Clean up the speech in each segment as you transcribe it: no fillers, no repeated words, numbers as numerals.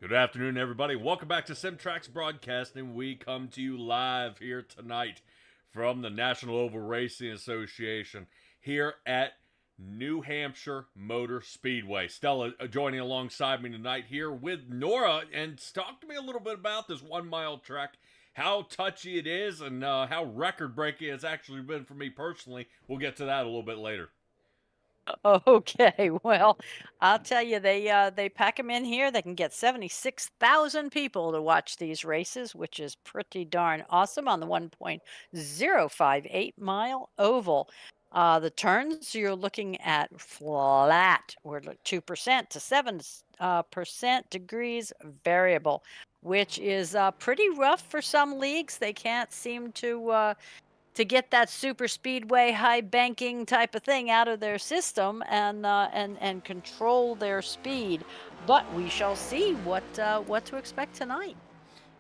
Good afternoon, everybody. Welcome back to Simtrax Broadcasting. We come to you live here tonight from the National Oval Racing Association here at New Hampshire Motor Speedway. Stella joining alongside me tonight here with Nora, and talk to me a little bit about this 1 mile track, how touchy it is, and how record-breaking it's actually been for me personally. We'll get to that a little bit later. Okay, well, I'll tell you, they pack them in here. They can get 76,000 people to watch these races, which is pretty darn awesome on the 1.058 mile oval. The turns you're looking at flat. We're 2% to 7% degrees variable, which is pretty rough for some leagues. They can't seem to get that super speedway high banking type of thing out of their system and control their speed. But we shall see what to expect tonight.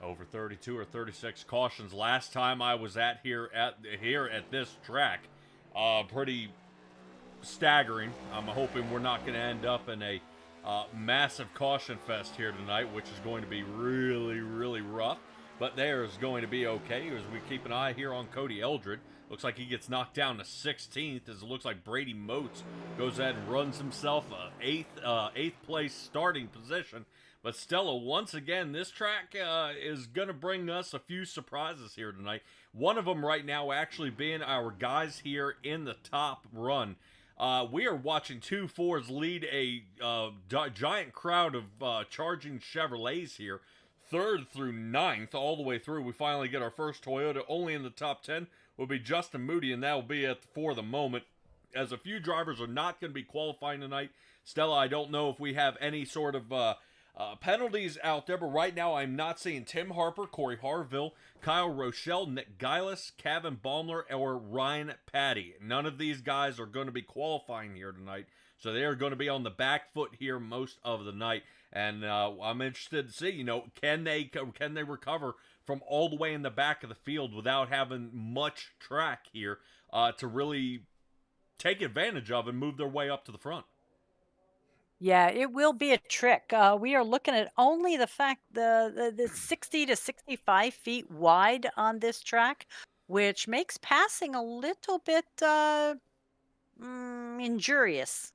Over 32 or 36 cautions last time I was here at this track. Pretty staggering. I'm hoping we're not going to end up in a massive caution fest here tonight, which is going to be really, really rough. But there's going to be okay as we keep an eye here on Cody Eldred. Looks like he gets knocked down to 16th, as it looks like Brady Moats goes ahead and runs himself a eighth place starting position. But Stella, once again, this track is going to bring us a few surprises here tonight. One of them right now actually being our guys here in the top run. We are watching two Fords lead a giant crowd of charging Chevrolets here. 3rd through 9th, all the way through. We finally get our first Toyota. Only in the top 10 will be Justin Moody, and that will be it for the moment, as a few drivers are not going to be qualifying tonight. Stella, I don't know if we have any sort of penalties out there, but right now I'm not seeing Tim Harper, Corey Harville, Kyle Rochelle, Nick Geilis, Kevin Baumler, or Ryan Patty. None of these guys are going to be qualifying here tonight, so they are going to be on the back foot here most of the night. And I'm interested to see, can they recover from all the way in the back of the field without having much track here to really take advantage of and move their way up to the front. Yeah, it will be a trick. We are looking at only the fact the 60 to 65 feet wide on this track, which makes passing a little bit injurious.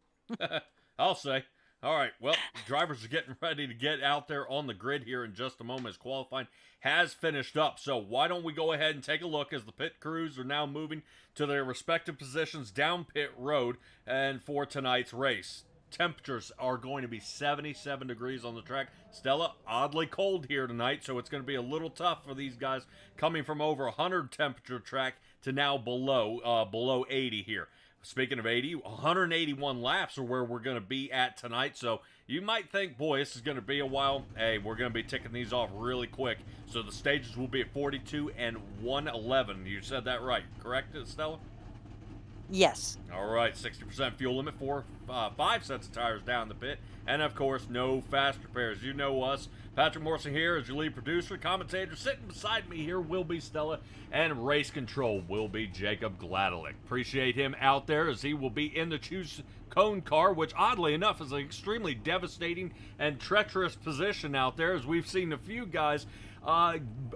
I'll say. All right, well, drivers are getting ready to get out there on the grid here in just a moment as qualifying has finished up. So why don't we go ahead and take a look as the pit crews are now moving to their respective positions down pit road and for tonight's race. Temperatures are going to be 77 degrees on the track. Stella, oddly cold here tonight, so it's going to be a little tough for these guys coming from over 100 temperature track to now below 80 here. Speaking of 80, 181 laps are where we're going to be at tonight. So you might think, boy, this is going to be a while. Hey, we're going to be ticking these off really quick. So the stages will be at 42 and 111. You said that right, correct, Stella? Yes. All right, 60% fuel limit, 5 sets of tires down the pit, and of course, no fast repairs. You know us. Patrick Morrison here as your lead producer, commentator. Sitting beside me here will be Stella, and race control will be Jacob Gladelick. Appreciate him out there as he will be in the choose cone car, which oddly enough is an extremely devastating and treacherous position out there, as we've seen a few guys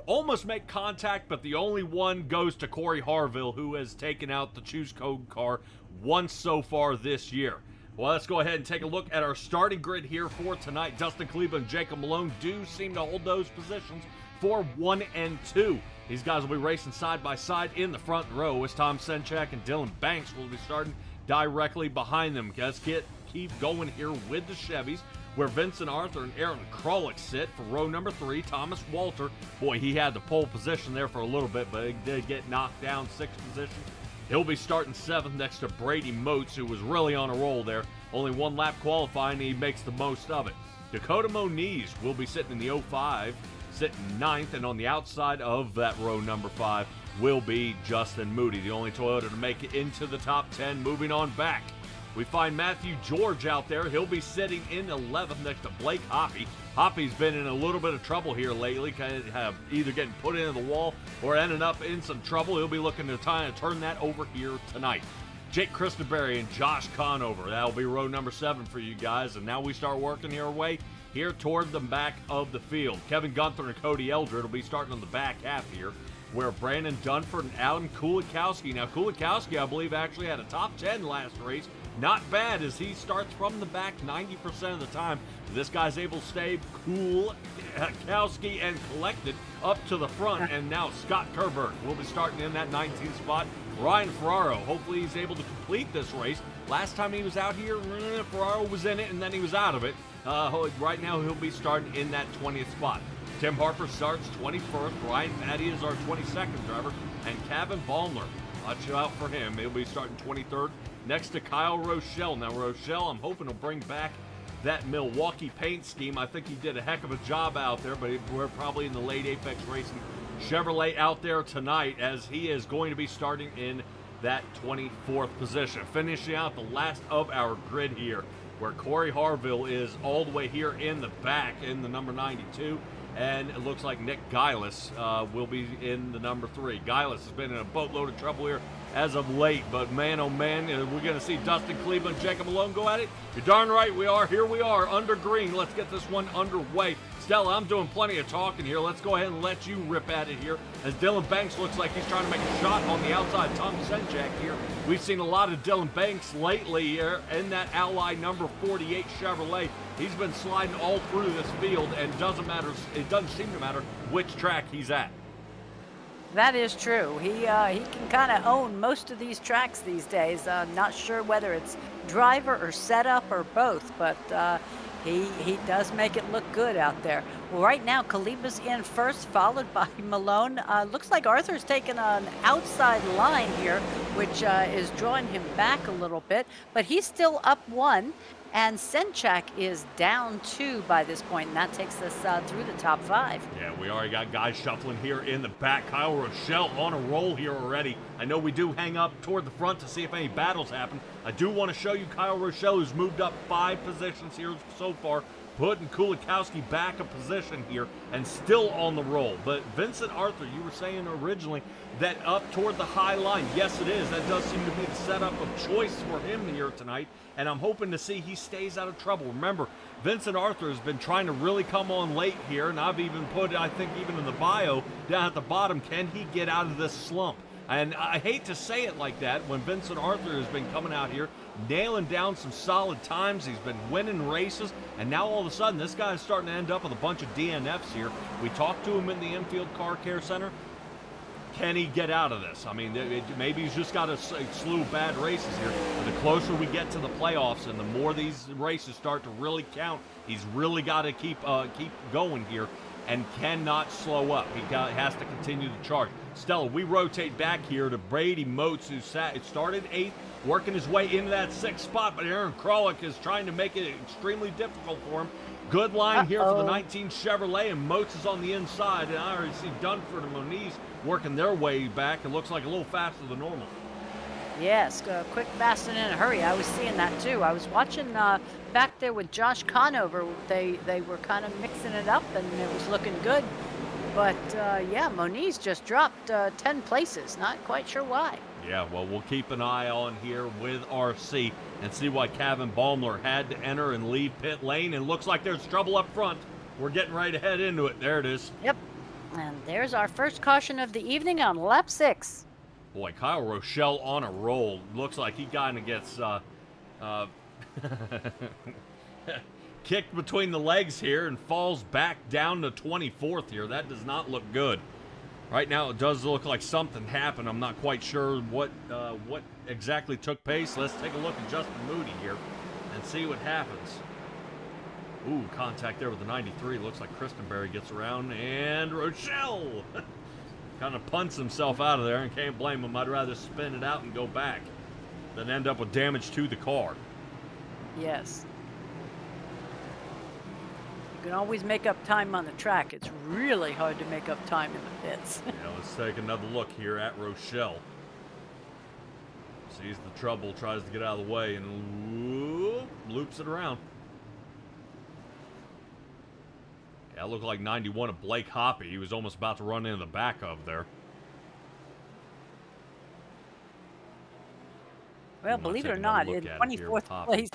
almost make contact, but the only one goes to Corey Harville, who has taken out the choose code car once so far this year. Well, let's go ahead and take a look at our starting grid here for tonight. Dustin Cleveland and Jacob Malone do seem to hold those positions for 1 and 2. These guys will be racing side by side in the front row as Tom Senchak and Dylan Banks will be starting directly behind them. Let's keep going here with the Chevys, where Vincent Arthur and Aaron Krolick sit for row number 3. Thomas Walter, boy, he had the pole position there for a little bit, but he did get knocked down 6th position. He'll be starting 7th next to Brady Moats, who was really on a roll there. Only 1 lap qualifying, he makes the most of it. Dakota Moniz will be sitting in the 05, sitting 9th, and on the outside of that row number 5 will be Justin Moody, the only Toyota to make it into the top 10. Moving on back, we find Matthew George out there. He'll be sitting in 11th next to Blake Hoppy. Hoppy's been in a little bit of trouble here lately, kind of either getting put into the wall or ending up in some trouble. He'll be looking to try and turn that over here tonight. Jake Christenberry and Josh Conover. That'll be row number 7 for you guys. And now we start working our way here toward the back of the field. Kevin Gunther and Cody Eldred will be starting on the back half here, where Brandon Dunford and Alan Kulikowski. Now, Kulikowski, I believe, actually had a top 10 last race. Not bad, as he starts from the back 90% of the time. This guy's able to stay cool, Kulikowski, and collected up to the front. And now Scott Kerberg will be starting in that 19th spot. Ryan Ferraro, hopefully he's able to complete this race. Last time he was out here, Ferraro was in it, and then he was out of it. Right now, he'll be starting in that 20th spot. Tim Harper starts 21st. Ryan Patty is our 22nd driver. And Kevin Baumler, watch out for him. He'll be starting 23rd. Next to Kyle Rochelle. Now, Rochelle, I'm hoping he'll bring back that Milwaukee paint scheme. I think he did a heck of a job out there, but we're probably in the late Apex Racing Chevrolet out there tonight, as he is going to be starting in that 24th position. Finishing out the last of our grid here, where Corey Harville is all the way here in the back in the number 92. And it looks like Nick Gillis will be in the number 3. Gillis has been in a boatload of trouble here as of late, but man, oh man, we're going to see Dustin Cleveland, Jacob Malone go at it. You're darn right we are. Here we are under green. Let's get this one underway. Stella, I'm doing plenty of talking here. Let's go ahead and let you rip at it here, as Dylan Banks looks like he's trying to make a shot on the outside. Tom Senchak here. We've seen a lot of Dylan Banks lately here in that Ally number 48 Chevrolet. He's been sliding all through this field, and it doesn't seem to matter which track he's at. That is true. He can kind of own most of these tracks these days. Not sure whether it's driver or setup or both, but he does make it look good out there. Well, right now, Kaliba's in first, followed by Malone. Looks like Arthur's taken an outside line here, which is drawing him back a little bit, but he's still up 1. And Senchak is down 2 by this point, and that takes us through the top 5. Yeah, we already got guys shuffling here in the back. Kyle Rochelle on a roll here already. I know we do hang up toward the front to see if any battles happen. I do want to show you Kyle Rochelle, who's moved up 5 positions here so far, putting Kulikowski back a position here and still on the roll. But Vincent Arthur, you were saying originally that up toward the high line. Yes, it is. That does seem to be the setup of choice for him here tonight, and I'm hoping to see he stays out of trouble. Remember, Vincent Arthur has been trying to really come on late here, and I've even put, I think even in the bio down at the bottom, can he get out of this slump? And I hate to say it like that when Vincent Arthur has been coming out here, nailing down some solid times. He's been winning races, and now all of a sudden this guy is starting to end up with a bunch of DNFs here. We talked to him in the infield car care center. Can he get out of this? I mean, maybe he's just got a slew of bad races here. But the closer we get to the playoffs and the more these races start to really count, he's really got to keep going here and cannot slow up. He has to continue to charge. Stella, we rotate back here to Brady Moats, who started 8th, working his way into that 6th spot, but Aaron Krolick is trying to make it extremely difficult for him. Good line here for the 19 Chevrolet, and Moats is on the inside, and I already see Dunford and Moniz working their way back. It looks like a little faster than normal. Yes, quick, fast, and in a hurry. I was seeing that too. I was watching back there with Josh Conover. They were kind of mixing it up, and it was looking good. But yeah, Moniz just dropped 10 places. Not quite sure why. Yeah, well, we'll keep an eye on here with RC and see why Kevin Baumler had to enter and leave pit lane. And looks like there's trouble up front. We're getting ready to head into it. There it is. Yep. And there's our first caution of the evening on lap 6. Boy, Kyle Rochelle on a roll. Looks like he kind of gets kicked between the legs here and falls back down to 24th here. That does not look good. Right now, it does look like something happened. I'm not quite sure what exactly took place. Let's take a look at Justin Moody here and see what happens. Ooh, contact there with the 93. Looks like Christenberry gets around, and Rochelle kind of punts himself out of there, and can't blame him. I'd rather spin it out and go back than end up with damage to the car. Yes. You can always make up time on the track. It's really hard to make up time in the pits. Yeah, let's take another look here at Rochelle. Sees the trouble, tries to get out of the way, and loops it around. Yeah, it looked like 91 of Blake Hoppy. He was almost about to run into the back of there. Well, believe it or not, in 24th place,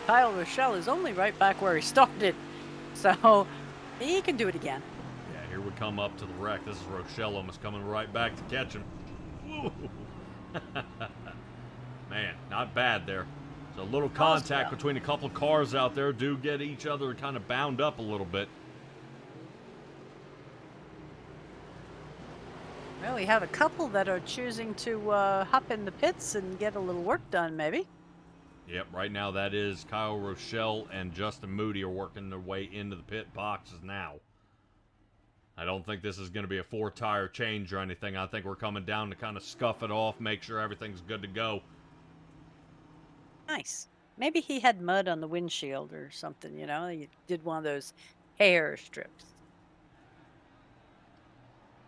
Kyle Rochelle is only right back where he started. So he can do it again. Yeah, here we come up to the wreck. This is Rochelle almost coming right back to catch him. Woo. Man, not bad there. So a little contact between a couple of cars out there do get each other kind of bound up a little bit. Well, we have a couple that are choosing to hop in the pits and get a little work done, maybe. Yep, right now that is Kyle Rochelle and Justin Moody are working their way into the pit boxes now. I don't think this is going to be a 4-tire change or anything. I think we're coming down to kind of scuff it off, make sure everything's good to go. Nice. Maybe he had mud on the windshield or something, you know? He did one of those hair strips.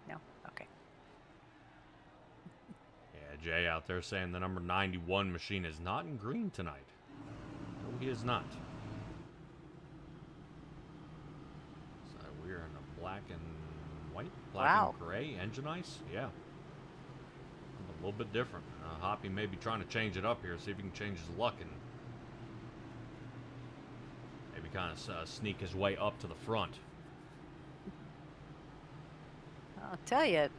No? Okay. Yeah, Jay out there saying the number 91 machine is not in green tonight. No, he is not. So we're in a black and white, black and gray engine ice. Yeah, a little bit different. Hoppy may be trying to change it up here, see if he can change his luck and maybe kind of sneak his way up to the front. I'll tell you,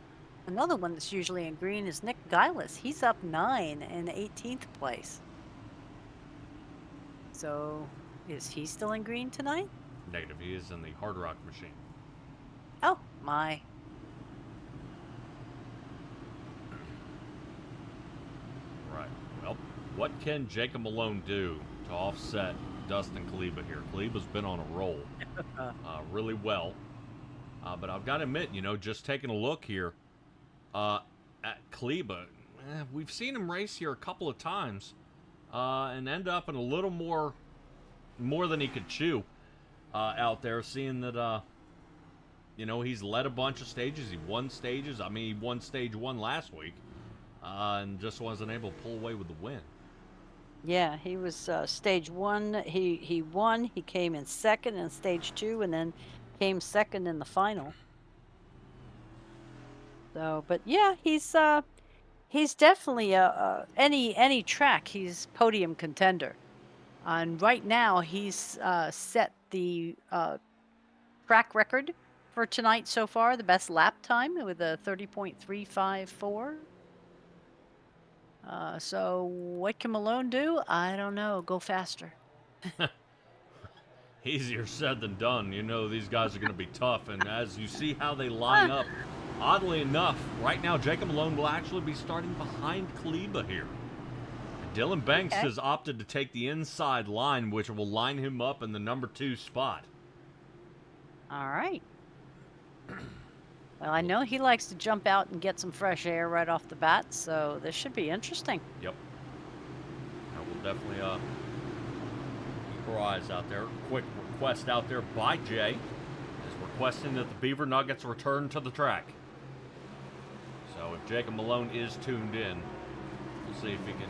another one that's usually in green is Nick Geilis. He's up 9 in 18th place. So, is he still in green tonight? Negative. He is in the Hard Rock machine. Oh, my. Right. Well, what can Jacob Malone do to offset Dustin Kaleba here? Kaleba's been on a roll really well. But I've got to admit, you know, just taking a look here at Kaleba, we've seen him race here a couple of times and end up in a little more than he could chew out there, seeing that, you know, he's led a bunch of stages. He won stages. I mean, he won stage 1 last week and just wasn't able to pull away with the win. Yeah, he was stage 1. He won. He came in second in stage 2 and then came second in the final. So, but yeah, he's definitely any track he's podium contender. And right now he's set the track record for tonight so far, the best lap time with a 30.354. So what can Malone do? I don't know. Go faster. Easier said than done. You know these guys are going to be tough, and as you see how they line up, oddly enough, right now Jacob Malone will actually be starting behind Kaleba here. Dylan Banks has opted to take the inside line, which will line him up in the number 2 spot. All right. Well, I know he likes to jump out and get some fresh air right off the bat, so this should be interesting. Yep. I will definitely keep our eyes out there. Quick request out there by Jay is requesting that the Beaver Nuggets return to the track. So if Jacob Malone is tuned in, we'll see if he can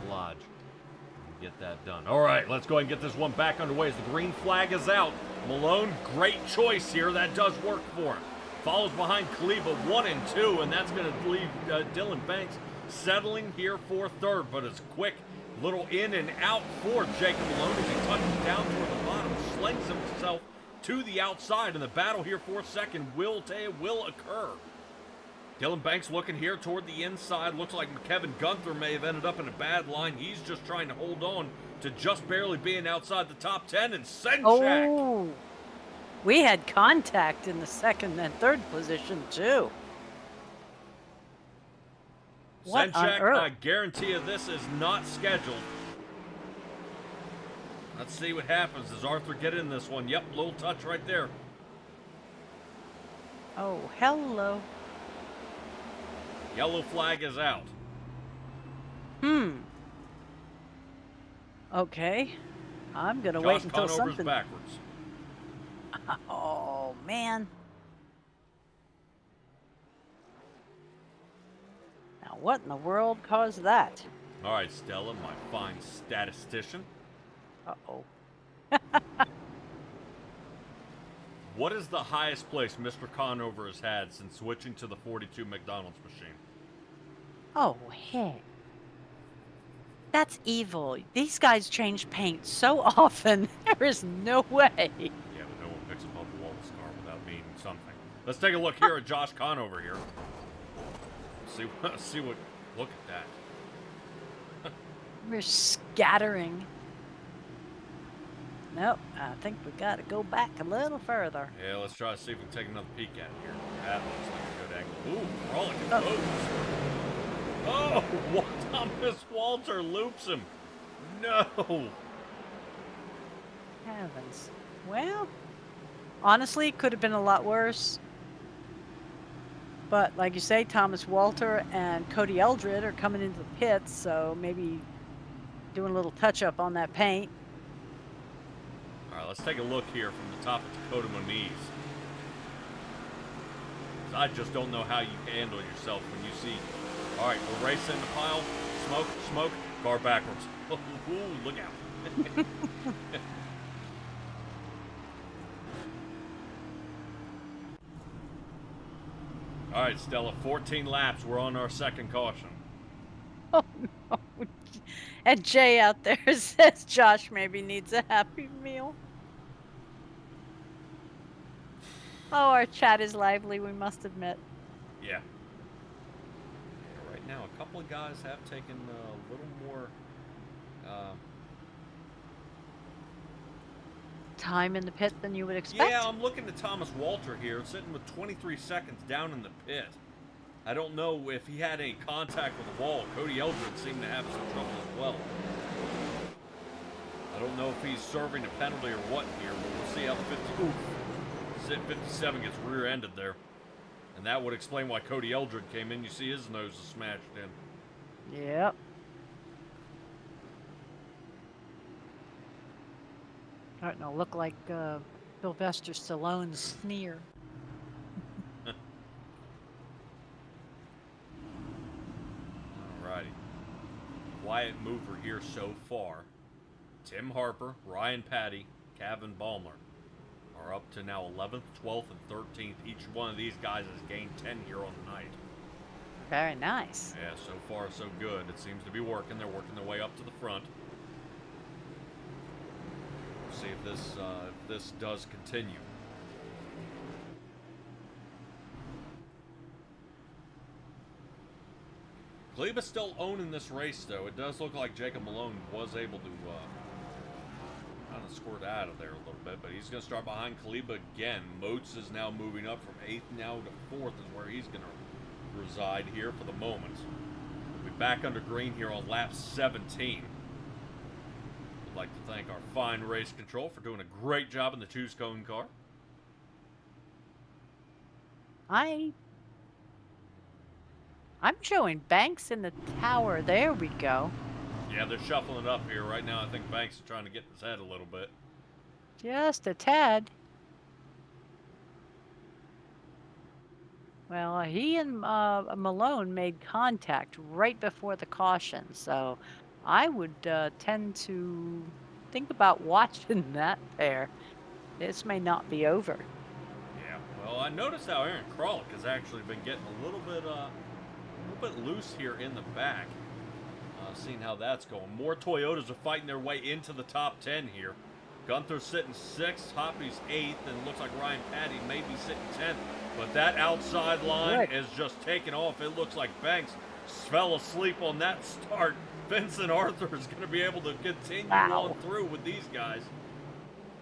oblige and get that done. All right, let's go ahead and get this one back underway as the green flag is out. Malone, great choice here. That does work for him. Follows behind Kaleba 1 and 2, and that's going to leave Dylan Banks settling here for third. But it's quick little in and out for Jacob Malone as he touches down toward the bottom, slings himself to the outside, and the battle here for second will occur. Dylan Banks looking here toward the inside. Looks like Kevin Gunther may have ended up in a bad line. He's just trying to hold on to just barely being outside the top 10, and Senchak. Oh, we had contact in the second and third position too. What on Senchak, earth? I guarantee you this is not scheduled. Let's see what happens. Does Arthur get in this one? Yep, little touch right there. Oh, hello. Yellow flag is out. Okay. I'm going to Josh wait until Conover's something... backwards. Oh, man. Now, what in the world caused that? All right, Stella, my fine statistician. Uh-oh. What is the highest place Mr. Conover has had since switching to the 42 McDonald's machine? Oh, heck. That's evil. These guys change paint so often. There is no way. Yeah, Let's take a look here at Josh Conover here. See what. Look at that. We're scattering. Nope, I think we got to go back a little further. Yeah, let's try to see if we can take another peek at it here. That looks like a good angle. Ooh, Frolic and oh, Thomas Walter loops him. No. Heavens. Well, honestly, it could have been a lot worse. But like you say, Thomas Walter and Cody Eldred are coming into the pits, so maybe doing a little touch-up on that paint. All right, let's take a look here from the top of Dakota Moniz. I just don't know how you handle yourself when you see, all right, we're racing the pile, smoke, car backwards. Ooh, look out. All right, Stella, 14 laps. We're on our second caution. Oh, no. And Jay out there says Josh maybe needs a Happy Meal. Oh, our chat is lively, we must admit. Yeah. Right now, a couple of guys have taken a little more time in the pit than you would expect. Yeah, I'm looking at Thomas Walter here, sitting with 23 seconds down in the pit. I don't know if he had any contact with the wall. Cody Eldred seemed to have some trouble as well. I don't know if he's serving a penalty or what here, but we'll see how the 57 gets rear-ended there. And that would explain why Cody Eldred came in. You see his nose is smashed in. Yep. Starting to look like Sylvester Stallone's sneer. Alrighty. Quiet mover here so far. Tim Harper, Ryan Patty, Kevin Baumler are up to now 11th, 12th, and 13th. Each one of these guys has gained 10 here on the night. Very nice. Yeah, so far so good. It seems to be working. They're working their way up to the front. See if this does continue. Kleba's still owning this race, though. It does look like Jacob Malone was able to kind of squirt out of there a little bit, but he's going to start behind Kleba again. Moats is now moving up from 8th now to 4th is where he's going to reside here for the moment. We'll be back under green here on lap 17. I'd like to thank our fine race control for doing a great job in the two-cone car. I'm showing Banks in the tower. There we go. Yeah, they're shuffling it up here. Right now, I think Banks is trying to get in his head a little bit. Just a tad. Well, he and Malone made contact right before the caution, so I would tend to think about watching that pair. This may not be over. Yeah, well, I noticed how Aaron Kralik has actually been getting a little bit loose here in the back. Seeing how that's going. More Toyotas are fighting their way into the top 10 here. Gunther's sitting 6th, Hoppy's 8th, and it looks like Ryan Patty may be sitting 10th. But that outside line is just taking off. It looks like Banks fell asleep on that start. Vincent Arthur is going to be able to continue on through with these guys.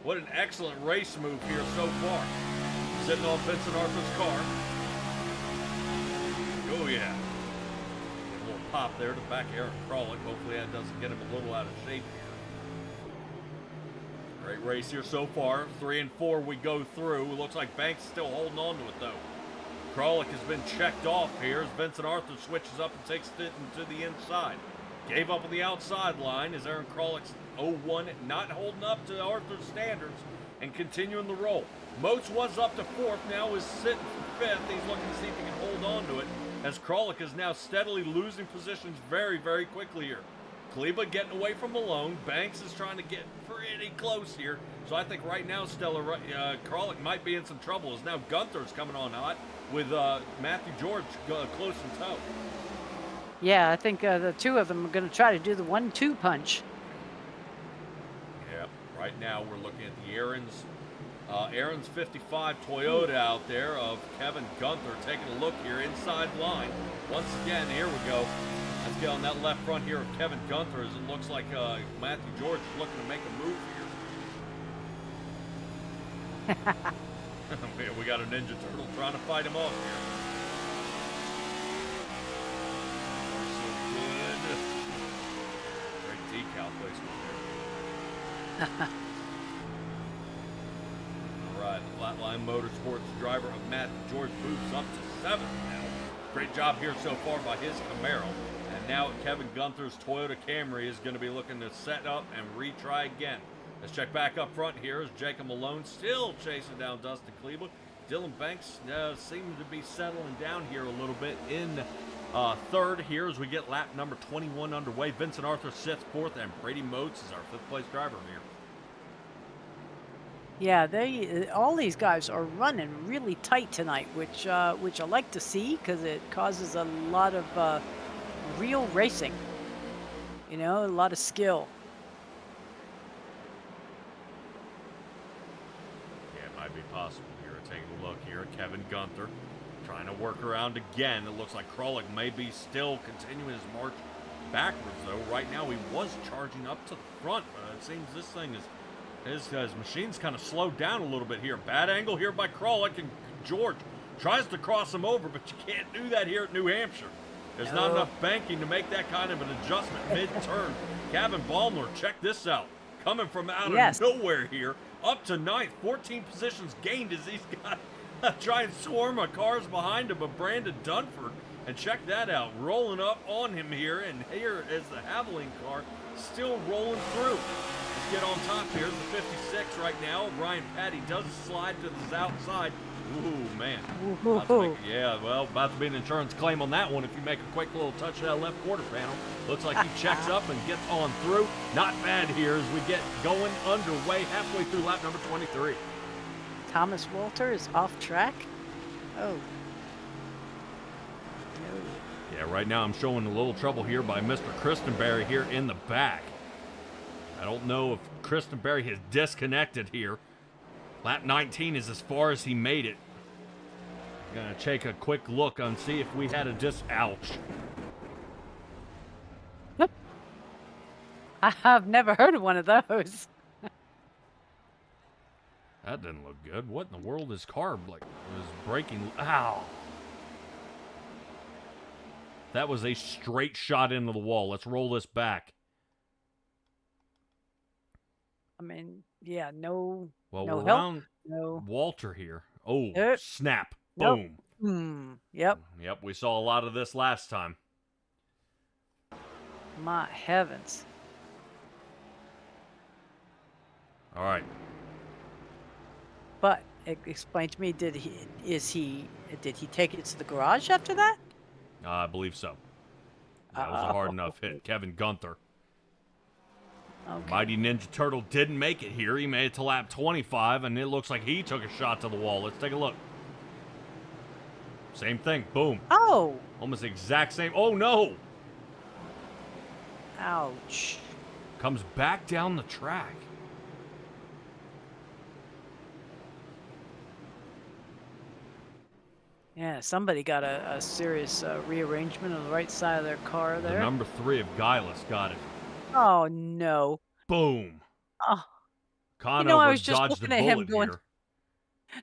What an excellent race move here so far. Sitting on Vincent Arthur's car. Oh, yeah. A little pop there to back Aaron Kralik. Hopefully that doesn't get him a little out of shape here. Great race here so far. 3 and 4 we go through. It looks like Banks still holding on to it, though. Kralik has been checked off here as Vincent Arthur switches up and takes it into the inside. Gave up on the outside line as Aaron Kralik's 0-1 not holding up to Arthur's standards and continuing the roll. Moats was up to 4th, now is sitting for 5th. He's looking to see if he can hold on to it as Kralik is now steadily losing positions very, very quickly here. Kleba getting away from Malone. Banks is trying to get pretty close here. So I think right now, Stella, Kralik might be in some trouble as now Gunther's coming on hot with Matthew George close in tow. Yeah, I think the two of them are going to try to do the 1-2 punch. Yeah, right now we're looking at the Aaron's Aaron's 55 Toyota out there of Kevin Gunther taking a look here inside line. Once again, here we go. Let's get on that left front here of Kevin Gunther as it looks like Matthew George is looking to make a move here. We got a Ninja Turtle trying to fight him off here. So good. Great decal placement there. Right, Flatline Motorsports driver of Matthew George moves up to 7th now. Great job here so far by his Camaro. And now Kevin Gunther's Toyota Camry is going to be looking to set up and retry again. Let's check back up front here as Jacob Malone still chasing down Dustin Cleveland. Dylan Banks seems to be settling down here a little bit in 3rd here as we get lap number 21 underway. Vincent Arthur sits 4th and Brady Motes is our 5th place driver here. Yeah, all these guys are running really tight tonight, which I like to see because it causes a lot of real racing. You know, a lot of skill. Yeah, it might be possible here. Taking a look here at Kevin Gunther trying to work around again. It looks like Krolick may be still continuing his march backwards, though. Right now, he was charging up to the front, but it seems this thing is... His machine's kind of slowed down a little bit here. Bad angle here by Krolick, and George tries to cross him over, but you can't do that here at New Hampshire. There's not enough banking to make that kind of an adjustment mid-turn. Gavin Baumler, check this out. Coming from out of nowhere here, up to 9th, 14 positions gained as he's got try and swarm of cars behind him of Brandon Dunford. And check that out, rolling up on him here, and here is the Haviland car still rolling through. Get on top here. The 56 right now. Ryan Patty does slide to the outside. Ooh, man. About to be an insurance claim on that one if you make a quick little touch of that left quarter panel. Looks like he checks up and gets on through. Not bad here as we get going underway halfway through lap number 23. Thomas Walter is off track. Oh. No. Yeah, right now I'm showing a little trouble here by Mr. Christenberry here in the back. I don't know if Christenberry has disconnected here. Lap 19 is as far as he made it. I'm going to take a quick look and see if we had a ouch. I've never heard of one of those. That didn't look good. What in the world is car was braking? Ow. That was a straight shot into the wall. Let's roll this back. I mean, yeah, no. Well, no we're help. around No. Walter here. Oh, snap. Nope. Boom. Yep. Yep, we saw a lot of this last time. My heavens. All right. But explain to me, did he take it to the garage after that? I believe so. That was a hard enough hit. Kevin Gunther. Okay. Mighty Ninja Turtle didn't make it here. He made it to lap 25, and it looks like he took a shot to the wall. Let's take a look. Same thing. Boom. Oh. Almost the exact same. Oh, no. Ouch. Comes back down the track. Yeah, somebody got a serious rearrangement on the right side of their car there. The number 3 of Guileless got it. Oh, no. Boom. Oh. Conover I was just dodged looking the at him bullet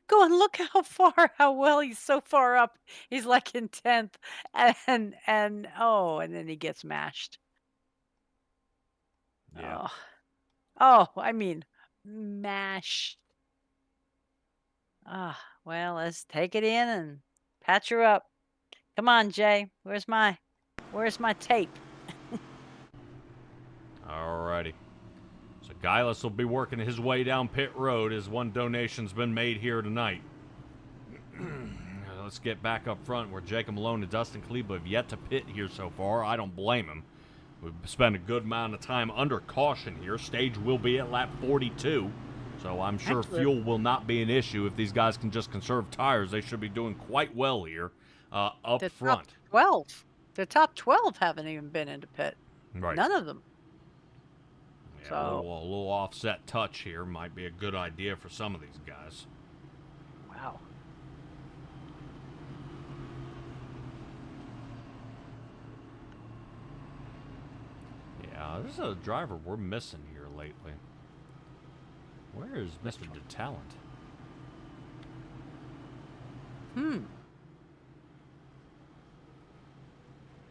going, look how well he's so far up. He's like in 10th. And then he gets mashed. Yeah. Oh, I mean, mashed. Well, let's take it in and patch her up. Come on, Jay. Where's my tape? Alrighty. So Guileless will be working his way down pit road as one donation's been made here tonight. Let's get back up front where Jacob Malone and Dustin Cleveland have yet to pit here so far. I don't blame him. We've spent a good amount of time under caution here. Stage will be at lap 42. So I'm sure fuel will not be an issue. If these guys can just conserve tires, they should be doing quite well here up front. Top 12. The top 12 haven't even been into pit. Right. None of them. Yeah, So, a little offset touch here might be a good idea for some of these guys. wow. Yeah, this is a driver we're missing here lately. Where is Mr. DeTalent?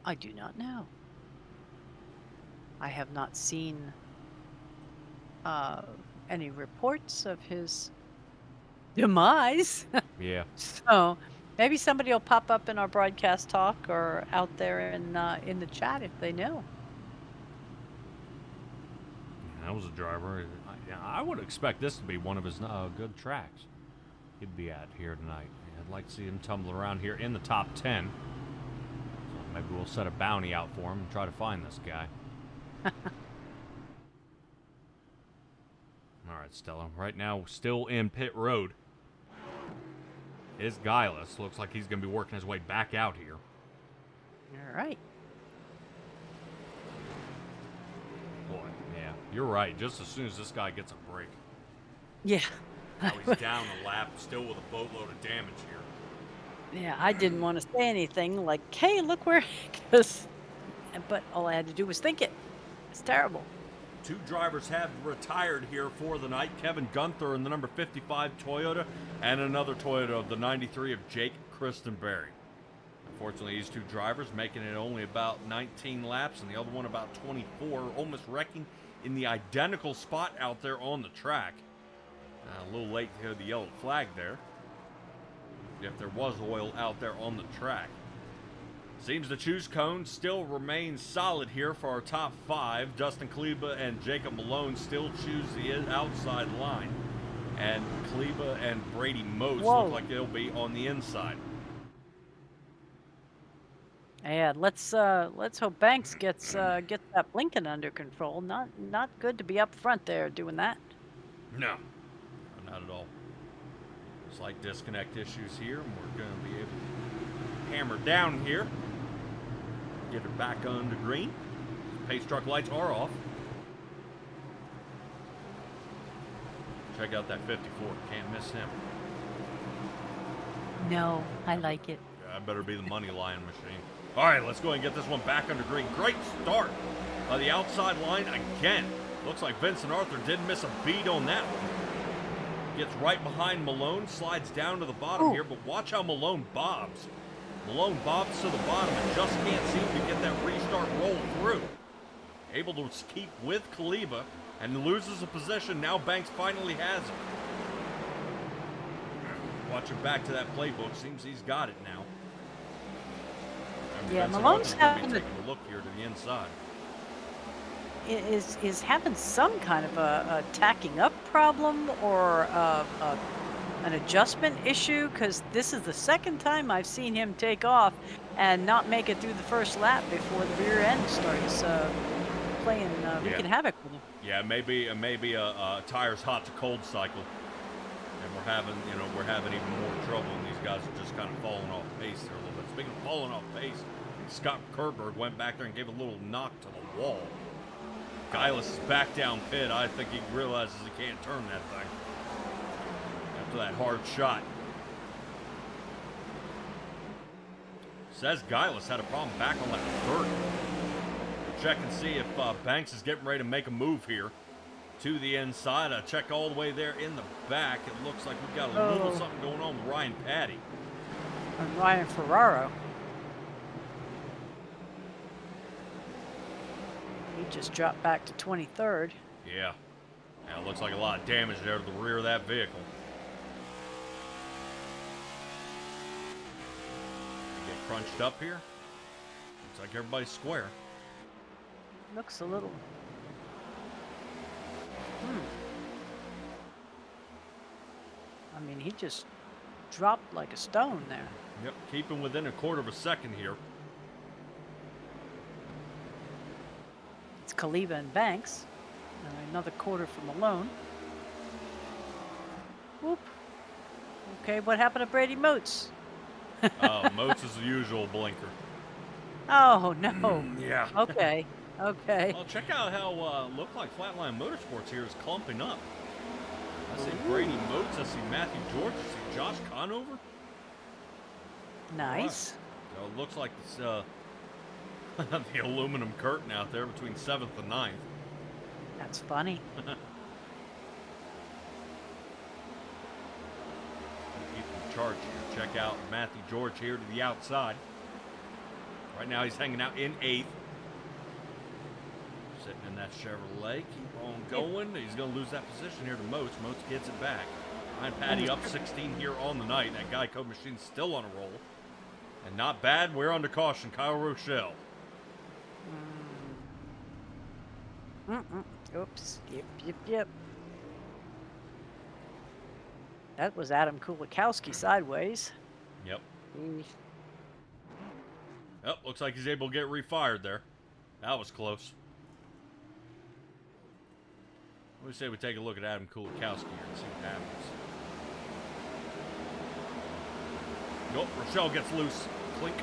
I do not know. I have not seen any reports of his demise. Yeah. So maybe somebody will pop up in our broadcast talk or out there in the chat if they know. That was a driver. I would expect this to be one of his good tracks he'd be at here tonight. I'd like to see him tumble around here in the top 10. So maybe we'll set a bounty out for him and try to find this guy. All right, Stella. Right now, still in pit road is Guileless. Looks like he's going to be working his way back out here. All right. Boy, yeah, you're right. Just as soon as this guy gets a break. Yeah. Now he's down a lap, still with a boatload of damage here. Yeah, I didn't want to say anything like, "Hey, look where," but all I had to do was think it. It's terrible. Two drivers have retired here for the night. Kevin Gunther in the number 55 Toyota, and another Toyota of the 93 of Jake Christenberry. Unfortunately, these two drivers making it only about 19 laps, and the other one about 24, almost wrecking in the identical spot out there on the track. A little late to hear the yellow flag there. If there was oil out there on the track. Seems the choose cone still remains solid here for our top 5. Justin Kleba and Jacob Malone still choose the outside line. And Kleba and Brady Moats look like they'll be on the inside. Yeah, let's hope Banks gets that blinking under control. Not good to be up front there doing that. No, not at all. Slight disconnect issues here, and we're going to be able to hammer down here. Get it back under green. Pace truck lights are off. Check out that 54. Can't miss him. No, I like it. I better be the money line machine. All right, let's go ahead and get this one back under green. Great start by the outside line again. Looks like Vincent Arthur didn't miss a beat on that one. Gets right behind Malone, slides down to the bottom here, but watch how Malone bobs. Malone bobs to the bottom and just can't seem to get that restart roll through. Able to keep with Kleba and loses a position. Now Banks finally has him. Watching back to that playbook, seems he's got it now. And Yeah, Vincent Malone's Arthur's gonna be having taking a look here to the inside. Is having some kind of a tacking up problem or an adjustment issue, because this is the second time I've seen him take off and not make it through the first lap before the rear end starts playing wreaking havoc with him. Yeah, maybe a tires hot to cold cycle, and we're having even more trouble, and these guys are just kind of falling off pace there a little bit. Speaking of falling off pace, Scott Kerberg went back there and gave a little knock to the wall. Guileless is back down pit. I think he realizes he can't turn that thing after that hard shot. Says Guileless had a problem back on that 30. Check and see if Banks is getting ready to make a move here to the inside. I check all the way there in the back. It looks like we've got a little something going on with Ryan Patty. And Ryan Ferraro. He just dropped back to 23rd. Yeah. Now it looks like a lot of damage there to the rear of that vehicle. Get crunched up here. Looks like everybody's square. Looks a little. I mean, he just dropped like a stone there. Yep, keeping within a quarter of a second here. It's Kleba and Banks. Another quarter for Malone. Whoop. Okay, what happened to Brady Moats? Moats is the usual blinker. Oh, no. Yeah. Okay. Okay. Well, check out how look like Flatline Motorsports here is clumping up. I see Brady Moats. I see Matthew George. I see Josh Conover. Nice. Right. So it looks like it's the aluminum curtain out there between 7th and 9th. That's funny. Keep in charge here. Check out Matthew George here to the outside. Right now he's hanging out in 8th. Sitting in that Chevrolet. Keep on going. He's going to lose that position here to Moats. Moats gets it back. Ryan Patty up 16 here on the night. That Geico machine's still on a roll. And not bad. We're under caution. Kyle Rochelle. Oops. Yep. That was Adam Kulikowski sideways. Yep. Oh, looks like he's able to get refired there. That was close. What do we say we take a look at Adam Kulikowski here and see what happens. Nope, Rochelle gets loose. Clink.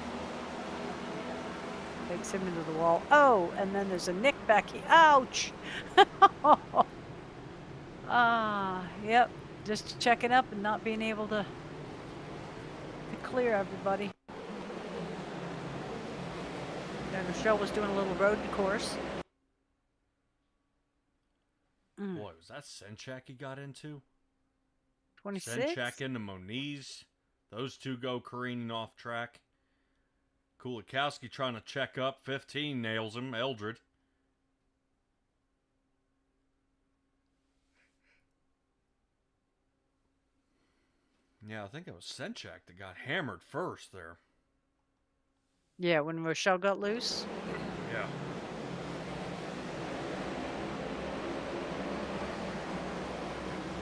Takes him into the wall. Oh, and then there's a nick back here. Ouch! Yep. Just checking up and not being able to clear everybody. And Rochelle was doing a little road course. Boy, was that Senchak he got into? 26? Senchak into Moniz. Those two go careening off track. Kulikowski trying to check up. 15 nails him. Eldred. Yeah, I think it was Senchak that got hammered first there. Yeah, when Rochelle got loose. Yeah.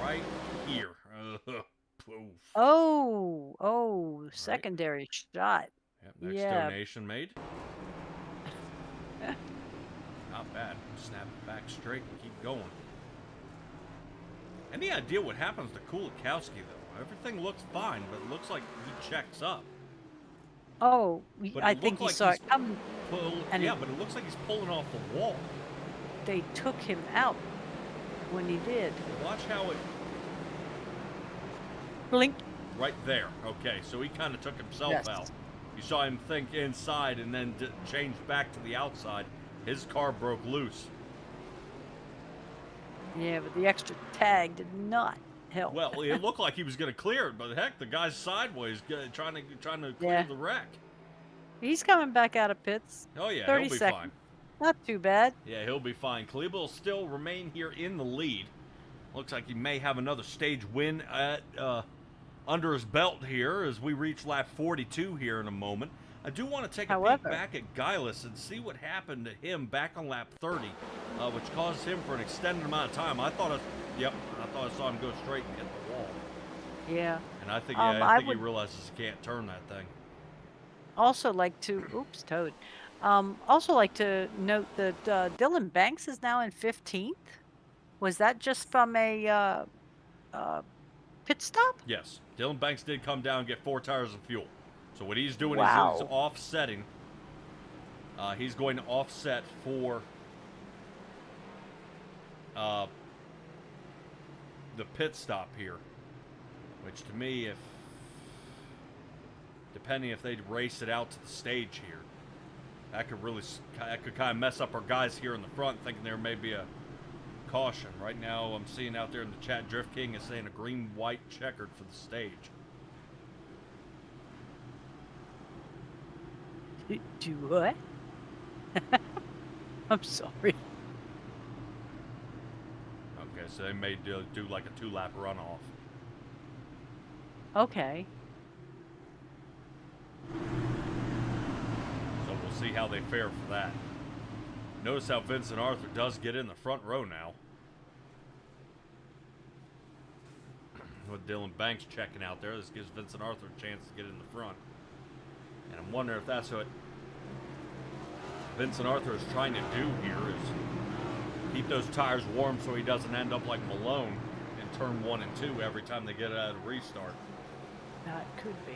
Right here. Oh, secondary shot. Yep, next donation made. Not bad. Snap it back straight and keep going. Any idea what happens to Kulikowski, though? Everything looks fine, but it looks like he checks up. Oh, But I think he like saw it coming. Yeah, but it looks like he's pulling off the wall. They took him out when he did. Watch how it... Blink. Right there. Okay, so he kind of took himself out. You saw him think inside and then change back to the outside. His car broke loose. Yeah, but the extra tag did not help. Well, it looked like he was going to clear it, but heck, the guy's sideways trying to clear the wreck. He's coming back out of pits. Oh yeah, 30 he'll be seconds. fine. Not too bad. Yeah, he'll be fine. Kleba will still remain here in the lead. Looks like he may have another stage win at under his belt here as we reach lap 42 here in a moment. I do want to take a peek back at Gillis and see what happened to him back on lap 30, which caused him for an extended amount of time. I thought I saw him go straight and hit the wall. Yeah. And I think I think he realizes he can't turn that thing. Also like to, oops, Toad. Also like to note that Dylan Banks is now in 15th. Was that just from a pit stop? Yes. Dylan Banks did come down and get 4 tires of fuel. So what he's doing is he's offsetting. He's going to offset for the pit stop here. Which to me, depending if they'd race it out to the stage here, that could kind of mess up our guys here in the front, thinking there may be a caution. Right now, I'm seeing out there in the chat, Drift King is saying a green-white checkered for the stage. Do what? I'm sorry. Okay, so they may do like a 2-lap runoff. Okay. So we'll see how they fare for that. Notice how Vincent Arthur does get in the front row now. With Dylan Banks checking out there, this gives Vincent Arthur a chance to get in the front. And I'm wondering if that's what Vincent Arthur is trying to do here, is keep those tires warm so he doesn't end up like Malone in turn 1 and 2 every time they get out of the restart. That could be.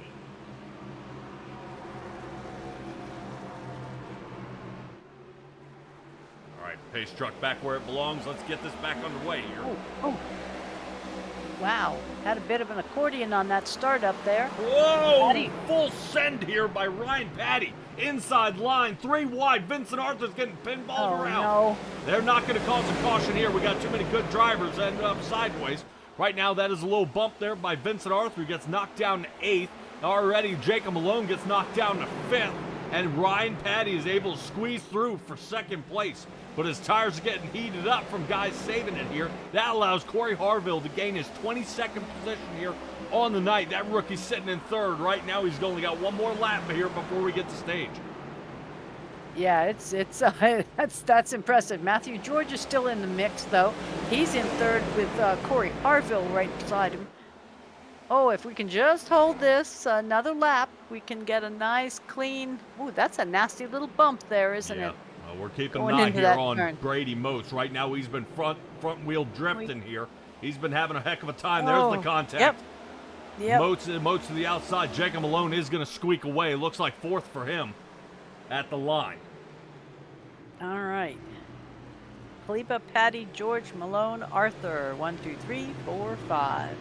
right, pace truck back where it belongs. Let's get this back underway here. Oh. Wow. Had a bit of an accordion on that start up there. Whoa! Patty. Full send here by Ryan Patty. Inside line, 3 wide. Vincent Arthur's getting pinballed around. No. They're not going to cause a caution here. We got too many good drivers ending up sideways. Right now, that is a little bump there by Vincent Arthur, who gets knocked down to 8th. Already, Jacob Malone gets knocked down to 5th. And Ryan Patty is able to squeeze through for 2nd place. But his tires are getting heated up from guys saving it here. That allows Corey Harville to gain his 22nd position here on the night. That rookie's sitting in 3rd. Right now, he's only got one more lap here before we get to stage. Yeah, it's that's impressive. Matthew George is still in the mix, though. He's in 3rd with Corey Harville right beside him. Oh, if we can just hold this another lap, we can get a nice, clean... Ooh, that's a nasty little bump there, isn't it? Well, we're keeping Going an eye into here that on turn. Brady Moats. Right now, he's been front wheel drifting here. He's been having a heck of a time. Oh, There's the contact. Yep. Moats to the outside. Jacob Malone is going to squeak away. Looks like 4th for him at the line. All right. Khalipa, Patty, George, Malone, Arthur. 1, 2, 3, 4, 5.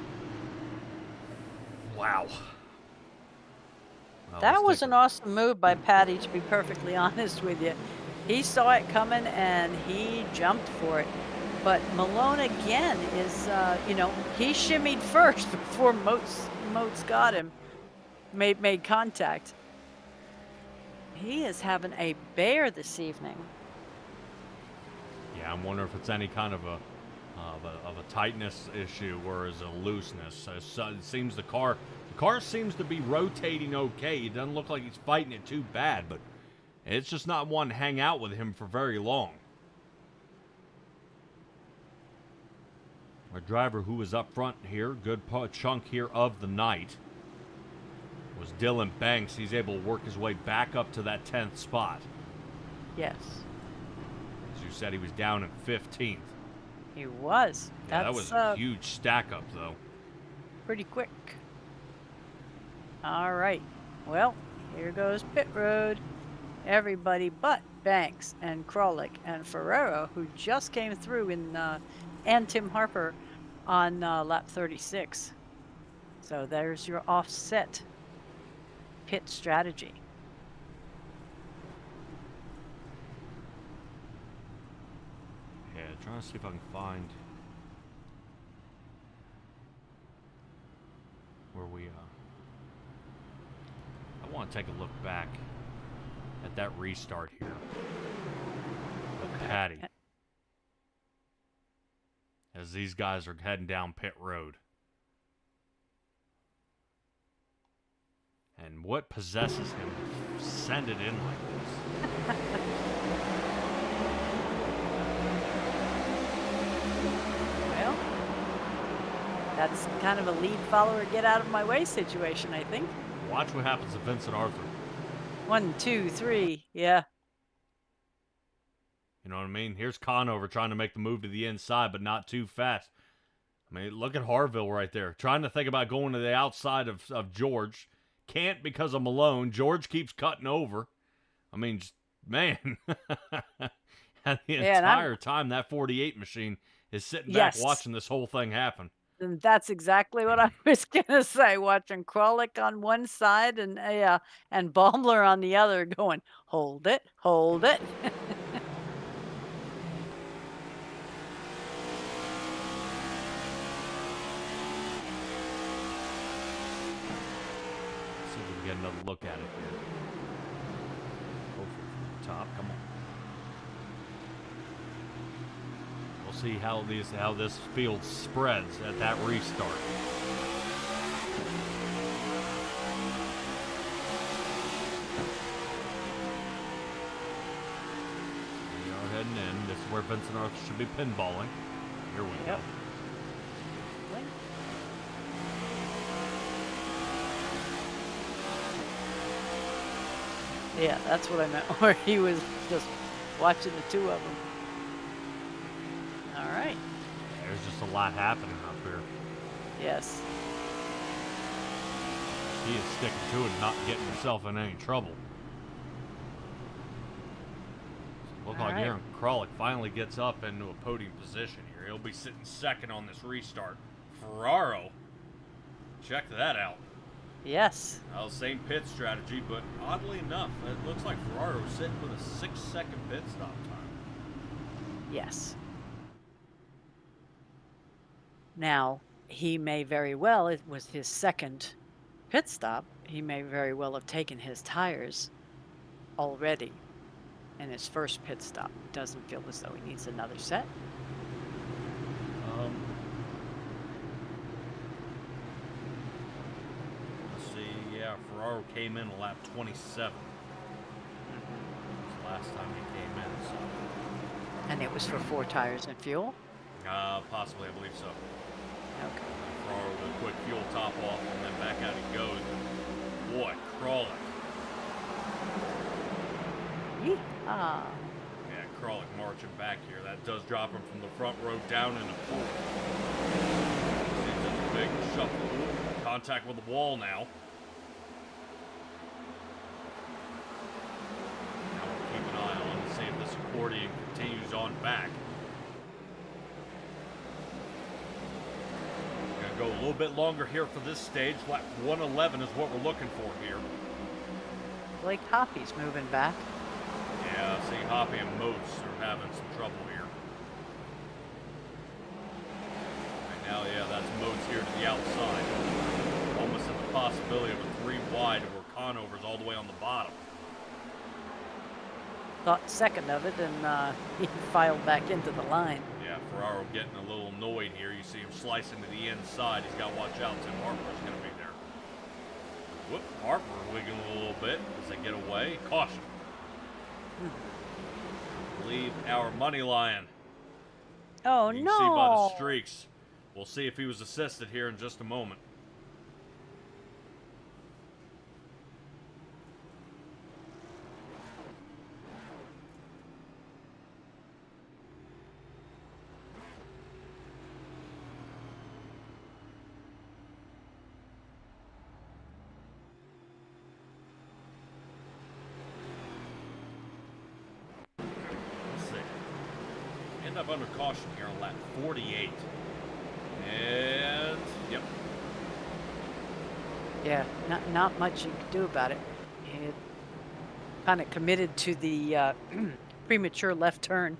Wow. Well, That let's was take an a- awesome move by Patty, to be perfectly honest with you. He saw it coming and he jumped for it. But Malone again is, he shimmied first before Moats got him, made contact. He is having a bear this evening. Yeah, I'm wondering if it's any kind of a tightness issue or is a looseness. It seems the car seems to be rotating okay. It doesn't look like he's fighting it too bad, but it's just not one to hang out with him for very long. Our driver who was up front here, good chunk here of the night, was Dylan Banks. He's able to work his way back up to that 10th spot. Yes, As you said, he was down in 15th. he was. Yeah, That's that was a huge stack up, though. pretty quick. All right. Well, here goes pit road. Everybody but Banks and Krolick and Ferrero, who just came through and Tim Harper on lap 36. So there's your offset pit strategy. Yeah, trying to see if I can find where we I want to take a look back at that restart here with Patty as these guys are heading down pit road. And what possesses him to send it in like this? Well, that's kind of a lead follower, get out of my way situation, I think. Watch what happens to Vincent Arthur. 1, 2, 3. Yeah. You know what I mean? Here's Conover trying to make the move to the inside, but not too fast. I mean, look at Harville right there. Trying to think about going to the outside of George. Can't because of Malone. George keeps cutting over. I mean, man. And the entire time, that 48 machine is sitting back watching this whole thing happen. And that's exactly what I was gonna say. Watching Krolick on one side and Baumler on the other, going, hold it, hold it. See if we can get another look at it here. Hopefully from the top. Come on. We'll see how this field spreads at that restart. We are heading in. This is where Vincent Arthur should be pinballing. Here we go. Yeah, that's what I meant, where he was just watching the two of them. All right. There's just a lot happening up here. Yes. He is sticking to it and not getting himself in any trouble. Look All like right. Aaron Kralik finally gets up into a podium position here. He'll be sitting second on this restart. Ferraro, check that out. Yes. Well, same pit strategy, but oddly enough, it looks like Ferraro's sitting with a 6-second pit stop time. Yes. Now, he may very well, it was his second pit stop, he may very well have taken his tires already in his first pit stop. Doesn't feel as though he needs another set. Let's see. Yeah, Ferraro came in lap 27. It was the last time he came in, so. And it was for 4 tires and fuel? Possibly, I believe so. Okay. Ferraro with a quick fuel top off, and then back out he goes. Boy, Kralik. Yeehaw. Yeah, Kralik marching back here. That does drop him from the front row down into fourth. Seems like a big shuffle. Contact with the wall now. Now we'll keep an eye on to see if this accordion continues on back. We're going to go a little bit longer here for this stage. Lap 111 is what we're looking for here. Blake Hoppy's moving back. Yeah, see, Hoppy and Moats are having some trouble here. Right now, yeah, that's Moats here to the outside. Almost at the possibility of a 3 wide where Conover's all the way on the bottom. Thought second of it, and he filed back into the line. Yeah, Ferraro getting a little annoyed here. You see him slicing to the inside. He's got to watch out. Tim Harper's going to be there. Whoop, Harper wiggling a little bit as they get away. Caution. Leave our money line. Oh, You can no. see by the streaks. We'll see if he was assisted here in just a moment. Let's see. End up under caution here on lap 48. And, yep. Yeah, not much you can do about it. It kind of committed to the premature left turn.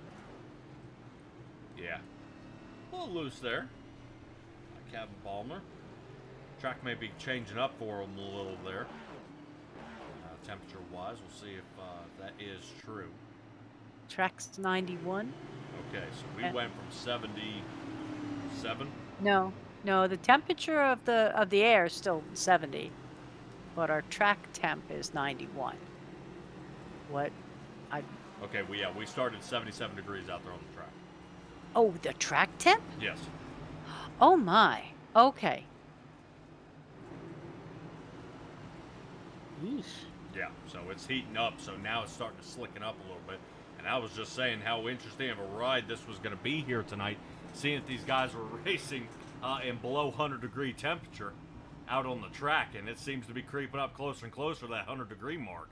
Yeah. A little loose there. Kevin Balmer. Track may be changing up for him a little there. Temperature-wise, we'll see if that is true. Track's 91. Okay, so we went from 77. No, the temperature of the air is still 70, but our track temp is 91. Okay, we started 77 degrees out there on the track. Oh, the track temp? Yes. Oh my. Okay. Yeesh. Yeah, so it's heating up, so now it's starting to slicken up a little bit. And I was just saying how interesting of a ride this was going to be here tonight, seeing that these guys were racing in below 100-degree temperature out on the track, and it seems to be creeping up closer and closer to that 100-degree mark.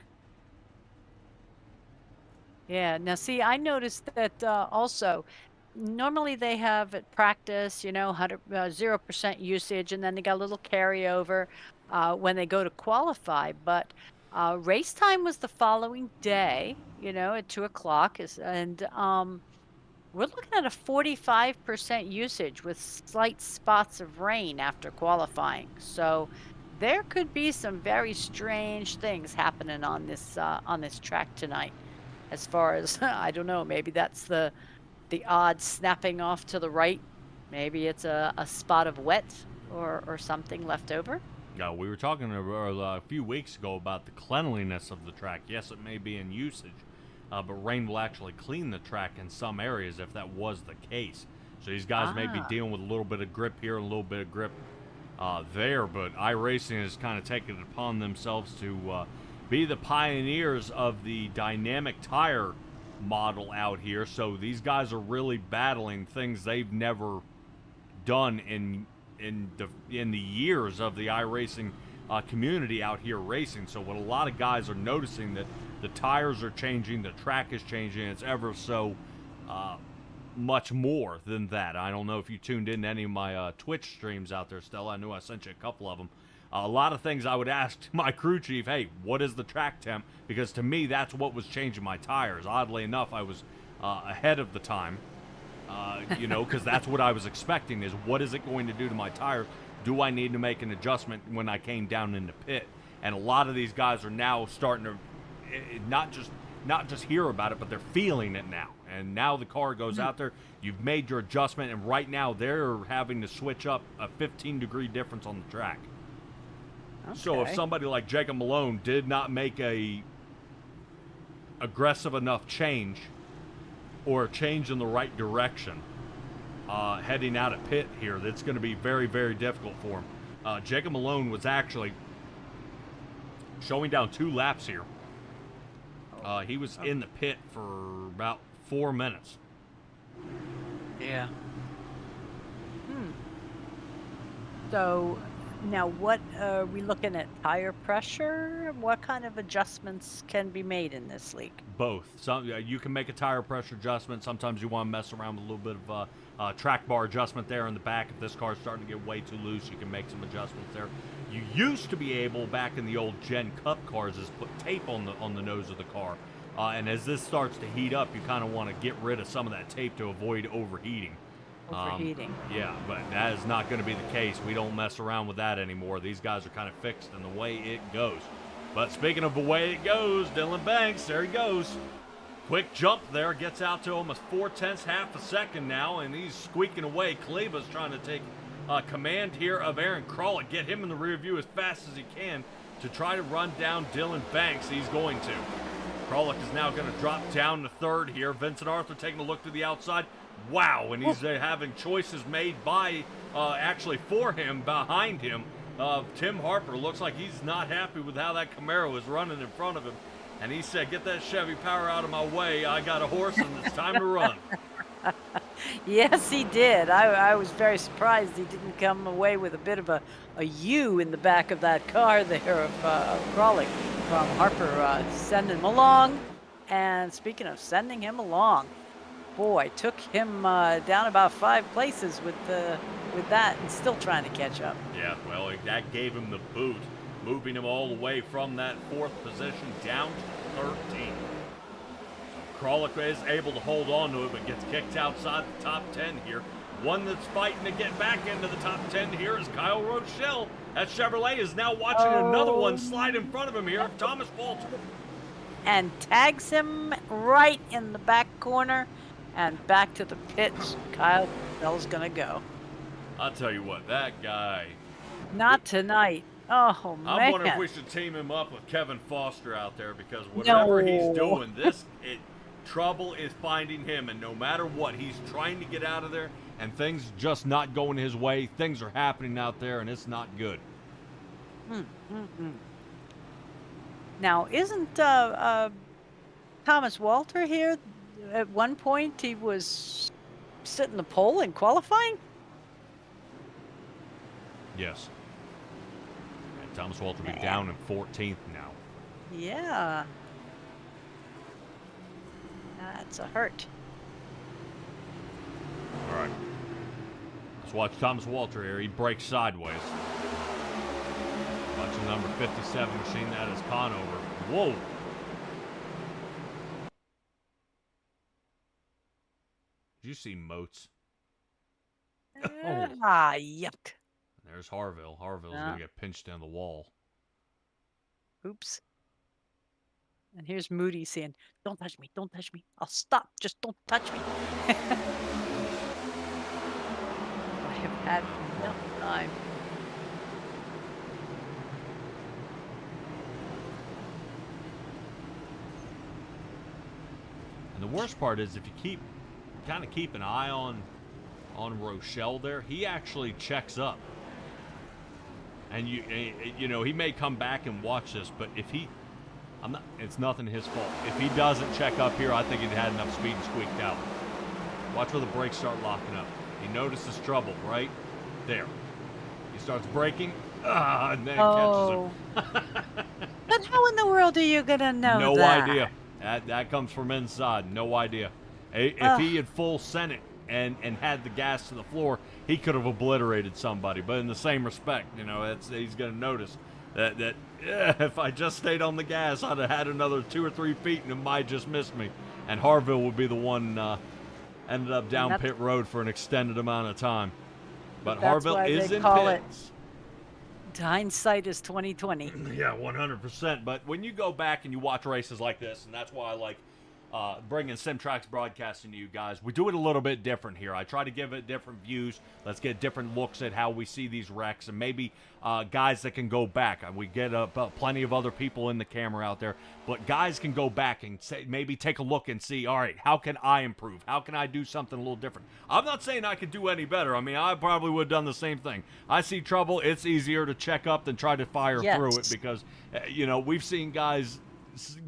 Yeah, now see, I noticed that also, normally they have at practice, 0% usage, and then they got a little carryover when they go to qualify, but race time was the following day, at 2 o'clock, and we're looking at a 45% usage with slight spots of rain after qualifying. So there could be some very strange things happening on this track tonight. As far as I don't know, maybe that's the odd snapping off to the right. Maybe it's a spot of wet or something left over. No, we were talking a few weeks ago about the cleanliness of the track. Yes, it may be in usage, but rain will actually clean the track in some areas if that was the case. So these guys may be dealing with a little bit of grip here and a little bit of grip there, but iRacing has kind of taken it upon themselves to be the pioneers of the dynamic tire model out here. So these guys are really battling things they've never done in the years of the iRacing community out here racing. So what a lot of guys are noticing that The tires are changing, the track is changing. It's ever so much more than that. I don't know if you tuned in to any of my Twitch streams out there, Stella. I know I sent you a couple of them. A lot of things I would ask my crew chief, hey, what is the track temp? Because to me, that's what was changing my tires. Oddly enough, I was ahead of the time, you know, because that's what I was expecting is what is it going to do to my tires? Do I need to make an adjustment when I came down in the pit? And a lot of these guys are now starting to not just hear about it, but they're feeling it now. And now the car goes out there, you've made your adjustment, and right now they're having to switch up a 15-degree difference on the track. Okay. So if somebody like Jacob Malone did not make a aggressive enough change or a change in the right direction heading out at pit here, that's going to be very, very difficult for him. Jacob Malone was actually showing down 2 laps here. He was in the pit for about 4 minutes. Yeah. So now what are we looking at? Tire pressure? What kind of adjustments can be made in this league? Both. Some you can make a tire pressure adjustment. Sometimes you want to mess around with a little bit of track bar adjustment there in the back. If this car's starting to get way too loose, you can make some adjustments there. You used to be able, back in the old Gen Cup cars, is put tape on the nose of the car. And as this starts to heat up, you kind of want to get rid of some of that tape to avoid overheating. Overheating. Yeah, but that is not going to be the case. We don't mess around with that anymore. These guys are kind of fixed in the way it goes. But speaking of the way it goes, Dylan Banks, there he goes. Quick jump there, gets out to almost 4/10, half a second now, and he's squeaking away. Kleba's trying to take command here of Aaron Kralik, get him in the rear view as fast as he can to try to run down Dylan Banks. He's going to. Kralik is now going to drop down to third here. Vincent Arthur taking a look to the outside. Wow, and he's having choices made by, actually for him, behind him. Tim Harper looks like he's not happy with how that Camaro is running in front of him. And he said, get that Chevy Power out of my way. I got a horse and it's time to run. Yes, he did. I was very surprised he didn't come away with a bit of a U in the back of that car there of Kralik from Harper sending him along. And speaking of sending him along, boy, took him down about 5 places with that and still trying to catch up. Yeah, well, that gave him the boot, moving him all the way from that 4th position down to 13. Kralik is able to hold on to it, but gets kicked outside the top 10 here. One that's fighting to get back into the top 10 here is Kyle Rochelle. That Chevrolet is now watching another one slide in front of him here, Thomas Walter. And tags him right in the back corner and back to the pits. Kyle Rochelle's going to go. I'll tell you what, that guy... Not tonight. Oh, man. I wonder if we should team him up with Kevin Foster out there, because whatever he's doing, trouble is finding him, and no matter what, he's trying to get out of there, and things just not going his way. Things are happening out there, and it's not good. Now, isn't Thomas Walter here? At one point, he was sitting the pole in qualifying? Yes. And Thomas Walter will be down in 14th now. Yeah. That's a hurt. All right. Let's watch Thomas Walter here. He breaks sideways. Watching number 57 machine. That is Conover. Whoa. Did you see Moats? Yuck. There's Harville. Harville's going to get pinched down the wall. Oops. And here's Moody saying, don't touch me, don't touch me. I'll stop, just don't touch me. I have had enough time. And the worst part is if you kind of keep an eye on Rochelle there, he actually checks up. And you know, he may come back and watch this, but if it's nothing his fault. If he doesn't check up here, I think he'd had enough speed and squeaked out. Watch where the brakes start locking up. He notices trouble right there. He starts braking, and then catches him. But How in the world are you gonna know No that? idea. That comes from inside. No idea. If Ugh. he had full Senate and had the gas to the floor, he could have obliterated somebody. But in the same respect, he's going to notice that if I just stayed on the gas, I'd have had another 2 or 3 feet, and it might just miss me. And Harville would be the one ended up down pit road for an extended amount of time. But That's Harville why is they in call it pits. hindsight is 2020. Yeah, 100%. But when you go back and you watch races like this, and that's why I like bringing Simtrax broadcasting to you guys, we do it a little bit different here. I try to give it different views. Let's get different looks at how we see these wrecks, and maybe guys that can go back. We get plenty of other people in the camera out there, but guys can go back and maybe take a look and see, all right, how can I improve? How can I do something a little different? I'm not saying I could do any better. I mean, I probably would have done the same thing. I see trouble. It's easier to check up than try to fire through it because, we've seen guys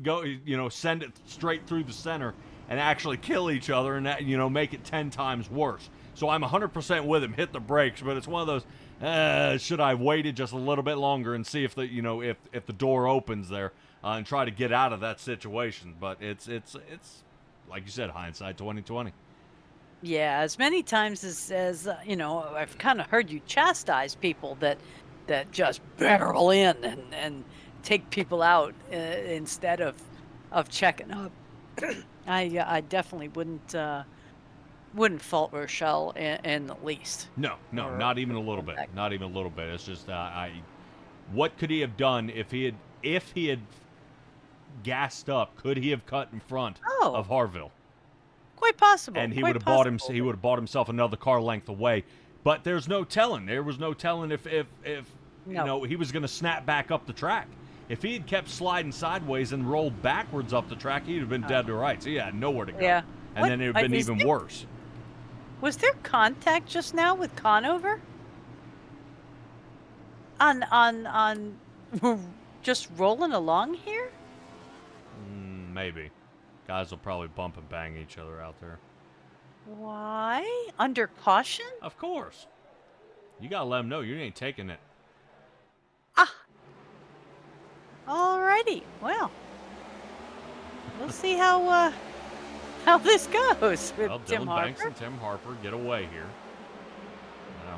go, send it straight through the center and actually kill each other and that, make it 10 times worse. So I'm 100% with him. Hit the brakes, but it's one of those. Should I have waited just a little bit longer and see if the if the door opens there and try to get out of that situation? But it's like you said, hindsight 2020. Yeah, as many times as I've kind of heard you chastise people that just barrel in and take people out instead of checking up. I definitely wouldn't fault Rochelle in the least. No, not even a little bit. Not even a little bit. It's just what could he have done if he had gassed up? Could he have cut in front of Harville? Quite possible. And he would have bought himself another car length away. But there's no telling. There was no telling if he was going to snap back up the track. If he had kept sliding sideways and rolled backwards up the track, he'd have been dead to rights. He had nowhere to go. Yeah. And then it would have been even worse. Was there contact just now with Conover? On just rolling along here? Maybe. Guys will probably bump and bang each other out there. Why? Under caution? Of course. You gotta let them know you ain't taking it. Alrighty. Well, we'll see how this goes with Tim Dylan Harper. Banks and Tim Harper get away here.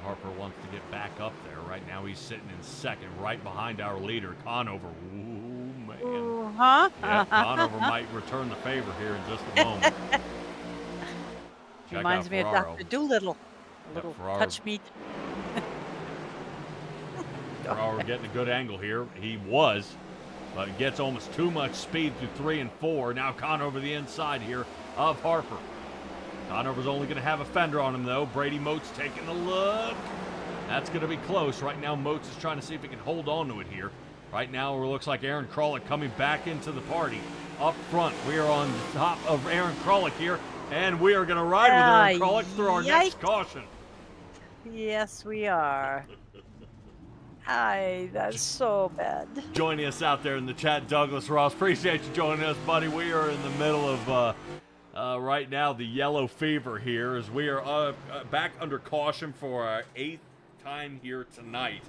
Harper wants to get back up there. Right now he's sitting in second, right behind our leader, Conover. Ooh, man. Yeah, Conover might return the favor here in just a moment. Reminds me of Dr. Doolittle. A little touch meat. Ferraro getting a good angle here. He was, but gets almost too much speed through 3 and 4. Now Conover the inside here of Harper. Conover's only going to have a fender on him, though. Brady Moats taking a look. That's going to be close. Right now, Moats is trying to see if he can hold on to it here. Right now, it looks like Aaron Krolick coming back into the party. Up front, we are on top of Aaron Krolick here, and we are going to ride with Aaron Krolick through our next caution. Yes, we are. That's so bad. Joining us out there in the chat, Douglas Ross. Appreciate you joining us, buddy. We are in the middle of... right now, the yellow fever here as we are back under caution for our 8th time here tonight.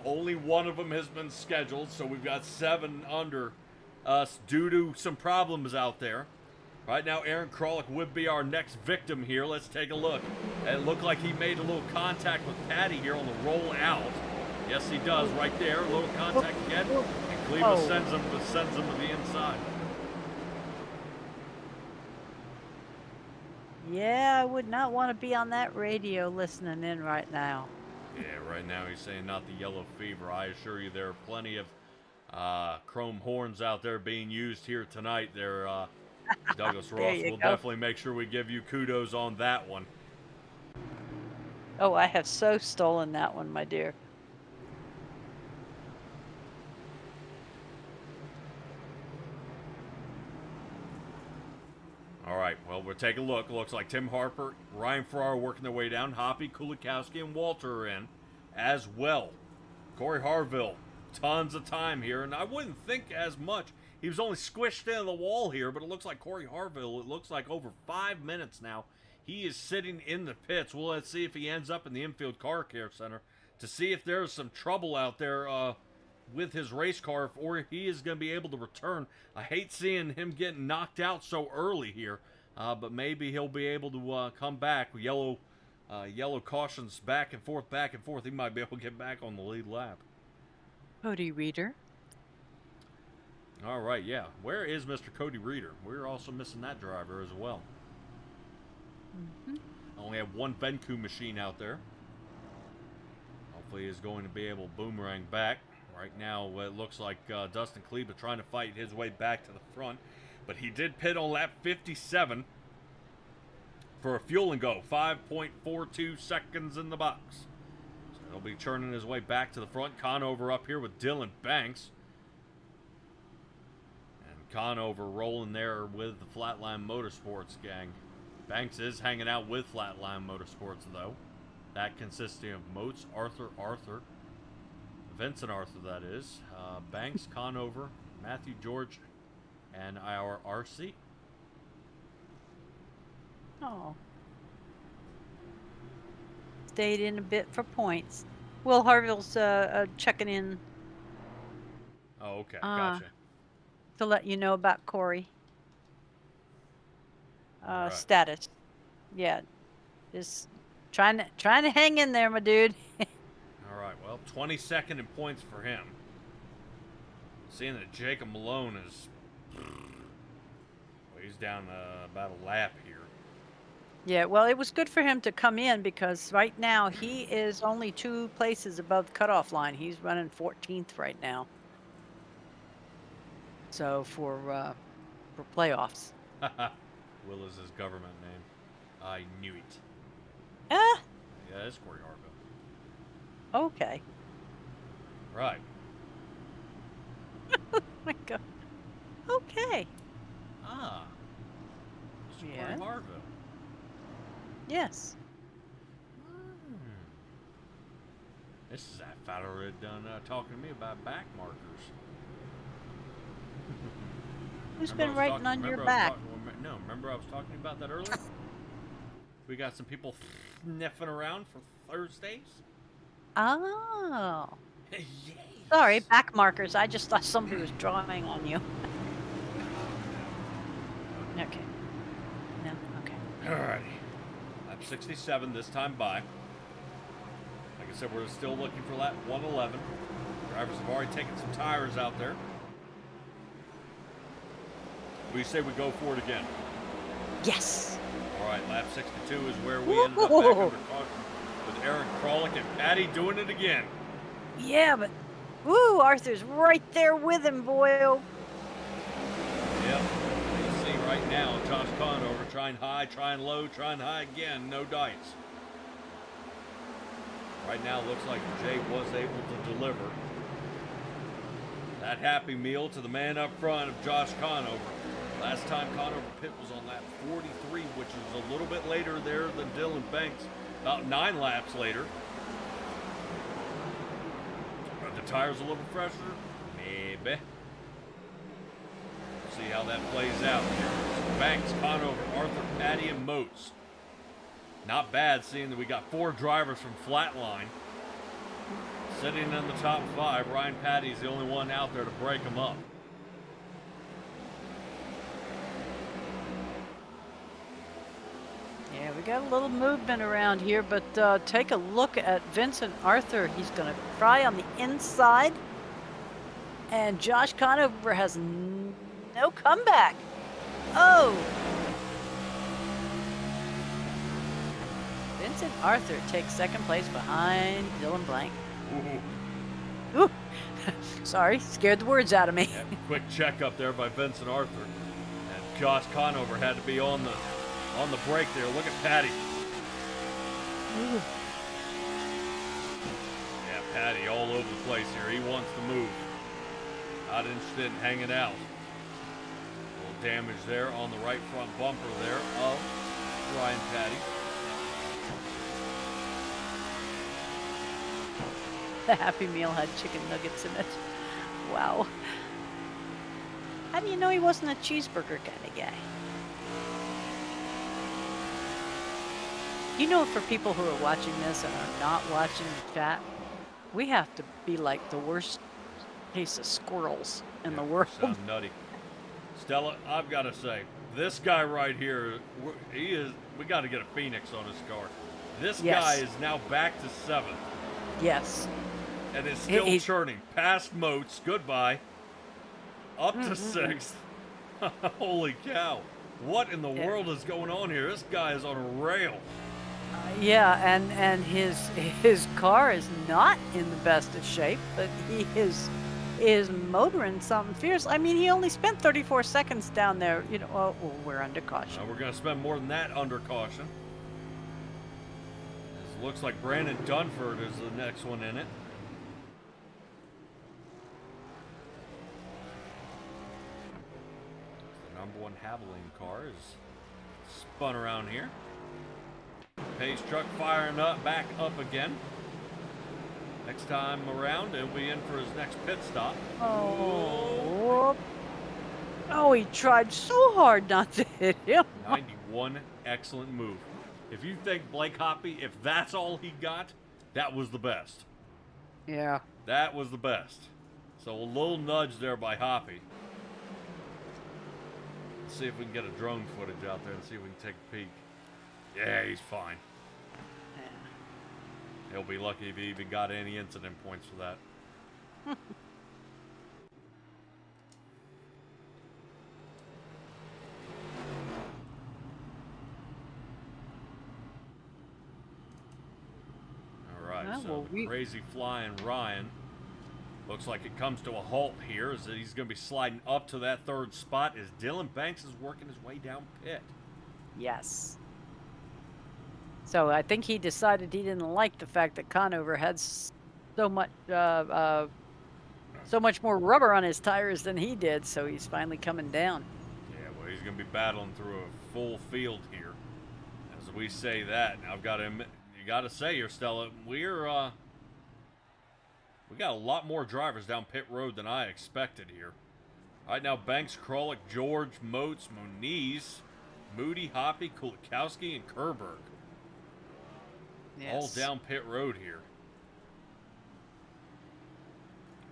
Only one of them has been scheduled, so we've got 7 under us due to some problems out there. Right now, Aaron Krolick would be our next victim here. Let's take a look. It looked like he made a little contact with Patty here on the roll out. Yes, he does right there. A little contact again. And Cleveland sends him to the inside. Yeah, I would not want to be on that radio listening in right now. Yeah, right now he's saying not the yellow fever. I assure you there are plenty of chrome horns out there being used here tonight. There, Douglas Ross will definitely make sure we give you kudos on that one. Oh, I have so stolen that one, my dear. All right, well, we'll take a look. Looks like Tim Harper, Ryan Ferraro working their way down. Hoppy, Kulikowski, and Walter are in as well. Corey Harville, tons of time here, and I wouldn't think as much. He was only squished into the wall here, but it looks like Corey Harville, it looks like over 5 minutes now, he is sitting in the pits. Well, let's see if he ends up in the infield car care center to see if there's some trouble out there with his race car or he is going to be able to return. I hate seeing him getting knocked out so early here, but maybe he'll be able to come back. Yellow cautions back and forth, back and forth. He might be able to get back on the lead lap. Cody Reader. All right, yeah. Where is Mr. Cody Reader? We're also missing that driver as well. I only have one Venku machine out there. Hopefully he's going to be able to boomerang back. Right now, it looks like Dustin Kleba trying to fight his way back to the front. But he did pit on lap 57 for a fuel and go. 5.42 seconds in the box. So he'll be churning his way back to the front. Conover up here with Dylan Banks. Conover rolling there with the Flatline Motorsports gang. Banks is hanging out with Flatline Motorsports, though. That consisting of Moats, Arthur, Vincent Arthur, that is. Banks, Conover, Matthew George, and our RC. Oh. Stayed in a bit for points. Will Harville's checking in. Oh, okay. Gotcha. To let you know about Corey. Right. Status. Yeah. Just trying to hang in there, my dude. All right. Well, 22nd in points for him. Seeing that Jacob Malone is... Well, he's down about a lap here. Yeah, well, it was good for him to come in because right now he is only 2 places above the cutoff line. He's running 14th right now. So for playoffs. Will is his government name. I knew it. Ah. Yeah, it's Corey Harville. Okay. Right. Oh my God. Okay. Ah. Mr. Yeah. Corey Harville. Yes. This is that fella that done talking to me about back markers. Who's been writing on your back? Remember I was talking about that earlier? We got some people sniffing around for Thursdays. Oh. Yes. Sorry, back markers. I just thought somebody was drawing on you. Okay. No, okay. Alrighty. Lap 67 this time by. Like I said, we're still looking for lap 111. Drivers have already taken some tires out there. We say we go for it again. Yes. All right, lap 62 is where we ended up back under caution with Aaron Krolick and Patty doing it again. Yeah, but woo, Arthur's right there with him, boyo. Yep. You see right now, Josh Conover trying high, trying low, trying high again, no dice. Right now, it looks like Jay was able to deliver that happy meal to the man up front of Josh Conover. Last time Conover pit was on lap 43, which is a little bit later there than Dylan Banks, about 9 laps later. Are the tires a little fresher? Maybe. See how that plays out. Banks, Conover, Arthur, Patty, and Moats. Not bad, seeing that we got 4 drivers from Flatline. Sitting in the top 5, Ryan Patty's the only one out there to break them up. Yeah, we got a little movement around here, but take a look at Vincent Arthur. He's going to try on the inside. And Josh Conover has no comeback. Oh! Vincent Arthur takes second place behind Dylan Blank. Ooh. Sorry, scared the words out of me. Yeah, quick check up there by Vincent Arthur. And Josh Conover had to be on the break there. Look at Patty. Ooh. Yeah, Patty all over the place here. He wants to move. Not interested in hanging out. A little damage there on the right front bumper there of Ryan Patty. The Happy Meal had chicken nuggets in it. Wow. How do you know he wasn't a cheeseburger kind of guy? You know, for people who are watching this and are not watching the chat, we have to be like the worst case of squirrels in the Yeah, world. sound nutty. Stella, I've got to say, this guy right here, we got to get a Phoenix on his car. This guy Yes. is now back to 7th Yes. and is still churning. Past Moats, goodbye. Up to 6th. Holy cow. What in the world is going on here? This guy is on a rail. Yeah, and his car is not in the best of shape, but he is motoring something fierce. I mean, he only spent 34 seconds down there. You know, well, we're under caution. We're going to spend more than that under caution. This looks like Brandon Dunford is the next one in it. The number 1 Haviland car is spun around here. Pace truck firing up, back up again. Next time around, he'll be in for his next pit stop. Oh, he tried so hard not to hit him. 91, excellent move. If you think Blake Hoppy, if that's all he got, that was the best. Yeah. That was the best. So a little nudge there by Hoppy. Let's see if we can get a drone footage out there and see if we can take a peek. Yeah, he's fine. Yeah. He'll be lucky if he even got any incident points for that. Alright, Oh, so well, the crazy flying Ryan looks like it comes to a halt here as he's going to be sliding up to that 3rd spot as Dylan Banks is working his way down pit. Yes. So I think he decided he didn't like the fact that Conover had so much more rubber on his tires than he did, so he's finally coming down. Yeah, well, he's going to be battling through a full field here. As we say that, now I've got to admit, you got to say here, Stella, we got a lot more drivers down pit road than I expected here. All right, now Banks, Krolick, George, Moats, Moniz, Moody, Hoppy, Kulikowski, and Kerberg. Yes. All down pit road here.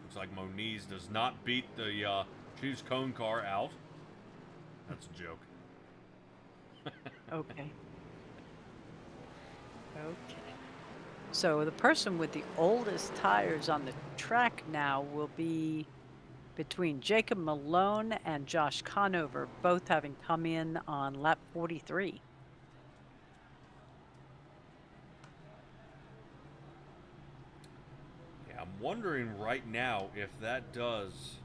Looks like Moniz does not beat the Choose Cone car out. That's a joke. Okay. Okay. So the person with the oldest tires on the track now will be between Jacob Malone and Josh Conover, both having come in on lap 43. Yeah, I'm wondering right now if that does...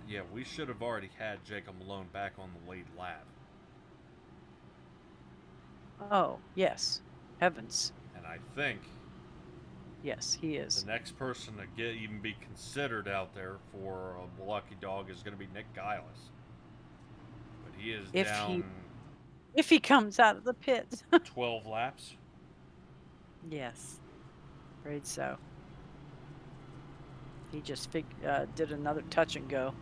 yeah, we should have already had Jacob Malone back on the lead lap. Oh, yes. Heavens. And I think Yes, he is. the next person to even be considered out there for a lucky dog is going to be Nick Giles. But he is down If he comes out of the pit. 12 laps. Yes. Afraid so. He just did another touch and go.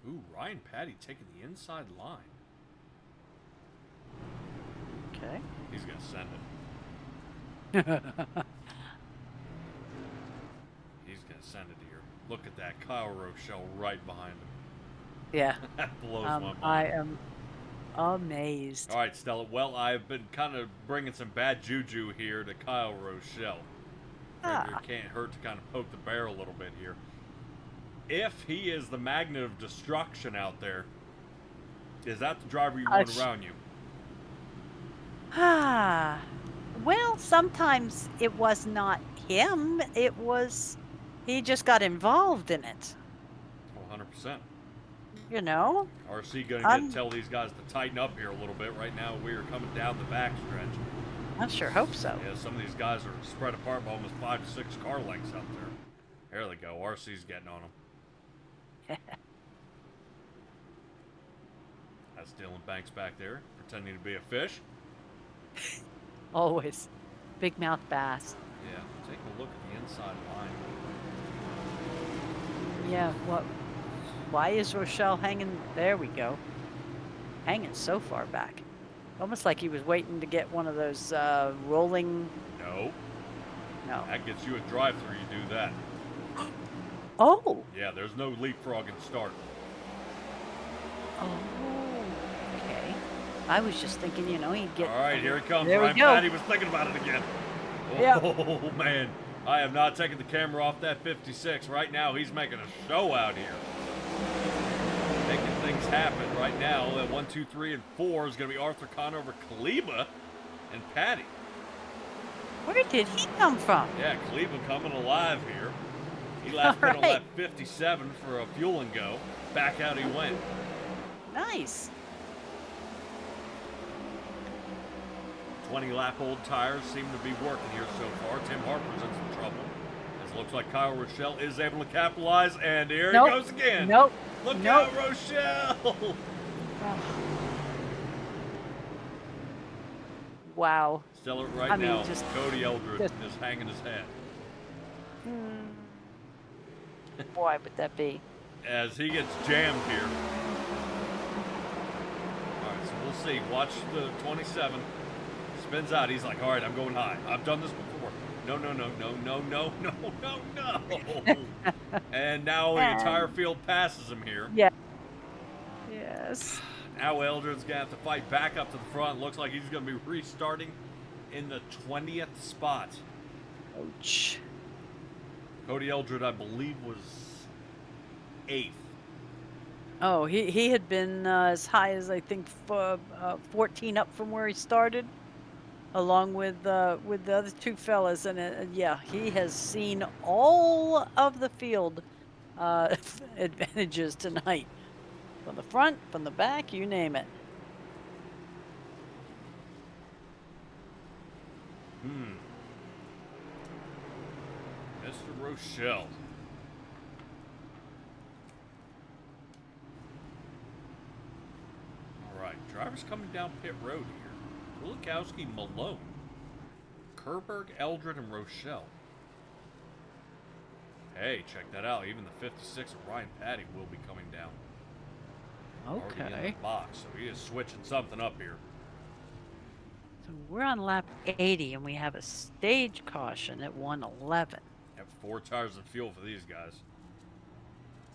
Ooh, Ryan Patty taking the inside line. Okay. He's going to send it. He's going to send it here. Look at that. Kyle Rochelle right behind him. Yeah. That blows my mind. I am amazed. All right, Stella. Well, I've been kind of bringing some bad juju here to Kyle Rochelle. It can't hurt to kind of poke the bear a little bit here. If he is the magnet of destruction out there, is that the driver you want around you? Well, sometimes it was not him. It was, he just got involved in it. 100%. You know? RC going to tell these guys to tighten up here a little bit. Right now, we are coming down the back stretch. I sure hope so. Yeah, some of these guys are spread apart by almost 5 to 6 car lengths out there. There they go. RC's getting on them. That's Dylan Banks back there, pretending to be a fish. Always. Big mouth bass. Yeah, take a look at the inside line. Yeah, what? Why is Rochelle hanging? There we go. hanging so far back. Almost like he was waiting to get one of those rolling. No, No. that gets you a drive-through. You do that. Oh. Yeah, there's no leapfrogging start. Oh. Okay. I was just thinking, he'd get. All right, here he comes. There we Ryan go. Patty was thinking about it again. Yep. Oh, man. I have not taken the camera off that 56. Right now, he's making a show out here. Making things happen right now. At 1, 2, 3, and 4 is going to be Arthur Connor over Kleba and Patty. Where did he come from? Yeah, Kleba coming alive here. He last pit on Right. lap 57 for a fuel and go. Back out he went. Nice. 20-lap-old tires seem to be working here so far. Tim Harper's in some trouble. As it looks like Kyle Rochelle is able to capitalize, and here Nope. he goes again. Nope. Look Nope. out, Rochelle! Wow. Still right I mean, now, just- Cody Eldred just- is hanging his head. Why would that be? As he gets jammed here. All right, so we'll see. Watch the 27. Spins out. He's like, all right, I'm going high. I've done this before. No, no, no, no, no, no, no, no, no. And now the entire field passes him here. Yeah. Yes. Now Eldred's going to have to fight back up to the front. Looks like he's going to be restarting in the 20th spot. Ouch. Cody Eldred, I believe, was 8th. Oh, he had been as high as I think 14 up from where he started, along with the other two fellas, and yeah, he has seen all of the field advantages tonight, from the front, from the back, you name it. Mr. Rochelle. All right, drivers coming down pit road here. Kulikowski, Malone, Kerberg, Eldred, and Rochelle. Hey, check that out. Even the 56 of Ryan Patty will be coming down. Already in Okay. the box, so he is switching something up here. So we're on lap 80, and we have a stage caution at 111. Have 4 tires of fuel for these guys.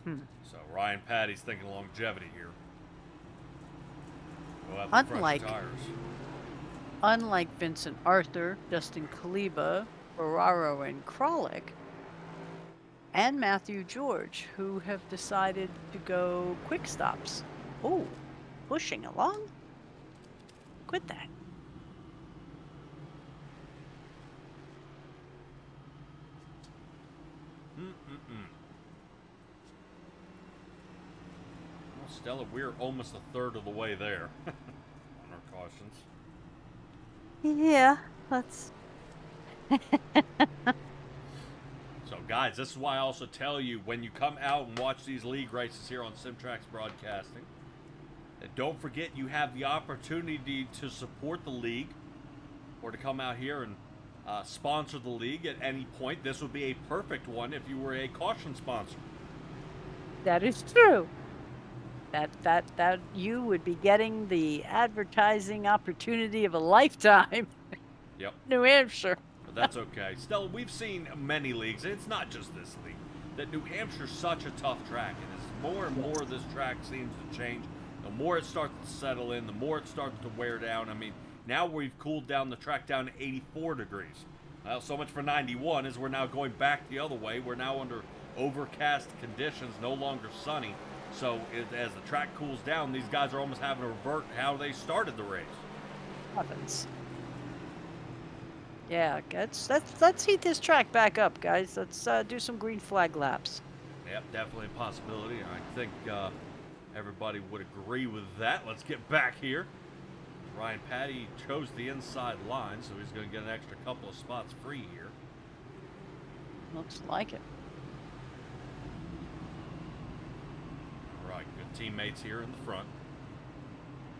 Hmm. So Ryan Patty's thinking longevity here. We'll have the fresh tires. Unlike Vincent Arthur, Justin Kaleba, Ferraro, and Kralik, and Matthew George, who have decided to go quick stops. Oh, pushing along? Quit that. Well, Stella, we're almost a third of the way there on our cautions. Yeah, let's. So, guys, this is why I also tell you, when you come out and watch these league races here on Simtrax Broadcasting, that don't forget you have the opportunity to support the league or to come out here and sponsor the league at any point. This would be a perfect one if you were a caution sponsor. That is true. That you would be getting the advertising opportunity of a lifetime. Yep. New Hampshire. But that's okay. Stella, we've seen many leagues, and it's not just this league, that New Hampshire's such a tough track. And as more and more this track seems to change, the more it starts to settle in, the more it starts to wear down. I mean, now we've cooled down the track down to 84 degrees. So much for 91, as we're now going back the other way. We're now under overcast conditions, no longer sunny. So as the track cools down, these guys are almost having to revert how they started the race. Happens. Yeah, let's heat this track back up, guys. Let's do some green flag laps. Yep, definitely a possibility. I think everybody would agree with that. Let's get back here. Ryan Patty chose the inside line, so he's going to get an extra couple of spots free here. Looks like it. All right, good teammates here in the front.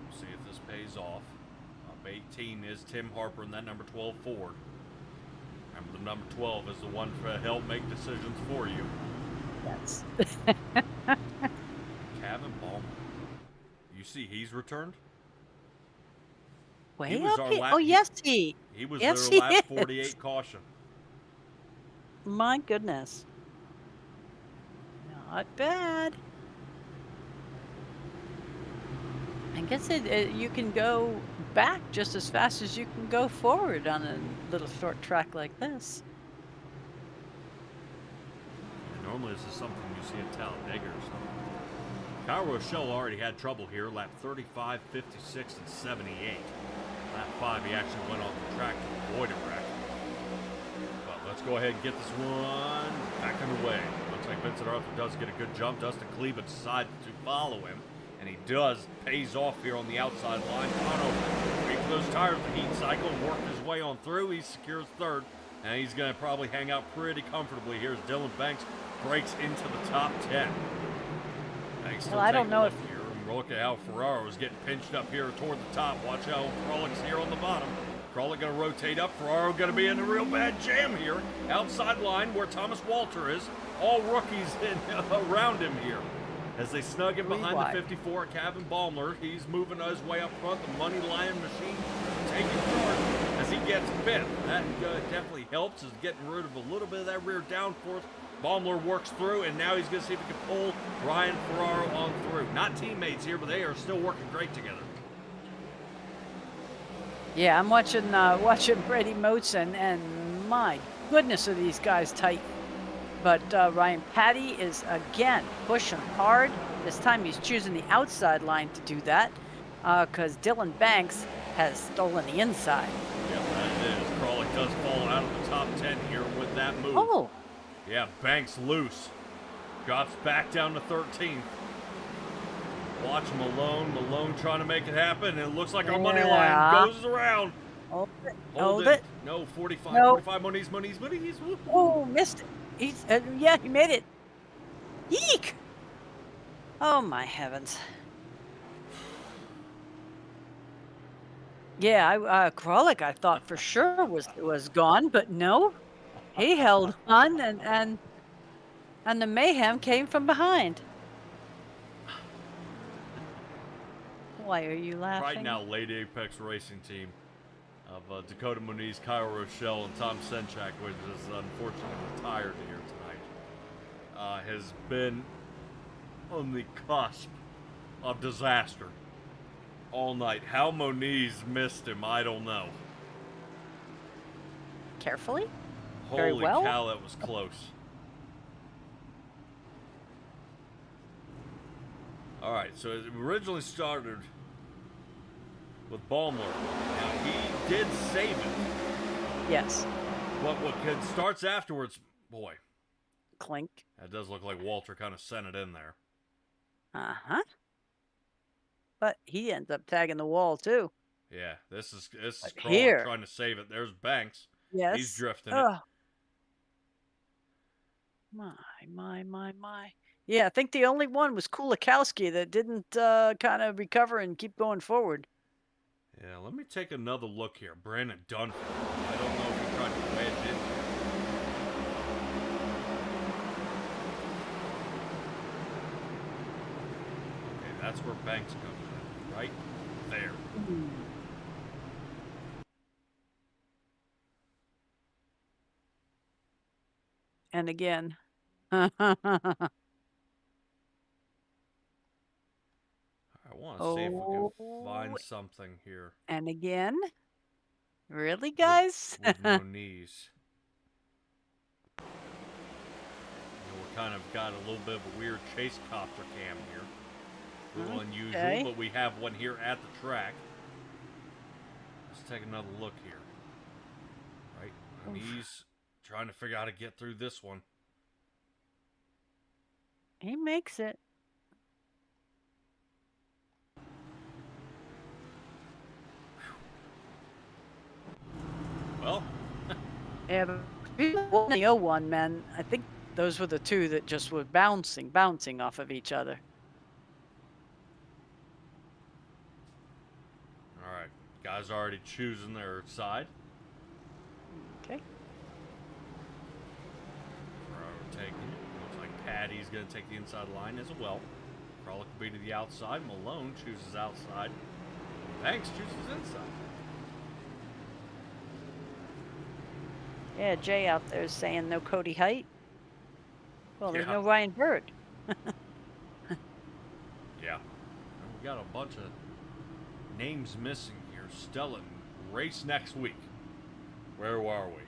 We'll see if this pays off. Up 18 is Tim Harper and that number 12 Ford. Remember, the number 12 is the one to help make decisions for you. Yes. Kevin Ballmer. You see he's returned? Way He was up our here. Oh, yes, he was yes, their he last is. 48 caution. My goodness. Not bad. I guess you can go back just as fast as you can go forward on a little short track like this. And normally this is something you see at Talladega or something. Kyle Rochelle already had trouble here, lap 35, 56, and 78. Lap 5, he actually went off the track to avoid a wreck. But let's go ahead and get this one back underway. Looks like Vincent Arthur does get a good jump. Dustin Cleveland decided to follow him, and he does. Pays off here on the outside line. Cano wait for those tires to heat cycle and work his way on through. He secures third, and he's going to probably hang out pretty comfortably. Here's Dylan Banks, breaks into the top 10. Well, I don't know if... Here. And look at how Ferraro is getting pinched up here toward the top. Watch how Krolick's here on the bottom. Krolick going to rotate up. Ferraro going to be in a real bad jam here. Outside line where Thomas Walter is. All rookies around him here. As they snug him behind the 54, Kevin Baumler. He's moving his way up front. The money lion machine taking charge as he gets fifth. That definitely helps, is getting rid of a little bit of that rear downforce. Baumler works through, and now he's going to see if he can pull Ryan Ferraro on through. Not teammates here, but they are still working great together. Yeah, I'm watching Brady Moats, and my goodness are these guys tight. But Ryan Patty is again pushing hard. This time he's choosing the outside line to do that because Dylan Banks has stolen the inside. Yeah, that it is. Krolick does fall out of the top 10 here with that move. Oh. Yeah, Banks loose. Drops back down to 13th. Watch Malone. Malone trying to make it happen. And it looks like our money line goes around. Hold it. No, 45. No. 45 Moniz. Oh, missed it. He's, yeah, he made it. Eek! Oh, my heavens. Yeah, Krolick, I thought for sure was gone, but no. He held on, and the mayhem came from behind. Why are you laughing? Right now, Lady Apex Racing Team of Dakota Muniz, Kyle Rochelle, and Tom Senchak, which is unfortunately retired here tonight, has been on the cusp of disaster all night. How Moniz missed him, I don't know. Carefully? Holy cow, that was close. All right, so it originally started with Baumler. Now, he did save it. Yes. But what starts afterwards, boy. Clink. That does look like Walter kind of sent it in there. Uh-huh. But he ends up tagging the wall, too. Yeah, this is Krolick here, trying to save it. There's Banks. Yes. He's drifting it. My. Yeah, I think the only one was Kulikowski that didn't kind of recover and keep going forward. Yeah, let me take another look here. Brandon Dunford. I don't know if he tried to wedge in here. Okay, that's where Banks comes in. Right there. And again. I want to see if we can find something here. And again. Really, guys? With Moniz. We kind of got a little bit of a weird chase copter cam here. A little unusual, but we have one here at the track. Let's take another look here. Right, Moniz trying to figure out how to get through this one. He makes it. Well. Yeah, but the 01, man, I think those were the two that just were bouncing off of each other. All right, guys already choosing their side. Okay. Ferraro taking it. Looks like Patty's going to take the inside line as well. Kralik will be to the outside. Malone chooses outside. Banks chooses inside. Yeah, Jay out there is saying no Cody Height. Well, there's Yeah. no Ryan Bird. Yeah. We got a bunch of names missing here. Stella, race next week. Where are we?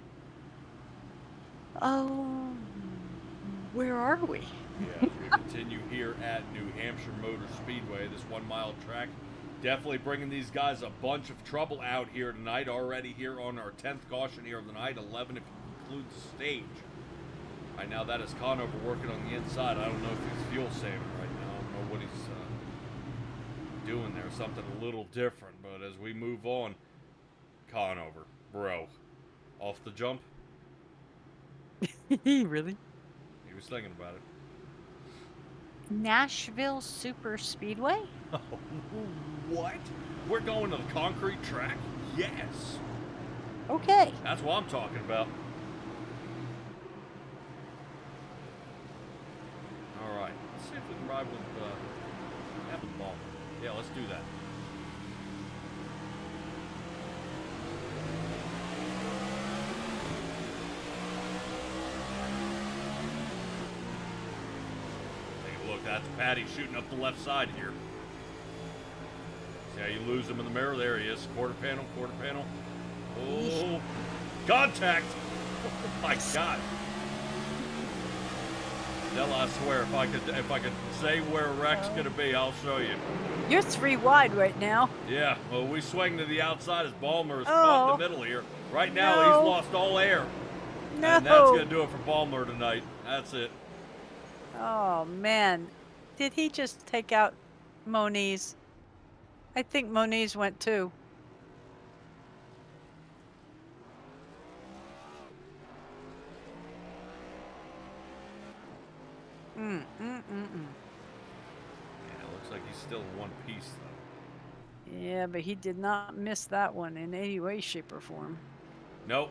Oh, where are we? Yeah, as we continue here at New Hampshire Motor Speedway, this 1 mile track. Definitely bringing these guys a bunch of trouble out here tonight. Already here on our 10th caution here of the night, 11 if you include the stage. Right now that is Conover working on the inside. I don't know if he's fuel saving right now. I don't know what he's doing there. Something a little different. But as we move on, Conover, bro, off the jump. Really? He was thinking about it. Nashville Super Speedway? Oh, what? We're going to the concrete track? Yes. Okay. That's what I'm talking about. All right. Let's see if we can ride with Kevin Ball. Yeah, let's do that. Look, that's Patty shooting up the left side here. See how you lose him in the mirror? There he is. Quarter panel, quarter panel. Oh, contact! Oh my God. Della, I swear, if I could say where wreck's gonna be, I'll show you. You're 3 wide right now. Yeah, well, we swing to the outside as Ballmer is caught in the middle here. Right now, he's lost all air. No. And that's gonna do it for Ballmer tonight. That's it. Oh, man. Did he just take out Moniz? I think Moniz went too. Yeah, it looks like he's still in one piece, though. Yeah, but he did not miss that one in any way, shape, or form. Nope.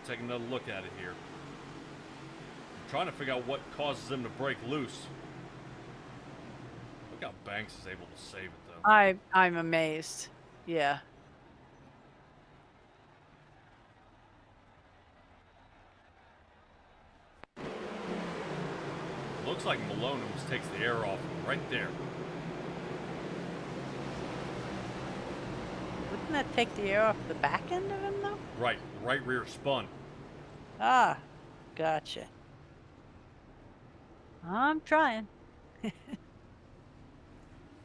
Take another look at it here. I'm trying to figure out what causes him to break loose. Look how Banks is able to save it, though. I'm amazed. Yeah. Looks like Malone almost takes the air off right there. Wouldn't that take the air off the back end of him, though? Right rear spun. Ah, gotcha. I'm trying.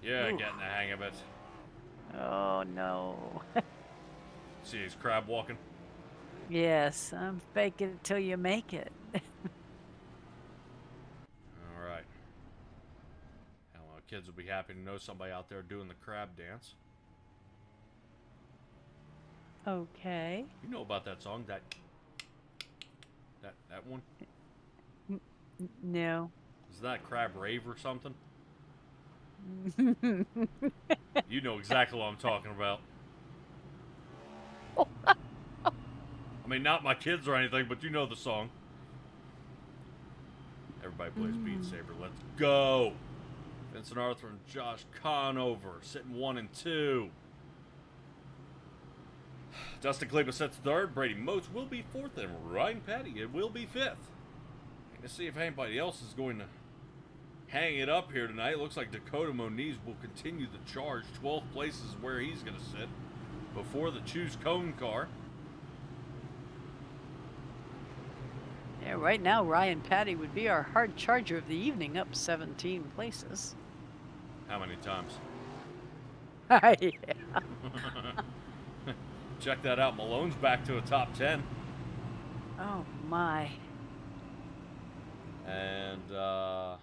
Yeah, Ooh. getting the hang of it. Oh, no. See, he's crab walking. Yes, I'm faking it till you make it. All right. Now, kids will be happy to know somebody out there doing the crab dance. Okay. You know about that song, that one? No. Is that Crab Rave or something? You know exactly what I'm talking about. I mean, not my kids or anything, but you know the song. Everybody plays Beat Saber. Let's go. Vincent Arthur and Josh Conover sitting 1 and 2. Dustin Kleba sits 3rd. Brady Moats will be 4th. And Ryan Petty, it will be 5th. Let's see if anybody else is going to hang it up here tonight. Looks like Dakota Moniz will continue the charge. 12th place is where he's going to sit before the Choose Cone car. Yeah, right now, Ryan Patty would be our hard charger of the evening, up 17 places. How many times? Yeah. Check that out. Malone's back to a top 10. Oh, my. And, I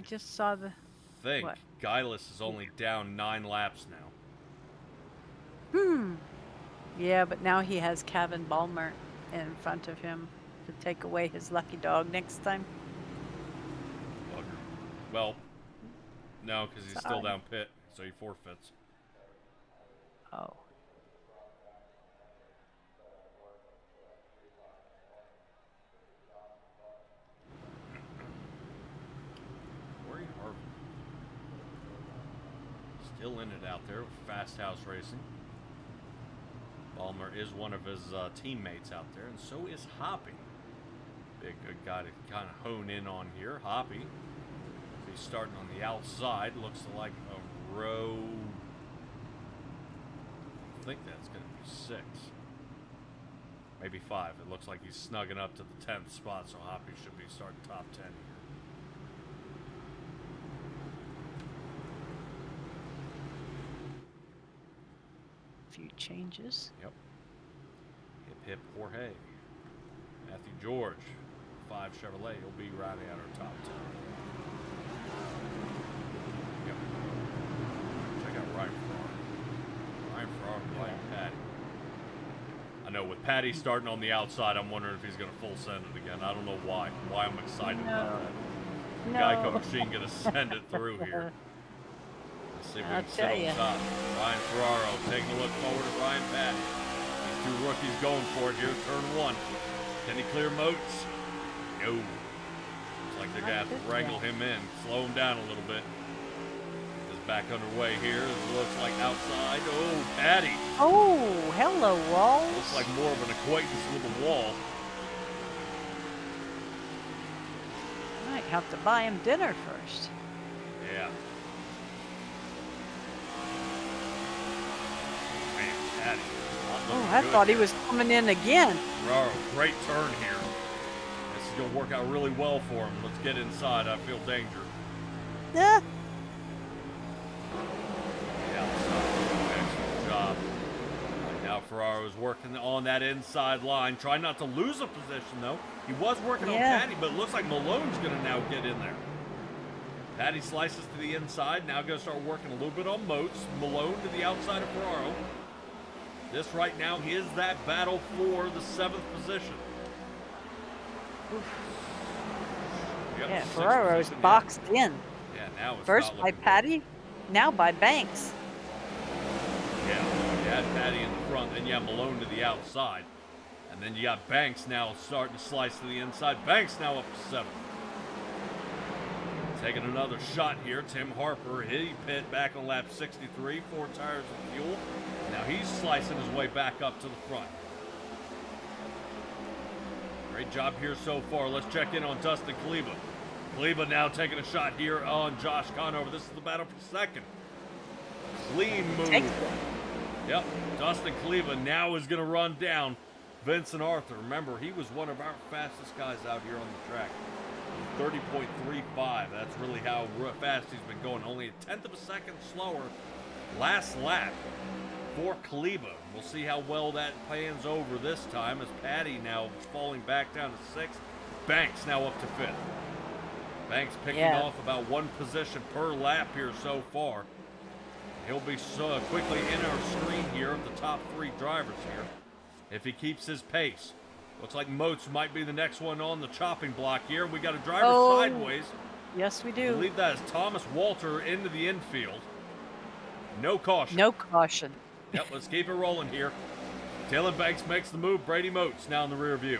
just saw the... think What? Guileless is only down 9 laps now. Yeah, but now he has Kevin Ballmer in front of him to take away his lucky dog next time. Bugger. Well, no, because he's still Sorry. down pit, so he forfeits. Oh. Still in it out there with Fast House Racing. Ballmer is one of his teammates out there, and so is Hoppy. Big good guy to kind of hone in on here. Hoppy, he's starting on the outside. Looks like a row. I think that's going to be 6. Maybe 5. It looks like he's snugging up to the 10th spot, so Hoppy should be starting top 10 here. Few changes. Yep. Hip hip Jorge. Matthew George. 5 Chevrolet. He'll be rounding out our top 10. Yep. Check out Ryan Farrar. Ryan Farrar, Ryan Patty. I know with Patty starting on the outside, I'm wondering if he's going to full send it again. I don't know why. Why I'm excited about that. The Geico machine going to send it through here. Let's see if we can sit on top. Ryan Ferraro taking a look forward at Ryan Patty. These 2 rookies going for it. Here's turn 1. Can he clear moats? No. Looks like they're going to have to wrangle him in. Slow him down a little bit. Just back underway here. It looks like outside. Oh, Patty. Oh, hello, Walls. Looks like more of an acquaintance with the wall. Might have to buy him dinner first. Yeah. Man, Patty. Oh, I thought he was coming in again. Ferraro, great turn here. This is going to work out really well for him. Let's get inside. I feel danger. Yeah. Yeah, excellent job. Right now, Ferraro is working on that inside line. Trying not to lose a position, though. He was working on Patty, but it looks like Malone's going to now get in there. Patty slices to the inside. Now going to start working a little bit on Moats. Malone to the outside of Ferraro. This right now is that battle for the 7th position. Yep, Yeah, Ferraro's boxed in. Yeah, now it's first by Patty, now by Banks. Yeah, you had Patty in the front, then you have Malone to the outside. And then you got Banks now starting to slice to the inside. Banks now up to 7th. Taking another shot here. Tim Harper, he pit back on lap 63, 4 tires of fuel. Now he's slicing his way back up to the front. Great job here so far. Let's check in on Dustin Kleba. Kleba now taking a shot here on Josh Conover. This is the battle for 2nd. Clean move. Yep, Dustin Kleba now is going to run down Vincent Arthur. Remember, he was one of our fastest guys out here on the track. 30.35. That's really how fast he's been going. Only a 1/10 of a second slower last lap for Kleba. We'll see how well that pans over this time as Patty now falling back down to 6th. Banks now up to 5th. Banks picking off about 1 position per lap here so far. He'll be so quickly in our screen here of the top 3 drivers here if he keeps his pace. Looks like Moats might be the next one on the chopping block here. We got a driver sideways. Yes, we do. I believe that is Thomas Walter into the infield. No caution. No caution. Yep, let's keep it rolling here. Dylan Banks makes the move. Brady Moats now in the rear view.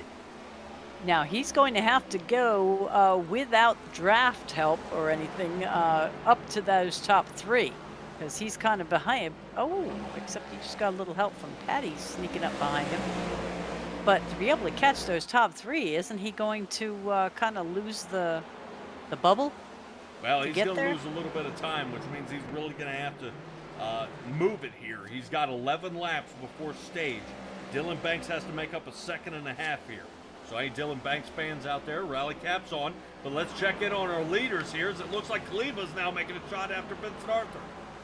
Now he's going to have to go without draft help or anything up to those top 3 because he's kind of behind. Oh, except he just got a little help from Patty sneaking up behind him. But to be able to catch those top 3, isn't he going to kind of lose the bubble? Well, he's going to lose a little bit of time, which means he's really going to have to move it here. He's got 11 laps before stage. Dylan Banks has to make up a 2.5 seconds here. So any Dylan Banks fans out there, rally caps on. But let's check in on our leaders here as it looks like Kaleba's now making a shot after Vincent Arthur.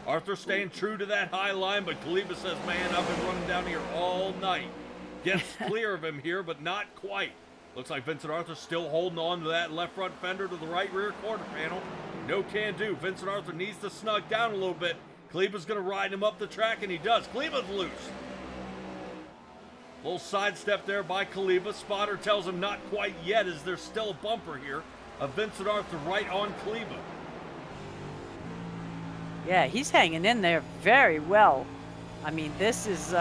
Arthur staying true to that high line, but Kaleba says, man, I've been running down here all night. Gets clear of him here, but not quite. Looks like Vincent Arthur still holding on to that left front fender to the right rear quarter panel. No can do. Vincent Arthur needs to snug down a little bit. Kleba's going to ride him up the track, and he does. Kleba's loose. Little sidestep there by Kaleba. Spotter tells him not quite yet as there's still a bumper here of Vincent Arthur right on Kaleba. Yeah, he's hanging in there very well. I mean, this is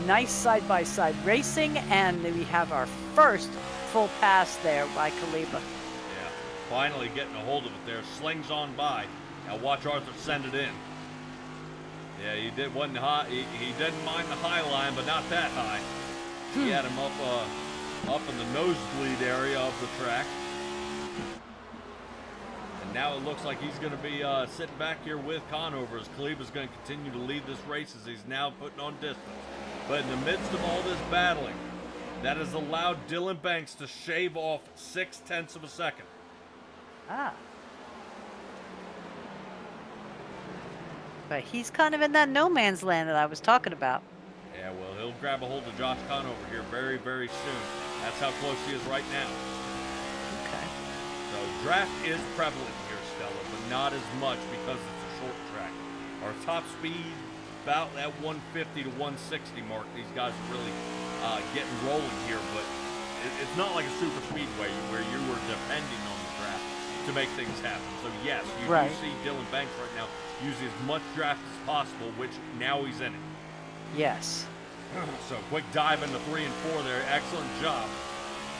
nice side-by-side racing, and we have our first full pass there by Kaleba. Yeah, finally getting a hold of it there. Slings on by. Now watch Arthur send it in. Yeah, he did wasn't high. He didn't mind the high line, but not that high. He had him up in the nosebleed area of the track. And now it looks like he's going to be sitting back here with Conover as Kleber's going to continue to lead this race as he's now putting on distance. But in the midst of all this battling, that has allowed Dylan Banks to shave off 0.6 of a second. Ah. But he's kind of in that no man's land that I was talking about. Yeah, well, he'll grab a hold of Josh Conover here very, very soon. That's how close he is right now. Okay. So draft is prevalent here, Stella, but not as much because it's a short track. Our top speed, about that 150 to 160 mark. These guys are really getting rolling here, but it's not like a super speedway where you were depending on the draft to make things happen. So yes, you do see Dylan Banks right now using as much draft as possible, which now he's in it. Yes. So quick dive into 3 and 4 there. Excellent job.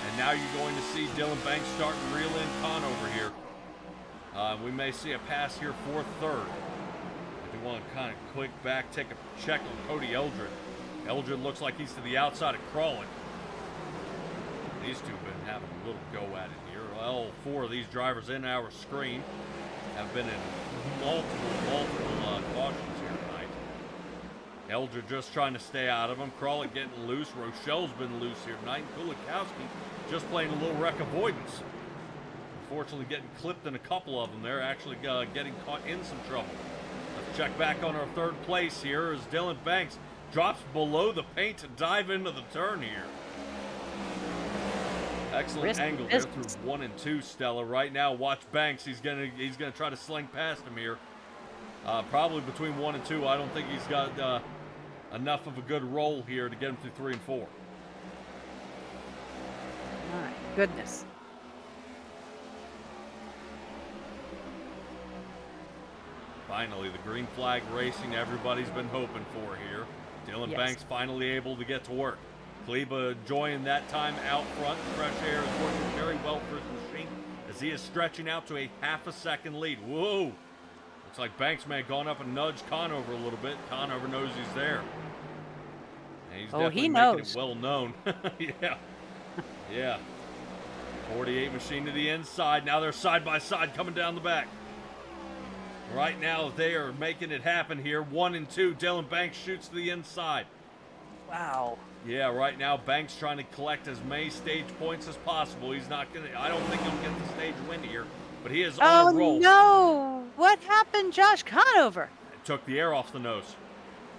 And now you're going to see Dylan Banks starting to reel in Conover here. We may see a pass here for third. I do want to kind of click back, take a check on Cody Eldred. Eldred looks like he's to the outside of Crawley. These two have been having a little go at it here. All 4 of these drivers in our screen have been in multiple cautions here tonight. Eldred just trying to stay out of them. Crawley getting loose. Rochelle's been loose here tonight. And Kulikowski just playing a little wreck avoidance. Unfortunately getting clipped in a couple of them there. Actually getting caught in some trouble. Let's check back on our third place here as Dylan Banks drops below the paint to dive into the turn here. Excellent angle there through 1 and 2, Stella. Right now, watch Banks. He's gonna try to sling past him here. Probably between 1 and 2. I don't think he's got enough of a good roll here to get him through 3 and 4. My goodness. Finally, the green flag racing everybody's been hoping for here. Dylan Banks finally able to get to work. Kleba enjoying that time out front. Fresh air is working very well for his machine as he is stretching out to a half a second lead. Whoa! Looks like Banks may have gone up and nudged Conover a little bit. Conover knows he's there. And he's definitely making it well known. Yeah. Yeah. 48 machine to the inside. Now they're side by side coming down the back. Right now they are making it happen here. 1 and 2. Dylan Banks shoots to the inside. Wow. Yeah, right now Banks trying to collect as many stage points as possible. He's not gonna. I don't think he'll get the stage win here, but he is on a roll. Oh no! What happened, Josh Conover? It took the air off the nose.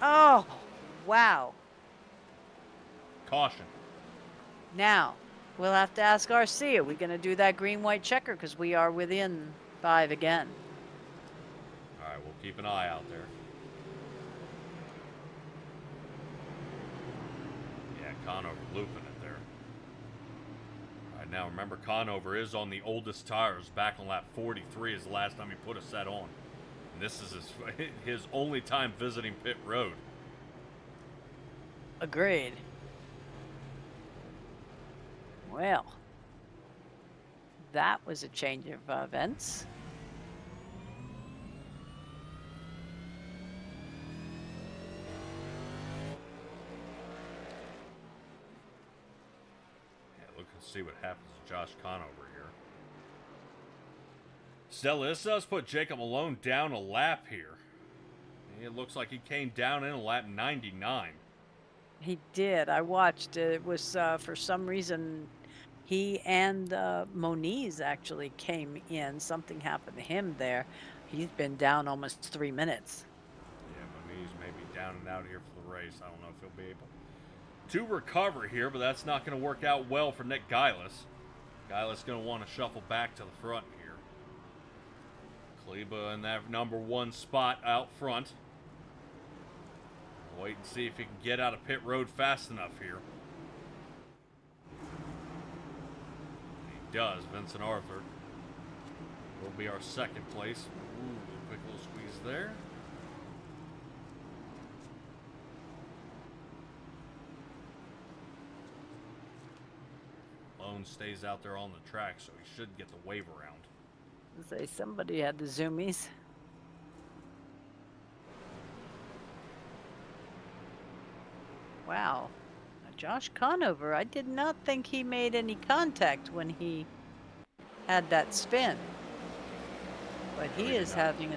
Oh, wow. Caution. Now we'll have to ask RC. Are we going to do that green-white checker because we are within 5 again? All right, we'll keep an eye out there. Conover looping it there. Right now, remember, Conover is on the oldest tires. Back on lap 43 is the last time he put a set on. And this is his only time visiting pit road. Agreed. Well, that was a change of events. See what happens to Josh Conover here. Stella, this does put Jacob Malone down a lap here. It looks like he came down in a lap 99. He did. I watched. It was for some reason he and Moniz actually came in. Something happened to him there. He's been down almost 3 minutes. Yeah, Moniz may be down and out here for the race. I don't know if he'll be able to recover here, but that's not going to work out well for Nick Geilis. Geilis going to want to shuffle back to the front here. Kleba in that number 1 spot out front. Wait and see if he can get out of pit road fast enough here. He does. Vincent Arthur will be our second place. Ooh, quick little squeeze there. Malone stays out there on the track, so he should get the wave around. Say somebody had the zoomies. Wow. Now, Josh Conover, I did not think he made any contact when he had that spin. But No, he he did is not. having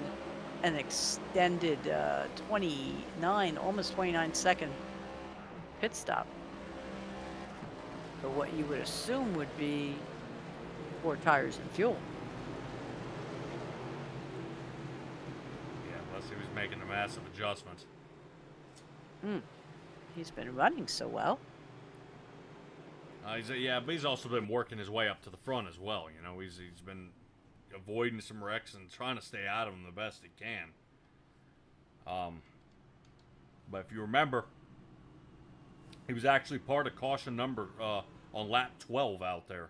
an extended 29, almost 29-second pit stop. For what you would assume would be 4 tires and fuel. Yeah, unless he was making a massive adjustment. He's been running so well. But he's also been working his way up to the front as well. You know, he's been avoiding some wrecks and trying to stay out of them the best he can. But if you remember, he was actually part of caution number on lap 12 out there.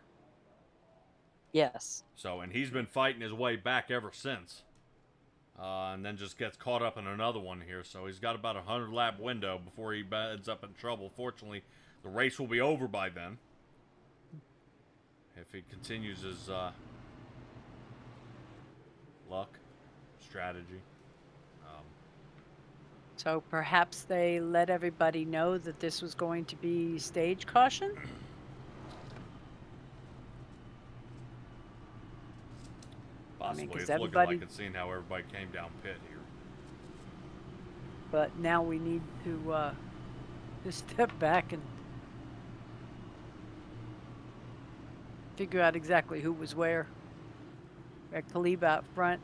Yes. So, and he's been fighting his way back ever since. And then just gets caught up in another one here. So he's got about a 100-lap window before he ends up in trouble. Fortunately, the race will be over by then. If he continues his luck, strategy. So perhaps they let everybody know that this was going to be stage caution? Possibly. 'cause It's everybody- looking like it's seeing how everybody came down pit here. But now we need to step back and figure out exactly who was where. Got Khalib out front.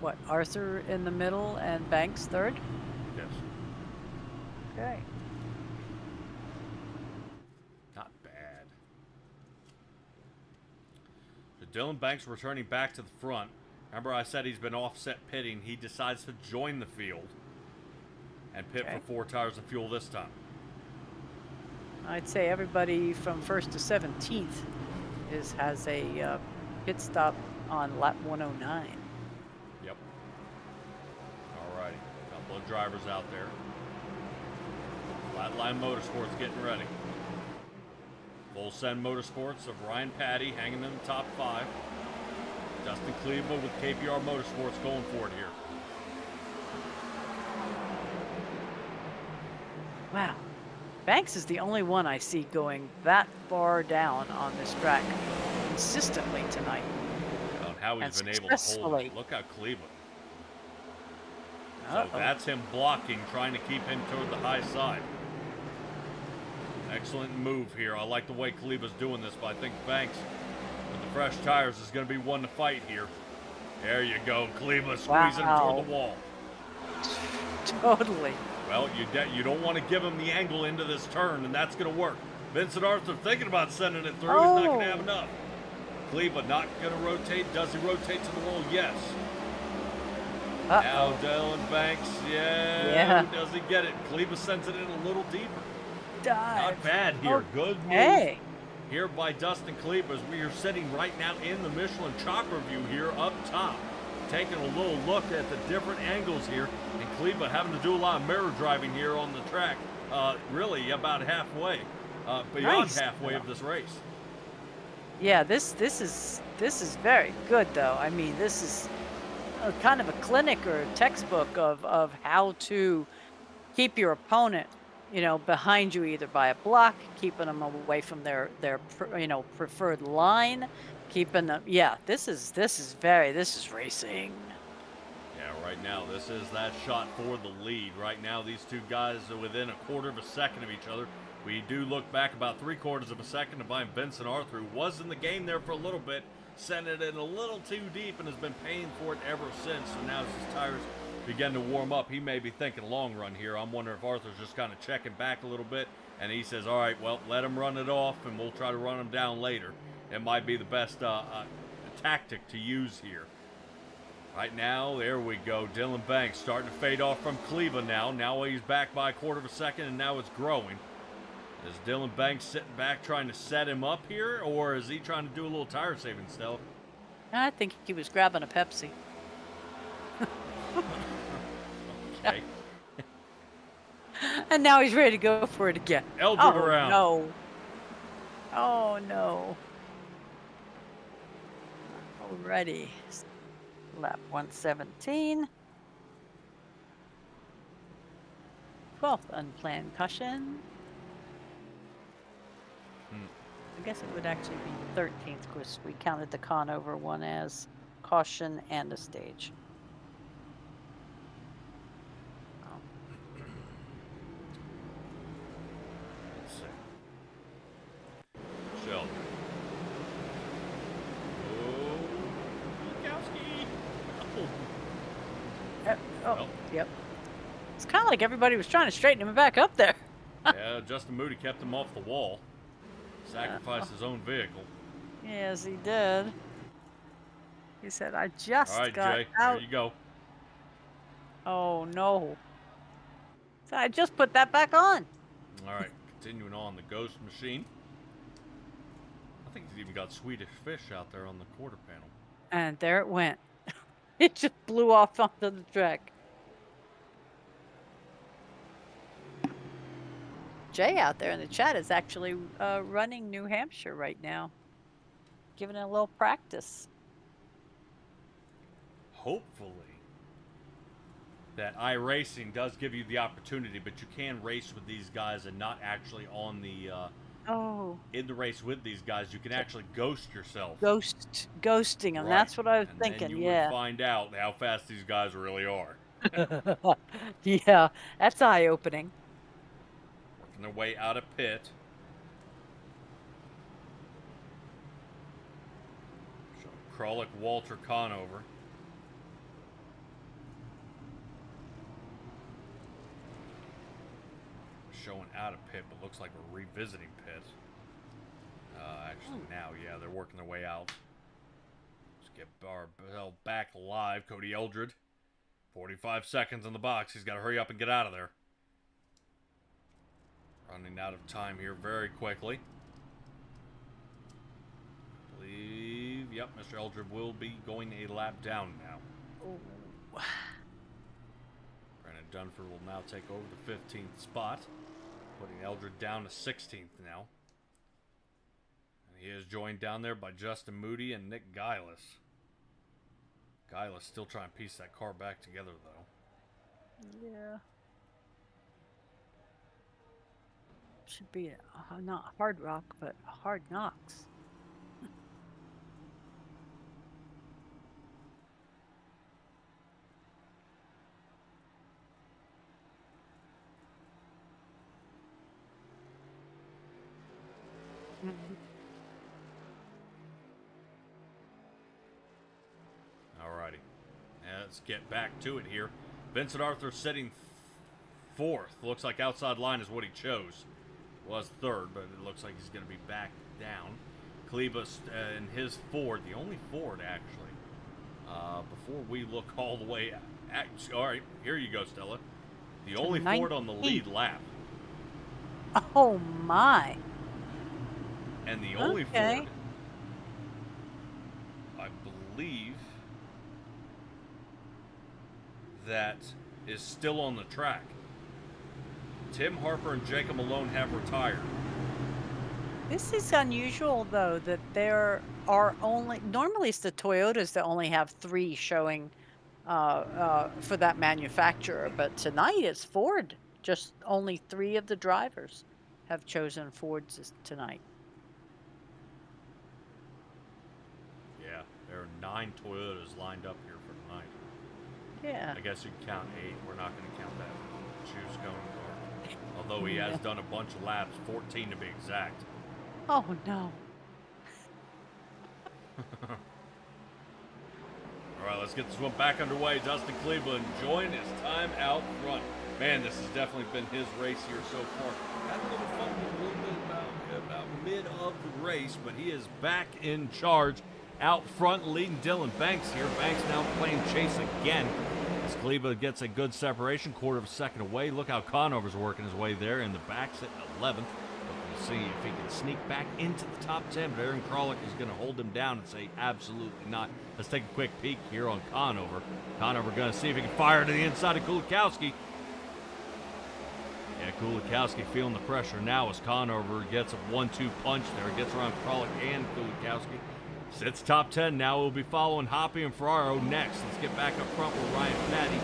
What, Arthur in the middle and Banks third? Yes. Okay. Not bad. So Dylan Banks returning back to the front. Remember I said he's been offset pitting. He decides to join the field and pit for 4 tires of fuel this time. I'd say everybody from 1st to 17th has a pit stop on lap 109. Yep. Alrighty. Couple of drivers out there. Flatline Motorsports getting ready. Full send Motorsports of Ryan Patty hanging in the top 5. Dustin Cleveland with KPR Motorsports going for it here. Wow. Banks is the only one I see going that far down on this track consistently tonight. On how he's And been able to hold successfully. it. Look how Cleveland. Uh-oh. So that's him blocking, trying to keep him toward the high side. Excellent move here. I like the way Kaliba's doing this, but I think Banks with the fresh tires is going to be one to fight here. There you go. Kaliba squeezing toward the wall. Totally. Well, you don't want to give him the angle into this turn, and that's going to work. Vincent Arthur thinking about sending it through. He's not going to have enough. Kleba not going to rotate. Does he rotate to the wall? Yes. Now Dylan Banks, does he get it? Kleba sends it in a little deeper. Not bad here. Good move here by Dustin Kleba as we are sitting right now in the Michelin chopper view here up top. Taking a little look at the different angles here. And Kleba having to do a lot of mirror driving here on the track. Really about halfway. Beyond halfway of this race. Yeah, this is very good though. I mean, this is kind of a clinic or a textbook of how to keep your opponent, behind you either by a block, keeping them away from their preferred line, keeping them. Yeah, this is racing. Yeah, right now this is that shot for the lead. Right now these two guys are within a quarter of a second of each other. We do look back about 3/4 of a second to find Vincent Arthur, who was in the game there for a little bit, sent it in a little too deep and has been paying for it ever since. So now as his tires begin to warm up, he may be thinking long run here. I'm wondering if Arthur's just kind of checking back a little bit, and he says, all right, well, let him run it off, and we'll try to run him down later. It might be the best tactic to use here. Right now, there we go. Dylan Banks starting to fade off from Kleba now. Now he's back by a quarter of a second, and now it's growing. Is Dylan Banks sitting back trying to set him up here, or is he trying to do a little tire saving still? I think he was grabbing a Pepsi. Okay. And now he's ready to go for it again. Eldred around. No. Oh, no. Alrighty. Lap 117. 12th, unplanned caution. I guess it would actually be 13th because we counted the Conover one as caution and a stage. Oh. Let's see. Sheldon. Oh, Kowski. Well. Yep. It's kind of like everybody was trying to straighten him back up there. Yeah, Justin Moody kept him off the wall. Sacrificed his own vehicle. Yes, he did. He said, I just All right, got Jay, out. there you go. Oh, no. So I just put that back on. All right, continuing on the Ghost Machine. I think he's even got Swedish Fish out there on the quarter panel. And there it went. It just blew off onto the track. Jay out there in the chat is actually running New Hampshire right now. Giving it a little practice. Hopefully, that iRacing does give you the opportunity, but you can race with these guys and not actually on the in the race with these guys. You can actually ghost yourself. Ghosting them. Right. That's what I was and thinking. Then you would find out how fast these guys really are. Yeah, that's eye-opening. Working their way out of pit. So Kralik, Walter, Conover. Showing out of pit, but looks like we're revisiting pit. Actually, now, yeah, they're working their way out. Let's get our bell back live. Cody Eldred, 45 seconds in the box. He's got to hurry up and get out of there. Running out of time here very quickly. I believe, yep, Mr. Eldred will be going a lap down now. Oh. Brandon Dunford will now take over the 15th spot, putting Eldred down to 16th now. And he is joined down there by Justin Moody and Nick Geilis. Geilis still trying to piece that car back together, though. Yeah. Should be not Hard Rock, but Hard Knocks. Alrighty. Now let's get back to it here. Vincent Arthur sitting fourth. Looks like outside line is what he chose. Was third, but it looks like he's going to be back down. Klebus and his Ford, the only Ford actually. Before we look all the way at, all right, here you go, Stella. The only Ford on the lead lap. Oh my. And the only Ford, I believe, that is still on the track. Tim Harper and Jacob Malone have retired. This is unusual, though, that there are only... Normally, it's the Toyotas that only have 3 showing for that manufacturer. But tonight, it's Ford. Just only 3 of the drivers have chosen Fords tonight. Yeah, there are 9 Toyotas lined up here for tonight. Yeah. I guess you can count 8. We're not going to count that Shoes going car. Although he has done a bunch of laps, 14 to be exact. Oh, no. All right, let's get this one back underway. Dustin Cleveland enjoying his time out front. Man, this has definitely been his race here so far. Had a little fumble a little bit about mid of the race, but he is back in charge out front, leading Dylan Banks here. Banks now playing chase again. As Cleveland gets a good separation, quarter of a second away. Look how Conover's working his way there in the back, sitting 11th. We'll see if he can sneak back into the top 10, but Aaron Kralik is going to hold him down and say absolutely not. Let's take a quick peek here on Conover. Conover going to see if he can fire to the inside of Kulikowski. Yeah, Kulikowski feeling the pressure now as Conover gets a 1-2 punch there. Gets around Kralik and Kulikowski. Sits top 10 now. We'll be following Hoppy and Ferraro next. Let's get back up front with Ryan Patty.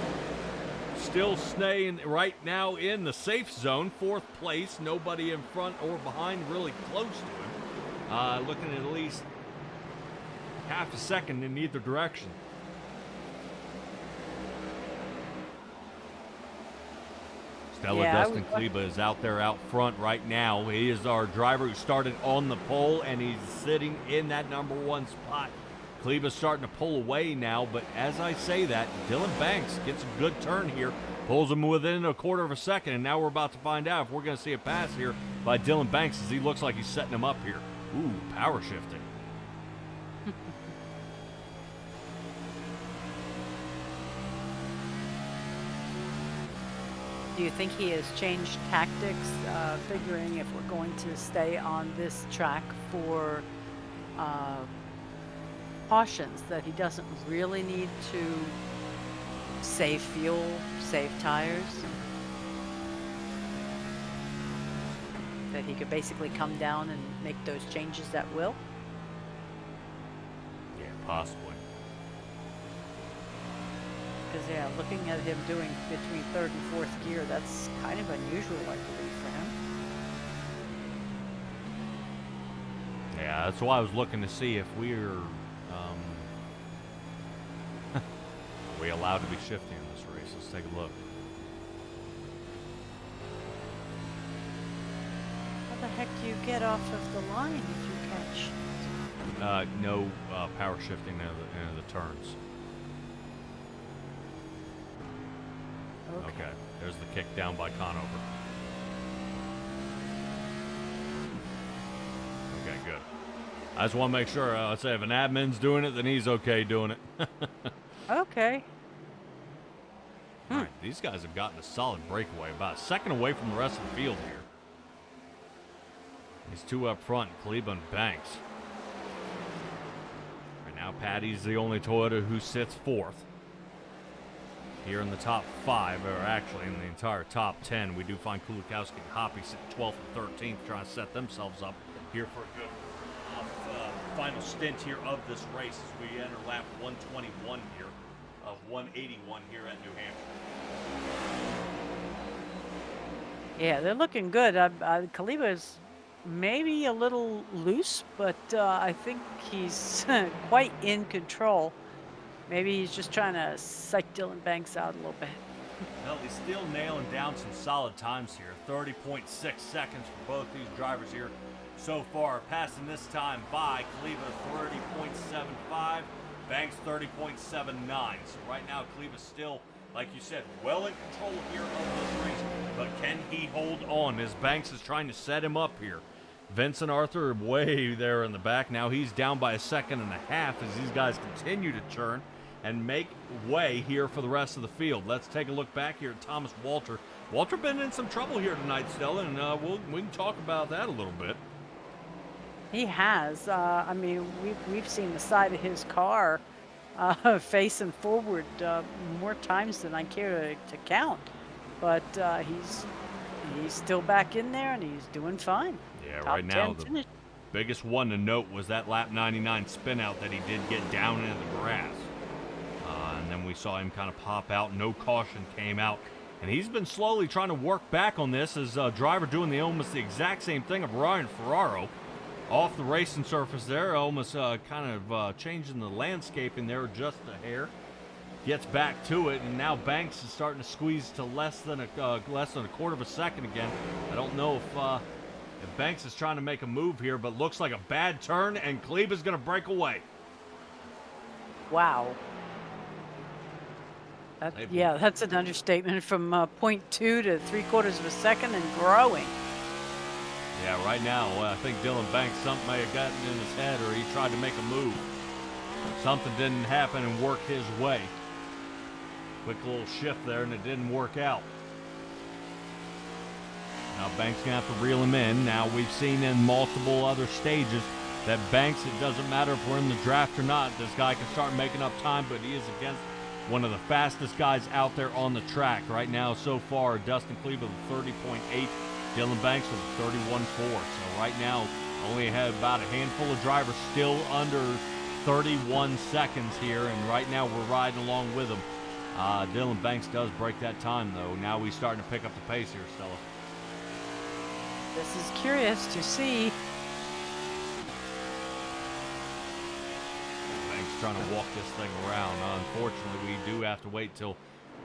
still staying right now in the safe zone, 4th place. Nobody in front or behind, really close to him. Looking at least half a second in either direction. Stella Dustin Kleba is out there out front right now. He is our driver who started on the pole, and he's sitting in that number 1 spot. Kleba's starting to pull away now, but as I say that, Dylan Banks gets a good turn here, pulls him within a quarter of a second, and now we're about to find out if we're going to see a pass here by Dylan Banks, as he looks like he's setting him up here. Ooh, power shifting. Do you think he has changed tactics, figuring if we're going to stay on this track for cautions, that he doesn't really need to save fuel, save tires? That he could basically come down and make those changes at will? Yeah, possibly. Because, yeah, looking at him doing between 3rd and 4th gear, that's kind of unusual, I believe, for him. Yeah, that's why I was looking to see if we're are we allowed to be shifting in this race. Let's take a look. How the heck do you get off of the line if you catch? No power shifting into the turns. Okay, there's the kick down by Conover. Okay, good. I just want to make sure, let's say if an admin's doing it, then he's okay doing it. Okay. All right, these guys have gotten a solid breakaway, about a second away from the rest of the field here. These two up front, Kleba and Banks. Right now, Patty's the only Toyota who sits 4th. Here in the top 5, or actually in the entire top 10, we do find Kulikowski and Hoppy sitting 12th and 13th, trying to set themselves up here for a good final stint here of this race as we enter lap 121 here of 181 here at New Hampshire. Yeah, they're looking good. Kaleba is maybe a little loose, but I think he's quite in control. Maybe he's just trying to psych Dylan Banks out a little bit. Well, he's still nailing down some solid times here. 30.6 seconds for both these drivers here so far. Passing this time by Kleba 30.75, Banks 30.79. So right now Kleba's still, like you said, well in control here of this race. But can he hold on as Banks is trying to set him up here? Vincent Arthur way there in the back. Now he's down by a second and a half as these guys continue to churn and make way here for the rest of the field. Let's take a look back here at Thomas Walter. Walter been in some trouble here tonight, Stella, and we can talk about that a little bit. He has. I mean, we've seen the side of his car facing forward more times than I care to count. But he's still back in there, and he's doing fine. Yeah, Top right now 10 the finish. biggest one to note was that lap 99 spin out that he did get down into the grass. And then we saw him kind of pop out. No caution came out. And he's been slowly trying to work back on this as a driver doing almost the exact same thing of Ryan Ferraro. Off the racing surface there, almost kind of changing the landscaping there just a hair. Gets back to it, and now Banks is starting to squeeze to less than a quarter of a second again. I don't know if Banks is trying to make a move here, but looks like a bad turn, and Kleba's going to break away. Wow. Yeah, that's an understatement from 0.2 to 3/4 of a second and growing. Yeah, right now, I think Dylan Banks, something may have gotten in his head, or he tried to make a move. Something didn't happen and work his way. Quick little shift there, and it didn't work out. Now Banks going to have to reel him in. Now we've seen in multiple other stages that Banks, it doesn't matter if we're in the draft or not, this guy can start making up time, but he is against one of the fastest guys out there on the track. Right now, so far, Dustin Kleba with 30.8, Dylan Banks with 31.4. So right now, only have about a handful of drivers still under 31 seconds here, and right now we're riding along with them. Dylan Banks does break that time, though. Now he's starting to pick up the pace here, Stella. This is curious to see. Banks trying to walk this thing around. Unfortunately, we do have to wait till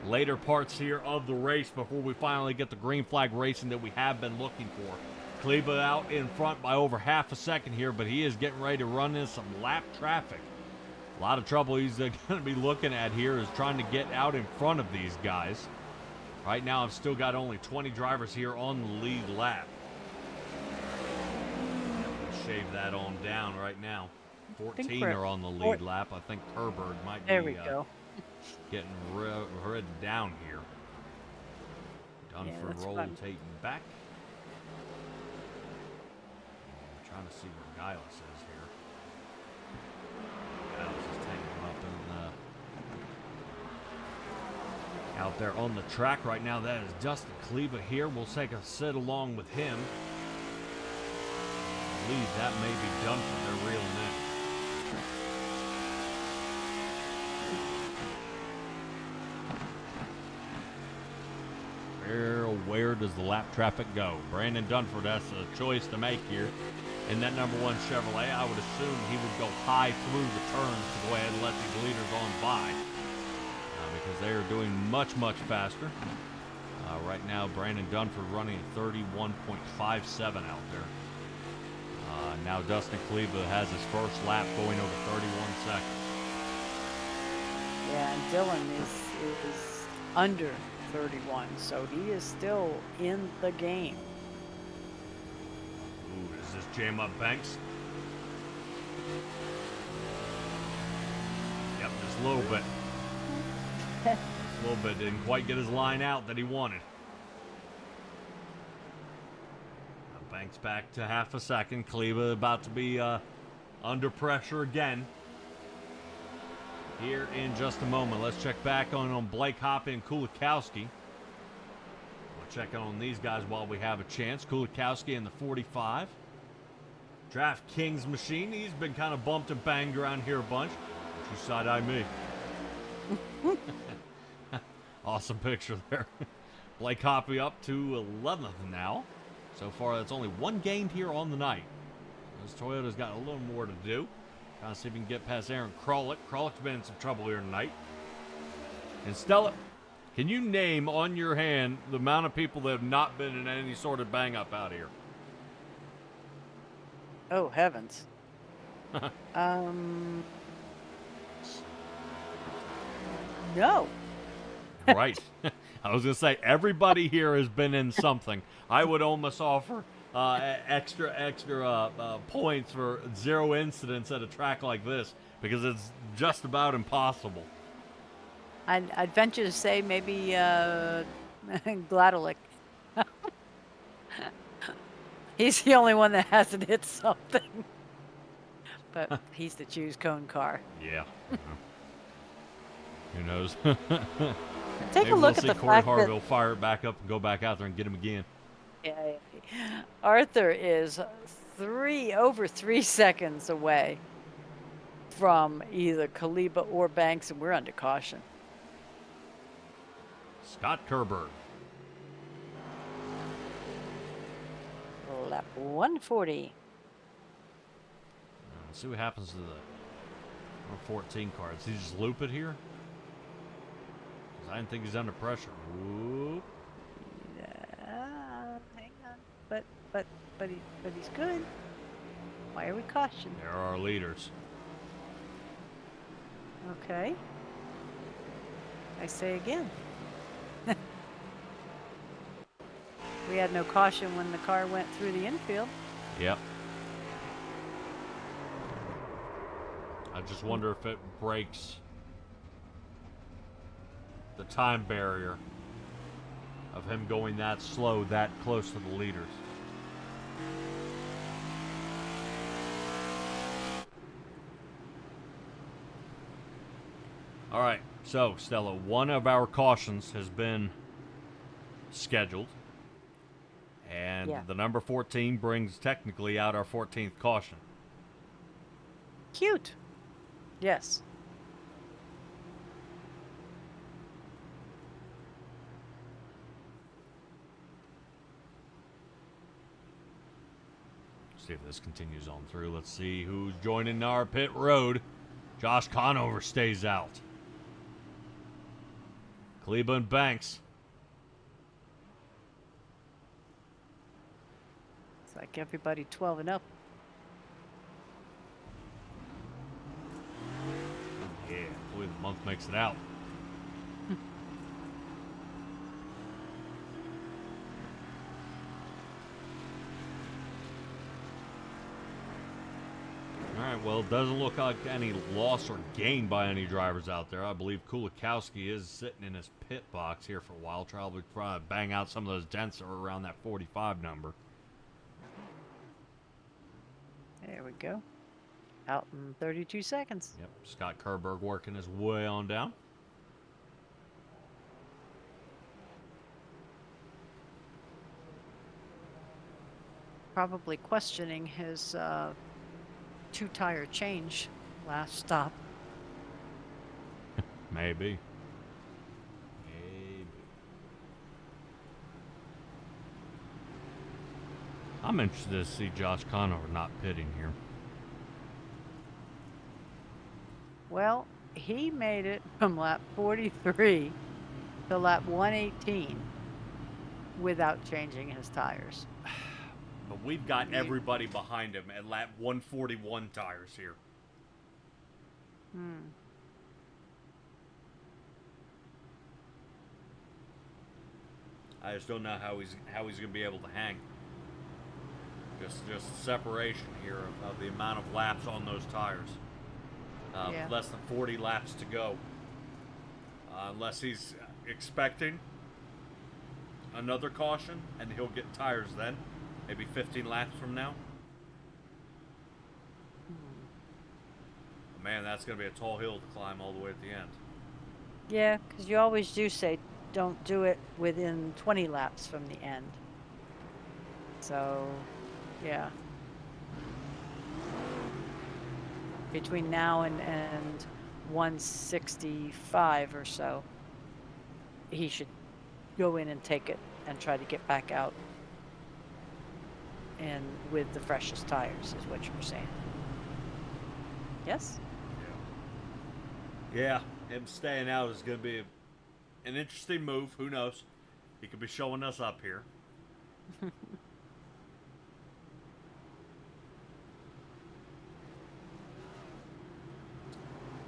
later parts here of the race before we finally get the green flag racing that we have been looking for. Kleba out in front by over half a second here, but he is getting ready to run in some lap traffic. A lot of trouble he's going to be looking at here is trying to get out in front of these guys. Right now, I've still got only 20 drivers here on the lead lap. Shave that on down right now. 14 are on the lead lap. I think Herbert might be getting rid down here. Dunford rotating back. I'm trying to see where Giles is here. Giles is taking him up in out there on the track right now. That is Dustin Kleba here. We'll take a sit along with him. I believe that may be Dunford they're reeling in. Where does the lap traffic go? Brandon Dunford has a choice to make here. In that number 1 Chevrolet, I would assume he would go high through the turns to go ahead and let these leaders on by. Because they are doing much, much faster. Right now, Brandon Dunford running at 31.57 out there. Now Dustin Kleba has his first lap going over 31 seconds. Yeah, and Dylan is under 31, so he is still in the game. Ooh, does this jam up Banks? Yep, just a little bit. A little bit. Didn't quite get his line out that he wanted. Banks back to half a second. Kleba about to be under pressure again. Here in just a moment. Let's check back on Blake Hoppe and Kulikowski. We'll check on these guys while we have a chance. Kulikowski in the 45. DraftKings machine. He's been kind of bumped and banged around here a bunch. Don't you side-eye me. Awesome picture there. Blake Hoppe up to 11th now. So far, that's only 1 gained here on the night. This Toyota's got a little more to do. Trying to see if we can get past Aaron Krolick. Krolick's been in some trouble here tonight. And Stella, can you name on your hand the amount of people that have not been in any sort of bang-up out here? Oh, heavens. No. Right. I was going to say, everybody here has been in something. I would almost offer extra points for 0 incidents at a track like this because it's just about impossible. I'd venture to say maybe Gladolick. He's the only one that hasn't hit something. But he's the choose cone car. Yeah. Who knows? Take Maybe a look at the Corey fact Harville that fire it back up and go back out there and get him again. yeah, Arthur is over 3 seconds away from either Kleba or Banks, and we're under caution. Scott Kerber. Lap 140. Let's see what happens to the number 14 car. Does he just loop it here? Because I didn't think he's under pressure. Whoop. Hang on, but he's good. Why are we cautioned? There are our leaders. Okay. I say again. We had no caution when the car went through the infield. Yep. I just wonder if it breaks the time barrier of him going that slow, that close to the leaders. All right, so Stella, one of our cautions has been scheduled. And the number 14 brings technically out our 14th caution. Cute. Yes. See if this continues on through. Let's see who's joining our pit road. Josh Conover stays out. Kleba and Banks. It's like everybody 12 and up. Yeah, hopefully the month makes it out. All right, well, it doesn't look like any loss or gain by any drivers out there. I believe Kulikowski is sitting in his pit box here for a while, trying to bang out some of those dents that are around that 45 number. There we go. Out in 32 seconds. Yep, Scott Kerberg working his way on down. Probably questioning his two-tire change last stop. Maybe. I'm interested to see Josh Conover not pitting here. Well, he made it from lap 43 to lap 118 without changing his tires. But we've got everybody behind him at lap 141 tires here. I just don't know how he's going to be able to hang. Just separation here of the amount of laps on those tires. Yeah. Less than 40 laps to go. Unless he's expecting another caution, and he'll get tires then. Maybe 15 laps from now. Man, that's going to be a tall hill to climb all the way at the end. Yeah, because you always do say don't do it within 20 laps from the end. So, yeah. Between now and 165 or so, he should go in and take it and try to get back out. And with the freshest tires is what you were saying. Yes? Yeah, him staying out is going to be an interesting move. Who knows? He could be showing us up here.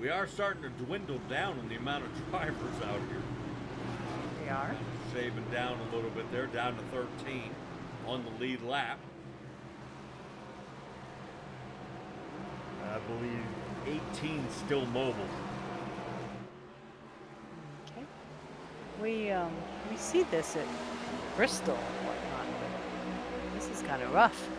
We are starting to dwindle down in the amount of drivers out here. We are. Shaving down a little bit there, down to 13 on the lead lap. I believe 18 still mobile. Okay. We see this at Bristol and whatnot, but this is kind of rough.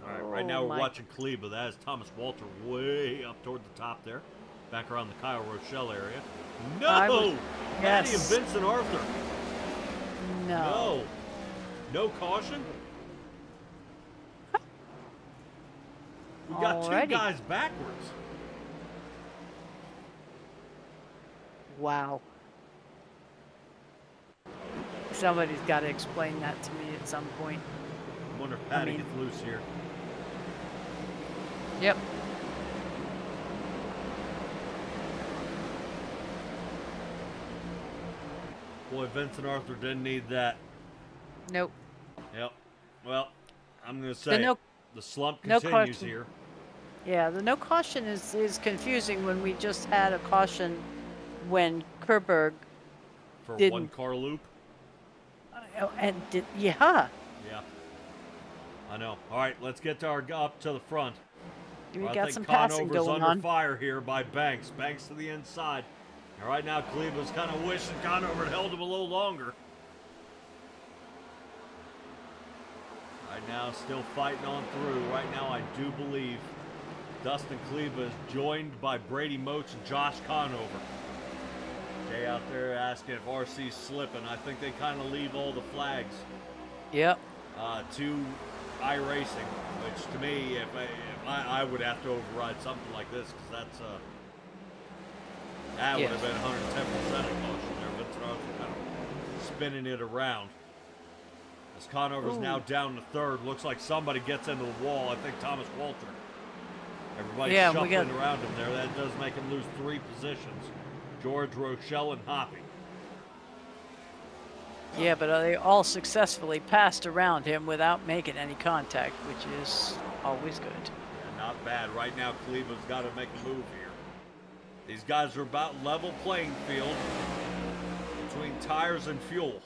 All right, right now we're watching Kleba. That is Thomas Walter way up toward the top there. Back around the Kyle Rochelle area. No! Maddie and Vincent Arthur. No. No caution? We got two guys backwards. Wow. Somebody's got to explain that to me at some point. I wonder if Patty gets loose here. Yep. Boy, Vincent Arthur didn't need that. Nope. Yep. Well, I'm going to say the slump continues here. Yeah, the no caution is confusing when we just had a caution when Kerberg for one car loop. Yeah. Yeah. I know. All right, let's get to up to the front. We got some passing going on. Under fire here by Banks. Banks to the inside. And right now, Cleveland's kind of wishing Conover had held him a little longer. Right now, still fighting on through. Right now, I do believe Dustin Kleba is joined by Brady Moats and Josh Conover. Jay out there asking if RC's slipping. I think they kind of leave all the flags. Yep. To iRacing, which to me, if I would have to override something like this, because that would have been 110% of caution there. Vincent Arthur kind of spinning it around. As Conover's Ooh. now down to third. Looks like somebody gets into the wall. I think Thomas Walter. Everybody's Yeah, we shuffling got- around him there. That does make him lose 3 positions. George, Rochelle, and Hoppy. Yeah, but they all successfully passed around him without making any contact, which is always good. Yeah, not bad. Right now, Cleveland's got to make a move here. These guys are about level playing field between tires and fuel.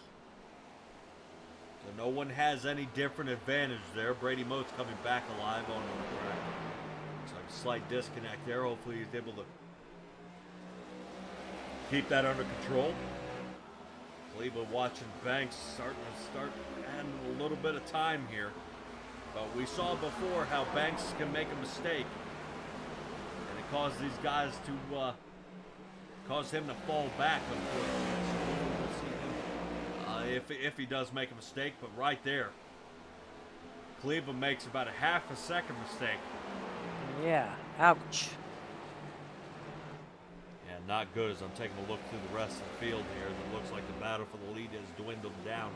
So no one has any different advantage there. Brady Mote's coming back alive on the track. Looks like a slight disconnect there. Hopefully he's able to keep that under control. Cleveland watching Banks start adding a little bit of time here. But we saw before how Banks can make a mistake. And it caused these guys to cause him to fall back, unfortunately. So we'll see him if he does make a mistake. But right there, Cleveland makes about a half a second mistake. Yeah, ouch. Yeah, not good as I'm taking a look through the rest of the field here. It looks like the battle for the lead has dwindled down.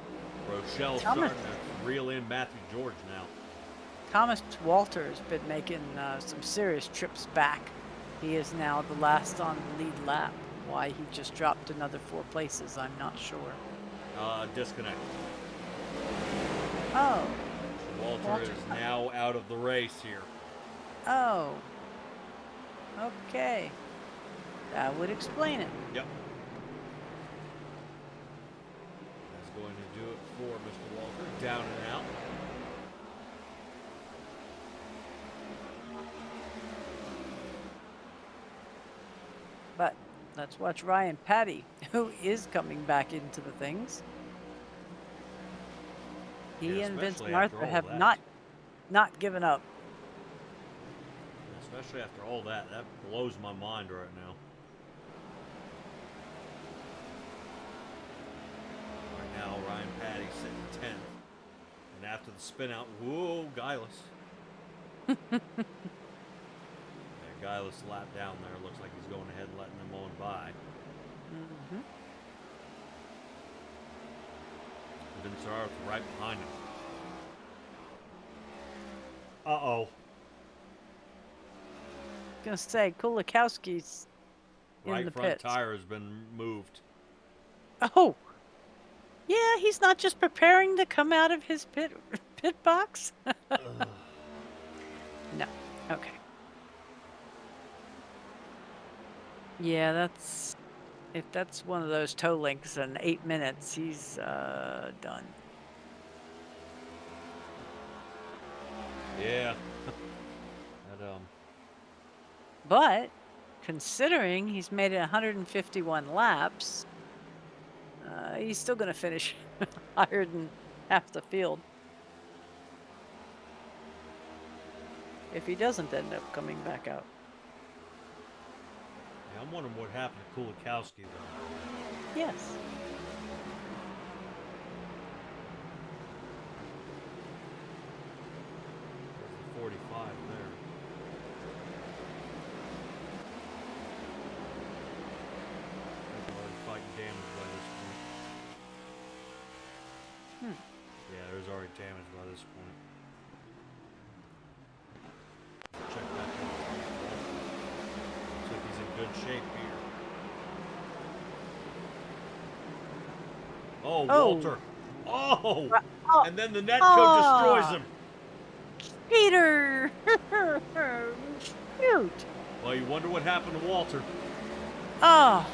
Rochelle starting to reel in Matthew George now. Thomas Walter has been making some serious trips back. He is now the last on the lead lap. Why he just dropped another 4 places, I'm not sure. Disconnect. Oh. Walter is now out of the race here. Oh. Okay. That would explain it. Yep. That's going to do it for Mr. Walter. Down and out. But let's watch Ryan Patty, who is coming back into the things. He Yeah, and Vince especially after Martha all have that. not given up. Especially after all that. That blows my mind right now. Right now, Ryan Patty sitting 10th. And after the spin out, whoa, Guileless. Guileless lap down there. Looks like he's going ahead and letting them on by. Mm-hmm. Vince Arth right behind him. Uh-oh. Gonna say Kulikowski's in Right the front pits. tire has been moved. Oh, yeah, he's not just preparing to come out of his pit box. No, okay. Yeah, if that's one of those toe links in 8 minutes, he's done. Yeah. That, But considering he's made it 151 laps, he's still going to finish higher than half the field. If he doesn't end up coming back out. yeah, I'm wondering what happened to Kulikowski, though. Yes. There's the 45 there. Already fighting damage by this point. Yeah, there's already damage by this point. Check back in. Looks like he's in good shape here. Oh, Oh. Walter. Oh! Oh, And then the netcode destroys him. Peter! Shoot! Well, you wonder what happened to Walter. Oh.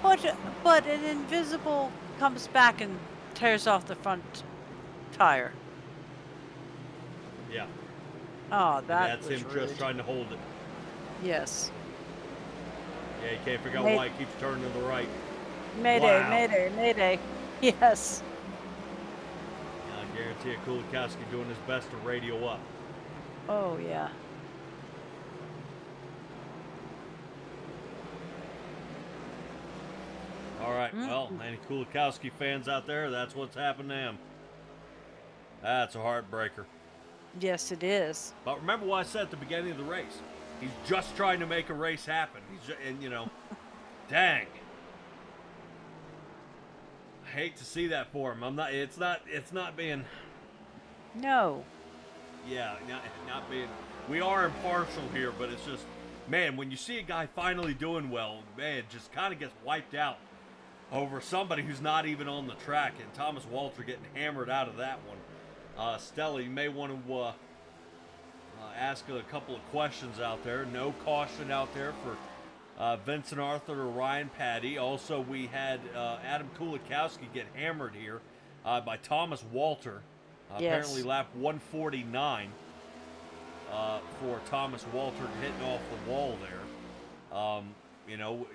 But an invisible comes back and tears off the front tire. Yeah. Oh, And that that's was him rude. just trying to hold it. Yes. Yeah, you can't figure out Mate- why it keeps turning to the right. Mayday, Wow. mayday, mayday. Yes. Yeah, I guarantee you Kulikowski doing his best to radio up. Oh, yeah. All right, well, any Kulikowski fans out there, that's what's happened to him. That's a heartbreaker. Yes, it is. But remember what I said at the beginning of the race. He's just trying to make a race happen. And, dang. I hate to see that for him. It's not being. No. Yeah, not being. We are impartial here, but it's just, man, when you see a guy finally doing well, man, it just kind of gets wiped out over somebody who's not even on the track, and Thomas Walter getting hammered out of that one. Stella, you may want to ask a couple of questions out there. No caution out there for Vincent Arthur or Ryan Patty. Also, we had Adam Kulikowski get hammered here by Thomas Walter. Yes. Apparently lap 149 for Thomas Walter hitting off the wall there. You know,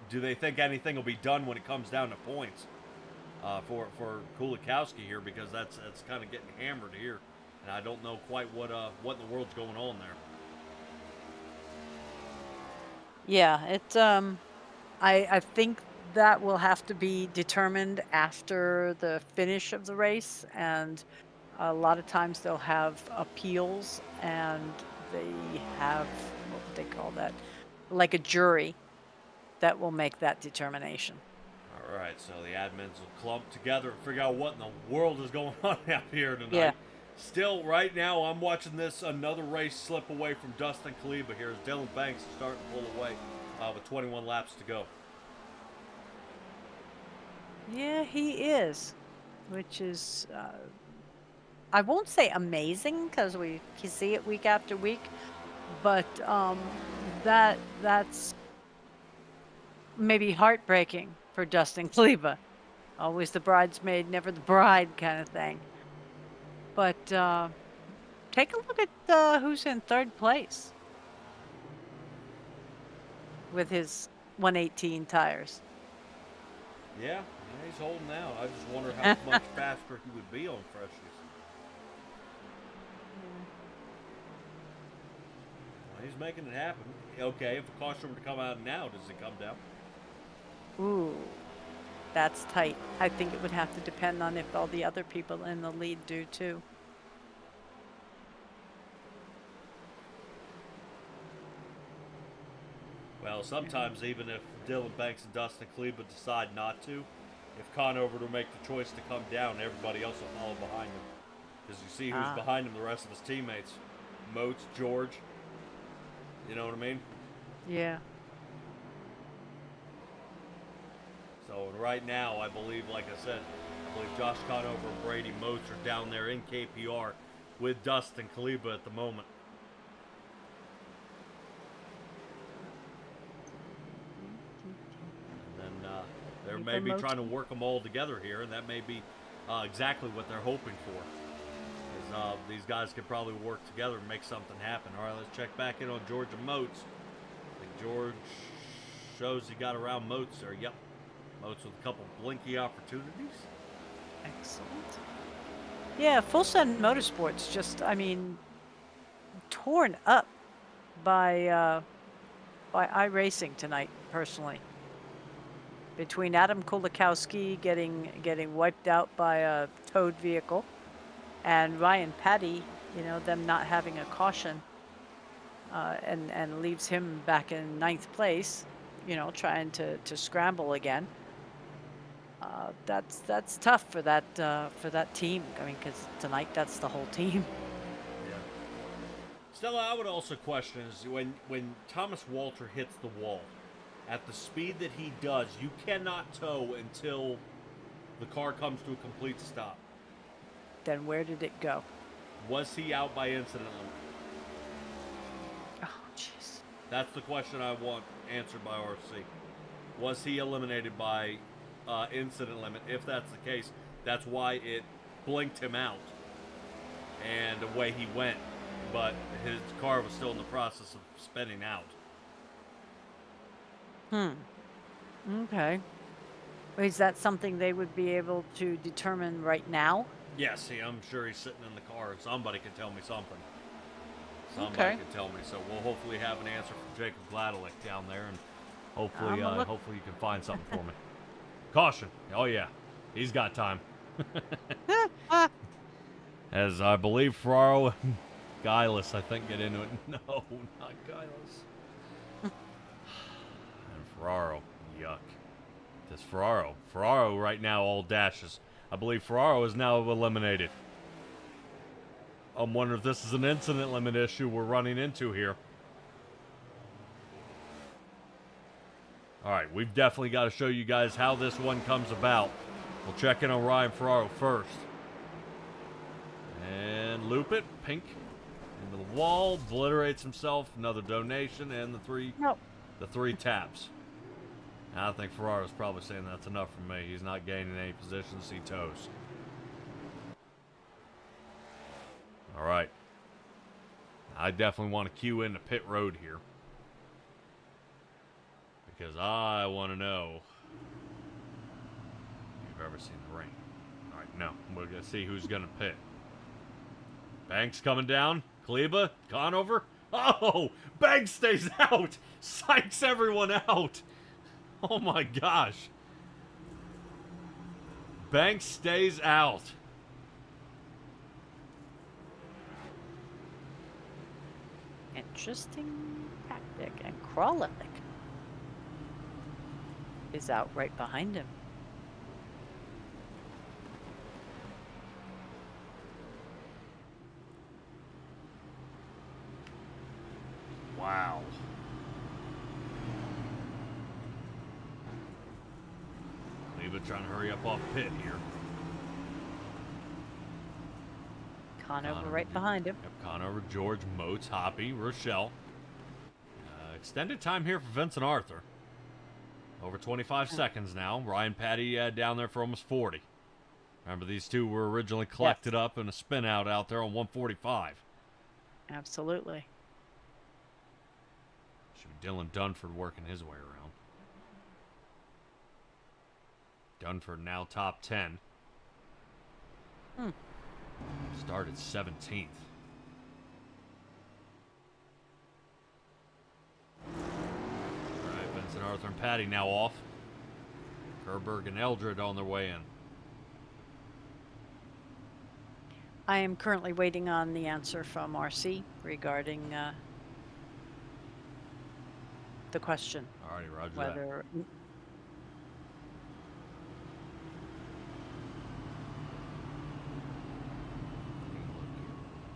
do they think anything will be done when it comes down to points for Kulikowski here? Because that's kind of getting hammered here, and I don't know quite what in the world's going on there. Yeah, I think that will have to be determined after the finish of the race, and a lot of times they'll have appeals, and they have, what would they call that, like a jury that will make that determination. All right, so the admins will clump together and figure out what in the world is going on out here tonight. Yeah. Still, right now, I'm watching another race slip away from Dustin Kaliba here as Dylan Banks is starting to pull away with 21 laps to go. Yeah, he is, which is, I won't say amazing, because we see it week after week, but that's maybe heartbreaking for Dustin Kleba. Always the bridesmaid, never the bride kind of thing. But take a look at who's in third place with his 118 tires. Yeah, he's holding out. I just wonder how much faster he would be on freshies. Well, he's making it happen. Okay, if the caution were to come out now, does it come down? Ooh, that's tight. I think it would have to depend on if all the other people in the lead do too. Well, sometimes even if Dylan Banks and Dustin Kleba decide not to, if Conover to make the choice to come down, everybody else will follow behind him. Because you see who's behind him, the rest of his teammates. Moats, George. You know what I mean? Yeah. So right now, I believe, like I said, Josh Conover and Brady Moats are down there in KPR with Dustin Kaliba at the moment. And then they're maybe trying to work them all together here, and that may be exactly what they're hoping for. Is, these guys could probably work together and make something happen. All right, let's check back in on George and Moats. I think George shows he got around Moats there. Yep. Moats with a couple blinky opportunities. Excellent. Yeah, Full Send Motorsports just, I mean, torn up by iRacing tonight, personally. Between Adam Kulikowski getting wiped out by a towed vehicle, and Ryan Patty, you know, them not having a caution, and leaves him back in 9th place, you know, trying to scramble again. That's tough for that team. I mean, because tonight that's the whole team. Yeah. Stella, I would also question is when Thomas Walter hits the wall, at the speed that he does, you cannot tow until the car comes to a complete stop. Then where did it go? Was he out by incident limit? Oh, jeez. That's the question I want answered by RC. Was he eliminated by incident limit? If that's the case, that's why it blinked him out and away he went, but his car was still in the process of spinning out. Okay. Is that something they would be able to determine right now? Yes, I'm sure he's sitting in the car and somebody can tell me something. Somebody Okay. can tell me. So we'll hopefully have an answer from Jacob Gladelick down there, and hopefully hopefully you can find something for me. Caution. Oh yeah, he's got time. As I believe Ferraro and Guileless, I think, get into it. No, not Guileless. And Ferraro, yuck. This Ferraro. Ferraro right now all dashes. I believe Ferraro is now eliminated. I'm wondering if this is an incident limit issue we're running into here. Alright, we've definitely got to show you guys how this one comes about. We'll check in on Ryan Ferraro first. And loop it. Pink. Into the wall. Obliterates himself. Another donation. And the three taps. I think Ferraro's probably saying that's enough for me. He's not gaining any positions. He toes. Alright. I definitely want to cue into pit road here. Because I want to know if you've ever seen the rain. Alright, no. We're going to see who's going to pit. Banks coming down. Kleba. Conover. Oh! Banks stays out! Psychs everyone out! Oh my gosh. Banks stays out. Interesting tactic. And Kralik is out right behind him. Wow. Kleba trying to hurry up off pit here. Conover right behind him. Yep, Conover, George, Moats, Hoppy, Rochelle. Extended time here for Vincent Arthur. Over 25 seconds now. Ryan Patty down there for almost 40. Remember, these two were originally collected up in a spin out there on 145. Absolutely. Should be Dylan Dunford working his way around. Dunford now top 10. Started 17th. Alright, Vincent Arthur and Patty now off. Kerberg and Eldred on their way in. I am currently waiting on the answer from RC regarding the question. Alrighty, roger Whether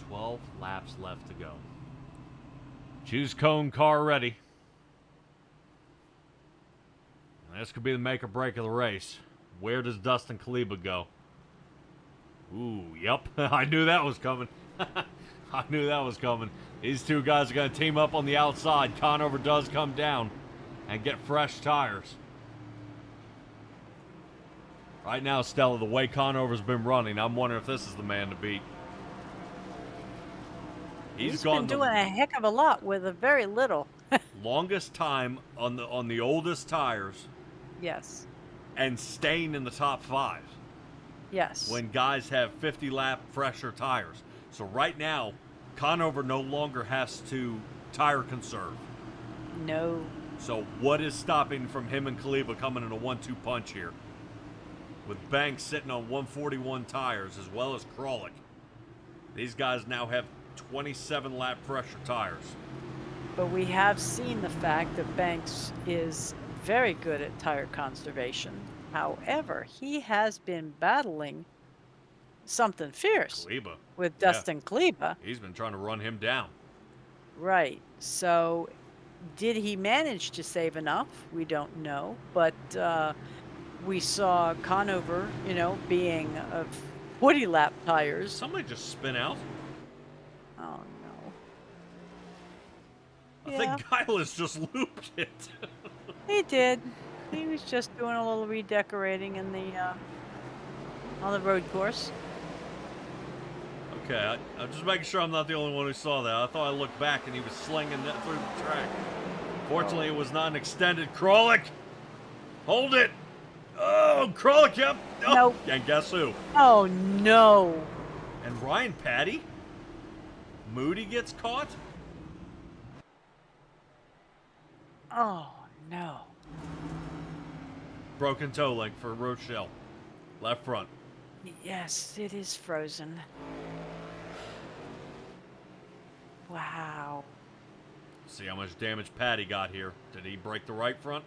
12 laps left to go. Choose cone car ready. And this could be the make or break of the race. Where does Dustin Kleba go? Ooh, yep. I knew that was coming. I knew that was coming. These two guys are going to team up on the outside. Conover does come down and get fresh tires. Right now, Stella, the way Conover's been running, I'm wondering if this is the man to beat. He's been doing a heck of a lot with a very little. Longest time on the oldest tires. Yes. And staying in the top 5. Yes. When guys have 50 lap fresher tires. So right now, Conover no longer has to tire conserve. No. So what is stopping from him and Kleba coming in a 1-2 punch here? With Banks sitting on 141 tires as well as Kralik. These guys now have 27 lap pressure tires. But we have seen the fact that Banks is very good at tire conservation. However, he has been battling something fierce Kleba. with Dustin Kleba. He's been trying to run him down. Right. So did he manage to save enough? We don't know. But we saw Conover, being of 40 lap tires. Somebody just spin out. Oh, no. I think Guylas just looped it. He did. He was just doing a little redecorating in the on the road course. Okay, I'm just making sure I'm not the only one who saw that. I thought I looked back and he was slinging that through the track. Fortunately, it was not an extended. Kralik! Hold it! Oh, Kralik, yep! Oh, Nope. And guess who? Oh, no. And Ryan Patty? Moody gets caught? Oh, no. Broken toe link for Rochelle. Left front. Yes, it is frozen. Wow. See how much damage Patty got here. Did he break the right front?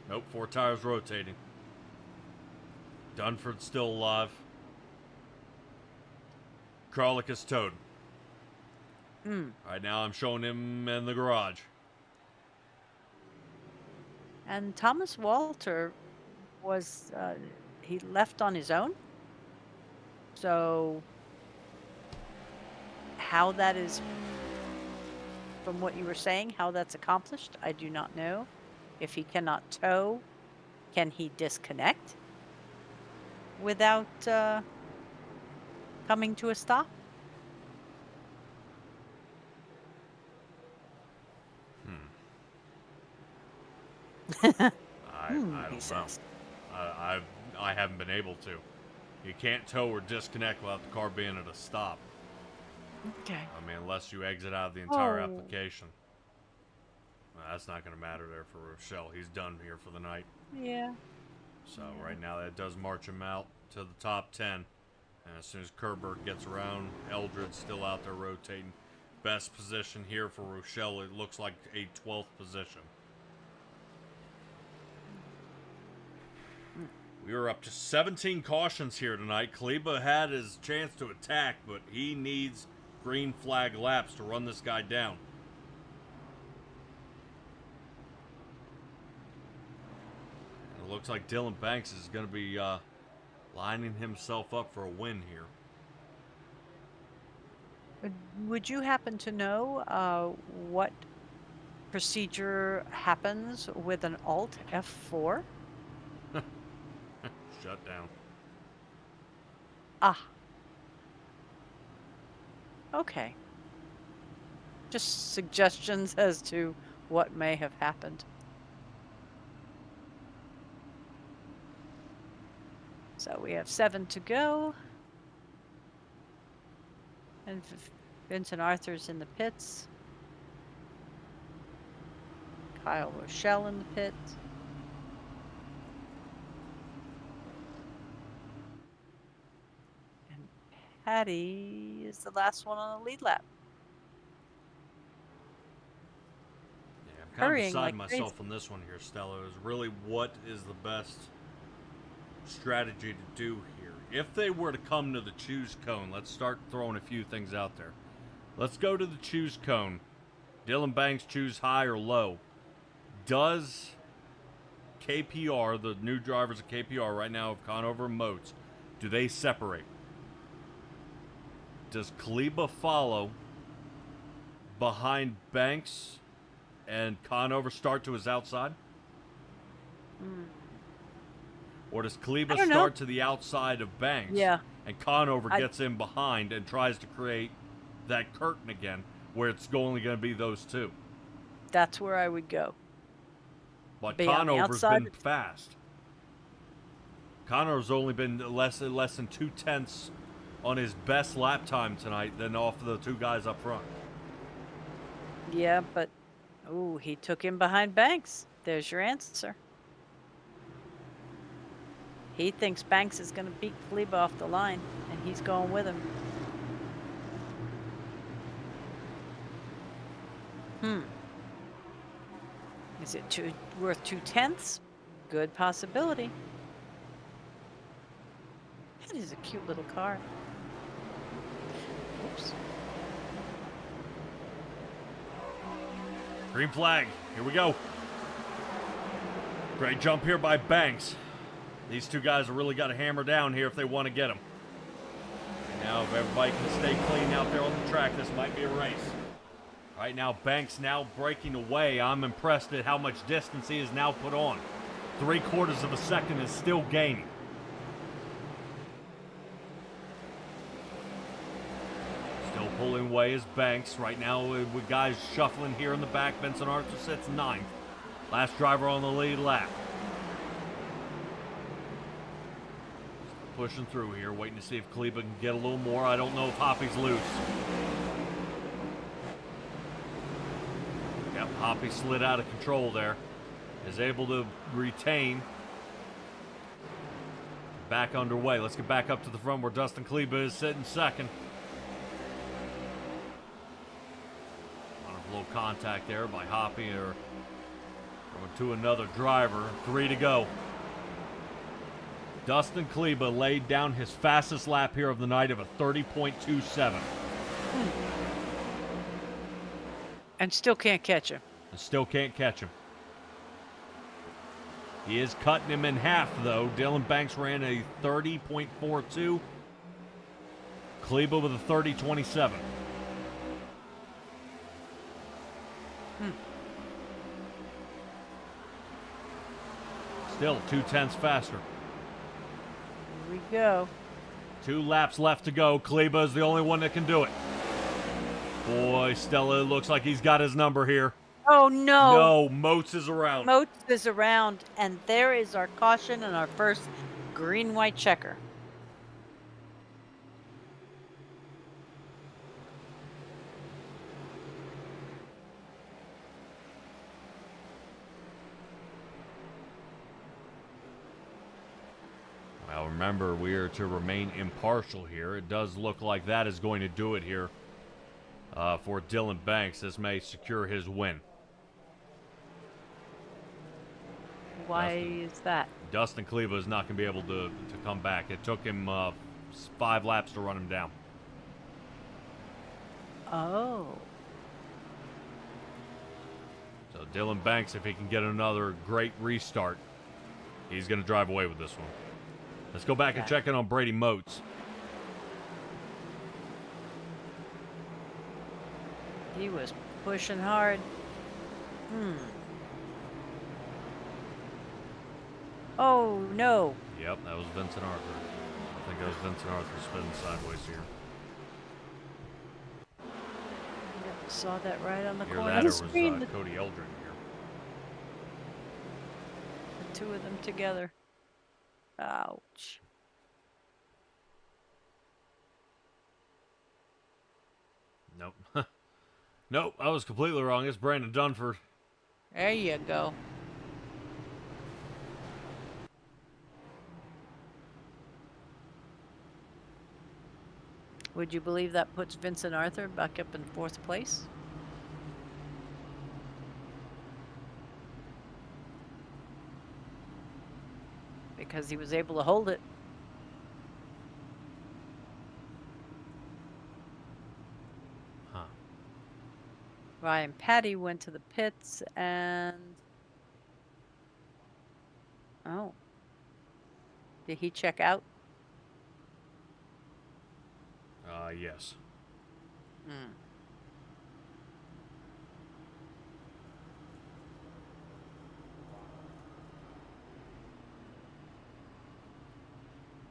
Nope, 4 tires rotating. Dunford's still alive. Kralik is towed. Right now I'm showing him in the garage. And Thomas Walter was, he left on his own? So how that is, from what you were saying, how that's accomplished, I do not know. If he cannot tow, can he disconnect without coming to a stop? I don't know. Says. I haven't been able to. You can't tow or disconnect without the car being at a stop. Okay. I mean, unless you exit out of the entire application. Well, that's not going to matter there for Rochelle. He's done here for the night. Yeah. So right now that does march him out to the top 10. And as soon as Kerber gets around, Eldred's still out there rotating. Best position here for Rochelle, it looks like a 12th position. We were up to 17 cautions here tonight. Kleba had his chance to attack, but he needs green flag laps to run this guy down. And it looks like Dylan Banks is going to be lining himself up for a win here. Would you happen to know what procedure happens with an Alt F4? Shut down. Ah. Okay. Just suggestions as to what may have happened. So we have 7 to go. And Vincent Arthur's in the pits. Kyle Rochelle in the pits. And Patty is the last one on the lead lap. Yeah, I'm kind Hurrying of beside like myself crazy. on this one here, Stella. Is really what is the best strategy to do here? If they were to come to the choose cone, let's start throwing a few things out there. Let's go to the choose cone. Dylan Banks choose high or low. Does KPR, the new drivers of KPR right now have Conover and Moats, do they separate? Does Kleba follow behind Banks and Conover start to his outside? Or does Kleba start to the outside of Banks? Yeah. And Conover gets in behind and tries to create that curtain again where it's only going to be those two. That's where I would go. But Be on the Conover's outside. been fast. Conover's only been less than 2/10 on his best lap time tonight than off the two guys up front. Yeah, but he took him behind Banks. There's your answer. He thinks Banks is going to beat Kleba off the line, and he's going with him. Is it worth 2/10? Good possibility. That is a cute little car. Oops. Green flag. Here we go. Great jump here by Banks. These two guys have really got to hammer down here if they want to get him. Now, if everybody can stay clean out there on the track, this might be a race. Right now, Banks now breaking away. I'm impressed at how much distance he has now put on. 3/4 of a second is still gaining. Still pulling away is Banks. Right now, with guys shuffling here in the back, Vincent Arthur sits 9th. Last driver on the lead lap. Pushing through here, waiting to see if Kleba can get a little more. I don't know if Hoppy's loose. Yep, Hoppy slid out of control there. Is able to retain. Back underway. Let's get back up to the front where Dustin Kleba is sitting second. Little contact there by Hoppy or going to another driver. 3 to go. Dustin Kleba laid down his fastest lap here of the night of a 30.27. And still can't catch him. And still can't catch him. He is cutting him in half, though. Dylan Banks ran a 30.42. Kleba with a 30.27. Still 0.2 faster. Here we go. 2 laps left to go. Kleba is the only one that can do it. Boy, Stella, it looks like he's got his number here. Oh, no. No, Moats is around. Moats is around, and there is our caution and our first green-white checker. Well, remember, we are to remain impartial here. It does look like that is going to do it here for Dylan Banks. This may secure his win. Why is that? Dustin Kleba is not going to be able to come back. It took him 5 laps to run him down. Oh. So Dylan Banks, if he can get another great restart, he's going to drive away with this one. Let's go back and check in on Brady Moats. He was pushing hard. Oh, no. Yep, that was Vincent Arthur. I think that was Vincent Arthur spinning sideways here. Yep, saw that right on the Either corner that of or the was screen. Cody Eldred here. The two of them together. Ouch. Nope. Nope, I was completely wrong. It's Brandon Dunford. There you go. Would you believe that puts Vincent Arthur back up in 4th place? Because he was able to hold it. Huh. Ryan Patty went to the pits and... Oh. Did he check out? Yes.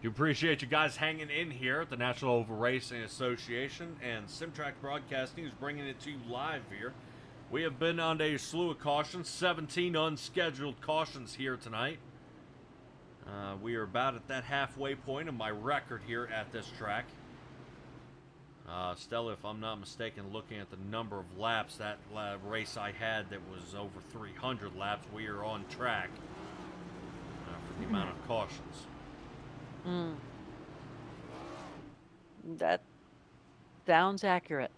Do appreciate you guys hanging in here at the National Oval Racing Association and Simtrack Broadcasting is bringing it to you live here. We have been on a slew of cautions, 17 unscheduled cautions here tonight. We are about at that halfway point of my record here at this track. Stella, if I'm not mistaken, looking at the number of laps, that race I had that was over 300 laps, we are on track for the amount of cautions. That sounds accurate.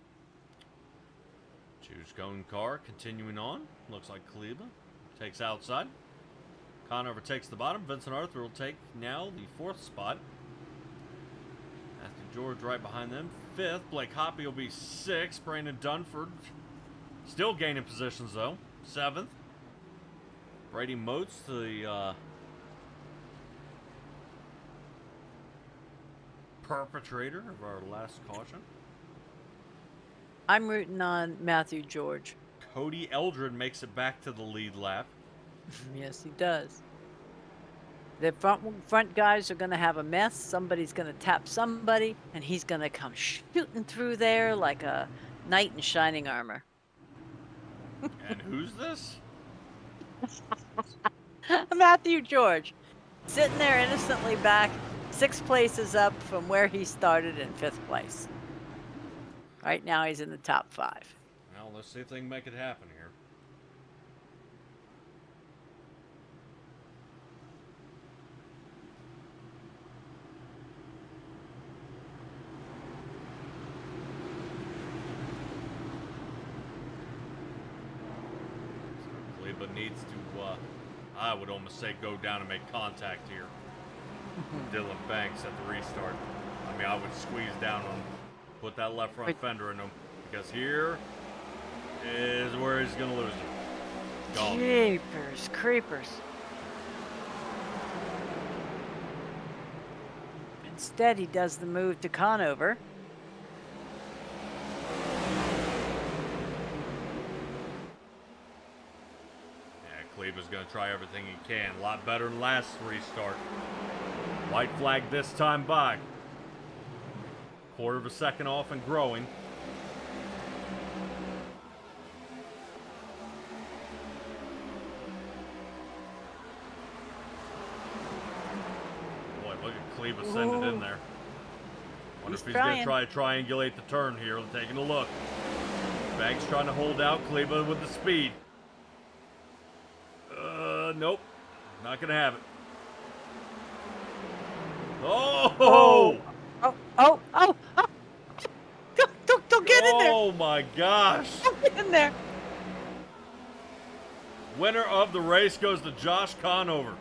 Choose cone car, continuing on. Looks like Kleba takes outside. Connor overtakes the bottom. Vincent Arthur will take now the 4th spot. Matthew George right behind them. 5th. Blake Hoppy will be 6th. Brandon Dunford still gaining positions though. 7th. Brady Moats, the perpetrator of our last caution. I'm rooting on Matthew George. Cody Eldred makes it back to the lead lap. Yes, he does. The front guys are going to have a mess. Somebody's going to tap somebody, and he's going to come shooting through there like a knight in shining armor. And who's this? Matthew George, sitting there innocently back, 6 places up from where he started in 5th place. Right now he's in the top 5. Well, let's see if they can make it happen here. So Kleba needs to, I would almost say, go down and make contact here. Dylan Banks at the restart. I mean, I would squeeze down on him, put that left front fender in him, because here is where he's going to lose it. Gone. Jeepers creepers. Instead, he does the move to Conover. Kleba's going to try everything he can. A lot better than last restart. White flag this time by. Quarter of a second off and growing. Boy, look at Kleba send it in there. Wonder if he's going to try to triangulate the turn here. Taking a look. Banks trying to hold out. Kleba with the speed. Nope. Not gonna have it. Oh! Don't get in there. Oh my gosh. Don't get in there. Winner of the race goes to Josh Conover.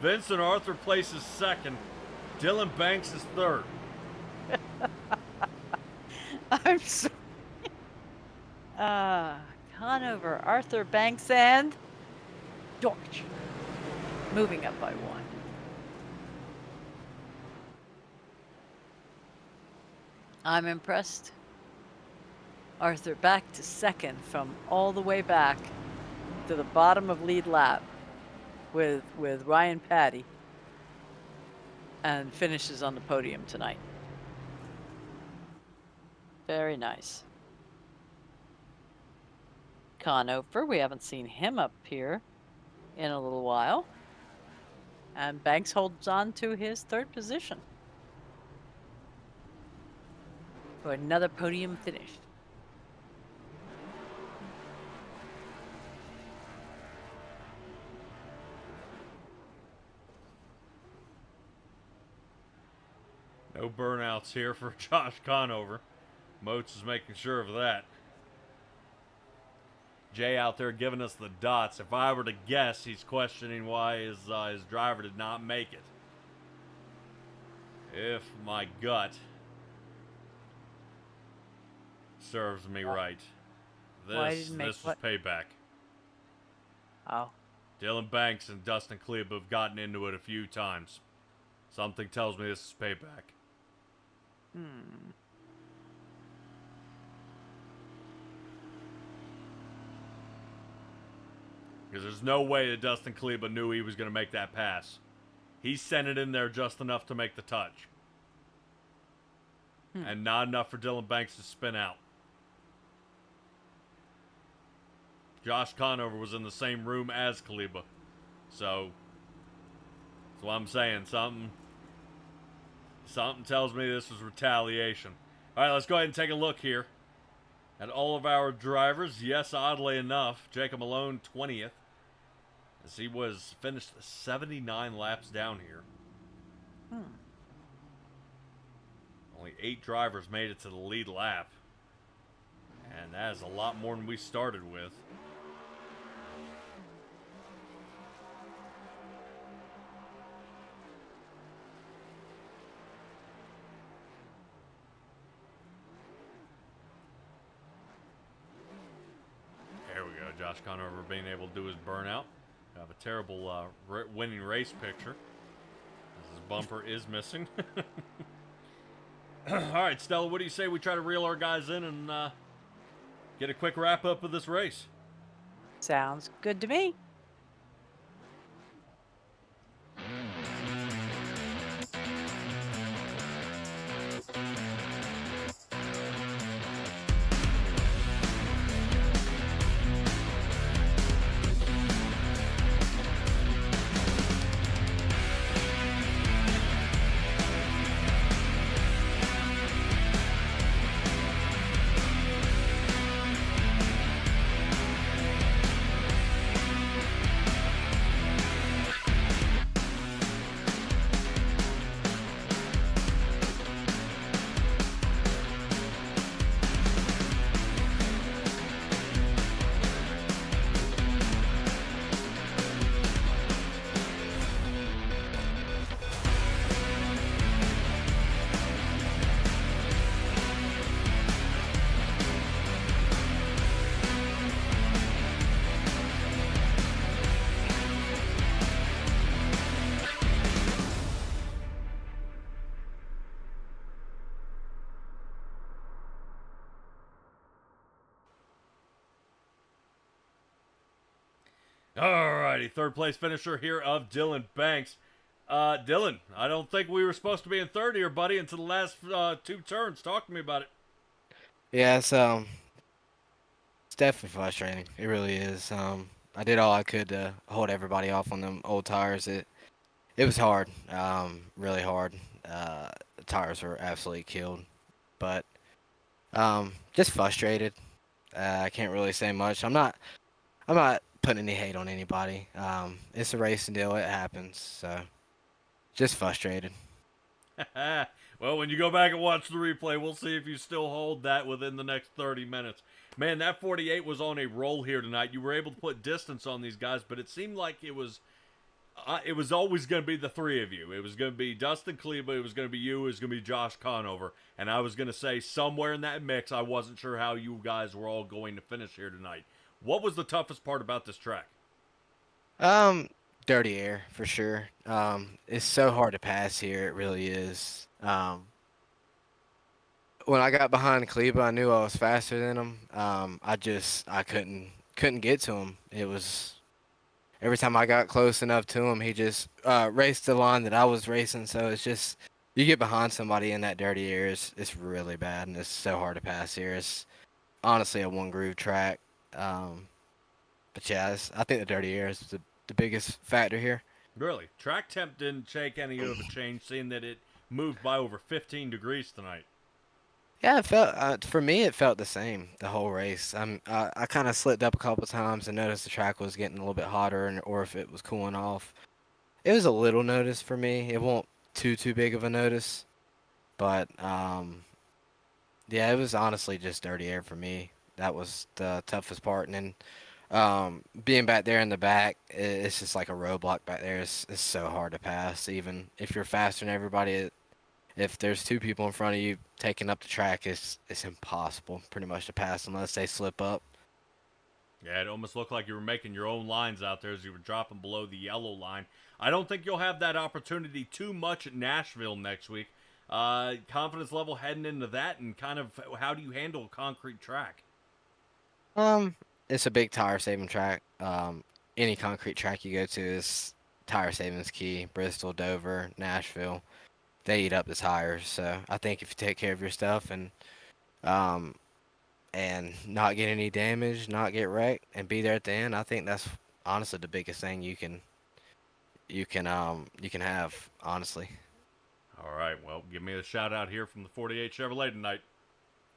Vincent Arthur places second. Dylan Banks is third. I'm sorry. Conover, Arthur Banks, and George. Moving up by one. I'm impressed. Arthur back to second from all the way back to the bottom of lead lap with Ryan Patty, and finishes on the podium tonight. Very nice. Conover, we haven't seen him up here in a little while. And Banks holds on to his third position for another podium finish. No burnouts here for Josh Conover. Moats is making sure of that. Jay out there giving us the dots. If I were to guess, he's questioning why his driver did not make it. If my gut serves me right, this was payback. Oh. Dylan Banks and Dustin Kleba have gotten into it a few times. Something tells me this is payback. Because there's no way that Dustin Kleba knew he was going to make that pass. He sent it in there just enough to make the touch. And not enough for Dylan Banks to spin out. Josh Conover was in the same room as Kleba. So, that's what I'm saying. Something tells me this was retaliation. All right, let's go ahead and take a look here at all of our drivers. Yes, oddly enough, Jacob Malone 20th, as he was finished 79 laps down here. Only 8 drivers made it to the lead lap, and that is a lot more than we started with. There we go. Josh Conover being able to do his burnout. Have a terrible winning race picture. His bumper is missing. All right, Stella, what do you say we try to reel our guys in and get a quick wrap-up of this race? Sounds good to me. Alrighty, third place finisher here of Dylan Banks. Dylan, I don't think we were supposed to be in third here, buddy, until the last two turns. Talk to me about it. Yeah, it's definitely frustrating. It really is. I did all I could to hold everybody off on them old tires. It was hard, really hard. The tires were absolutely killed, but just frustrated. I can't really say much. I'm not putting any hate on anybody. It's a racing deal. It happens. So just frustrated. Well, when you go back and watch the replay, we'll see if you still hold that within the next 30 minutes. Man, that 48 was on a roll here tonight. You were able to put distance on these guys, but it seemed like it was always going to be the three of you. It was going to be Dustin Kleba, it was going to be you, it was going to be Josh Conover, and I was going to say somewhere in that mix, I wasn't sure how you guys were all going to finish here tonight. What was the toughest part about this track? Dirty air for sure. It's so hard to pass here. It really is. When I got behind Kleba, I knew I was faster than him. I couldn't get to him. It was every time I got close enough to him, he just raced the line that I was racing. So it's just you get behind somebody in that dirty air, it's really bad, and it's so hard to pass here. It's honestly a one groove track. But yeah, I think the dirty air is the biggest factor here. Really? Track temp didn't take any of a change, seeing that it moved by over 15 degrees tonight. Yeah, it felt for me it felt the same the whole race. I kind of slipped up a couple times and noticed the track was getting a little bit hotter or if it was cooling off. It was a little notice for me. It won't too big of a notice, but yeah, it was honestly just dirty air for me. That was the toughest part, and then being back there in the back, it's just like a roadblock back there. It's so hard to pass, even if you're faster than everybody. If there's two people in front of you taking up the track, it's impossible pretty much to pass unless they slip up. Yeah, it almost looked like you were making your own lines out there as you were dropping below the yellow line. I don't think you'll have that opportunity too much at Nashville next week. Confidence level heading into that, and kind of how do you handle a concrete track? It's a big tire saving track. Any concrete track you go to is tire saving is key. Bristol, Dover, Nashville, they eat up the tires. So I think if you take care of your stuff um, and not get any damage, not get wrecked, and be there at the end, I think that's honestly the biggest thing you can have, honestly. All right, well, give me a shout out here from the 48 Chevrolet tonight.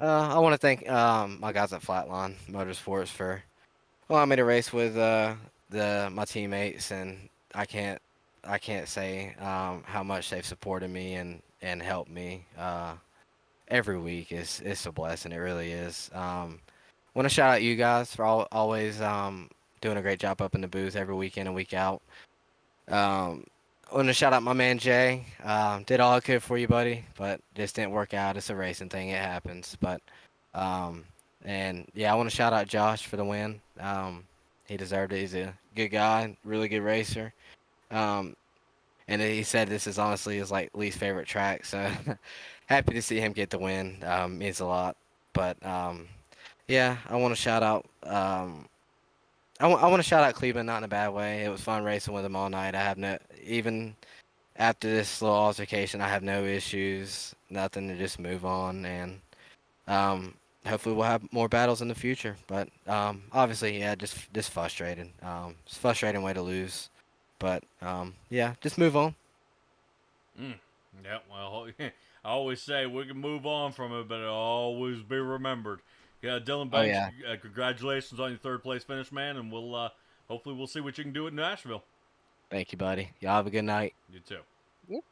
I want to thank my guys at Flatline Motorsports for allowing me to race with my teammates, and I can't say how much they've supported me and helped me every week. It's a blessing. It really is. Want to shout out you guys for always doing a great job up in the booth every week in and week out. Want to shout out my man Jay. Did all I could for you, buddy, but just didn't work out. It's a racing thing. It happens. But and yeah, I want to shout out Josh for the win. He deserved it. He's a good guy, really good racer. And he said this is honestly his like least favorite track. So happy to see him get the win. Means a lot. But yeah, I want to shout out. I want to shout out Cleveland, not in a bad way. It was fun racing with him all night. I have no, even after this little altercation, I have no issues, nothing to just move on. And hopefully we'll have more battles in the future. But obviously, yeah, just frustrated. It's a frustrating way to lose. But yeah, just move on. Yeah, well, I always say we can move on from it, but it'll always be remembered. Yeah, Dylan Oh Banks, yeah, congratulations on your third place finish, man, and we'll hopefully we'll see what you can do at Nashville. thank you, buddy. Y'all have a good night. You too. Yep.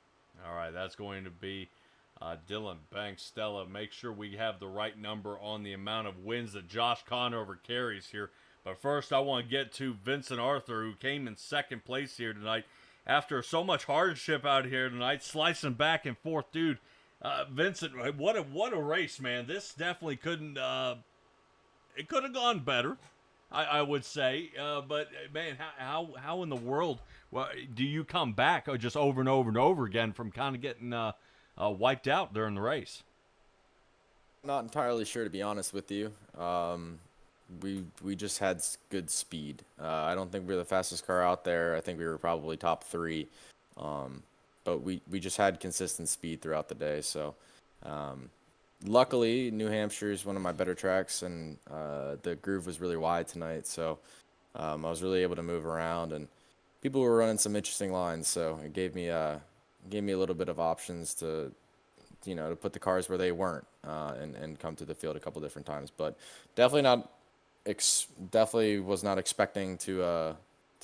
All right, that's going to be Dylan Banks. Stella, make sure we have the right number on the amount of wins that Josh Conover carries here. But first, I want to get to Vincent Arthur, who came in second place here tonight. After so much hardship out here tonight, slicing back and forth, dude. Vincent, what a race, man! This definitely couldn't. It could have gone better, I would say. But man, how in the world do you come back just over and over and over again from kind of getting wiped out during the race? Not entirely sure, to be honest with you. we just had good speed. I don't think we were the fastest car out there. I think we were probably top three, but we just had consistent speed throughout the day. So luckily, New Hampshire is one of my better tracks, and the groove was really wide tonight. So I was really able to move around, and people were running some interesting lines. So it gave me a little bit of options to to put the cars where they weren't, and come to the field a couple different times. But definitely not, definitely was not expecting to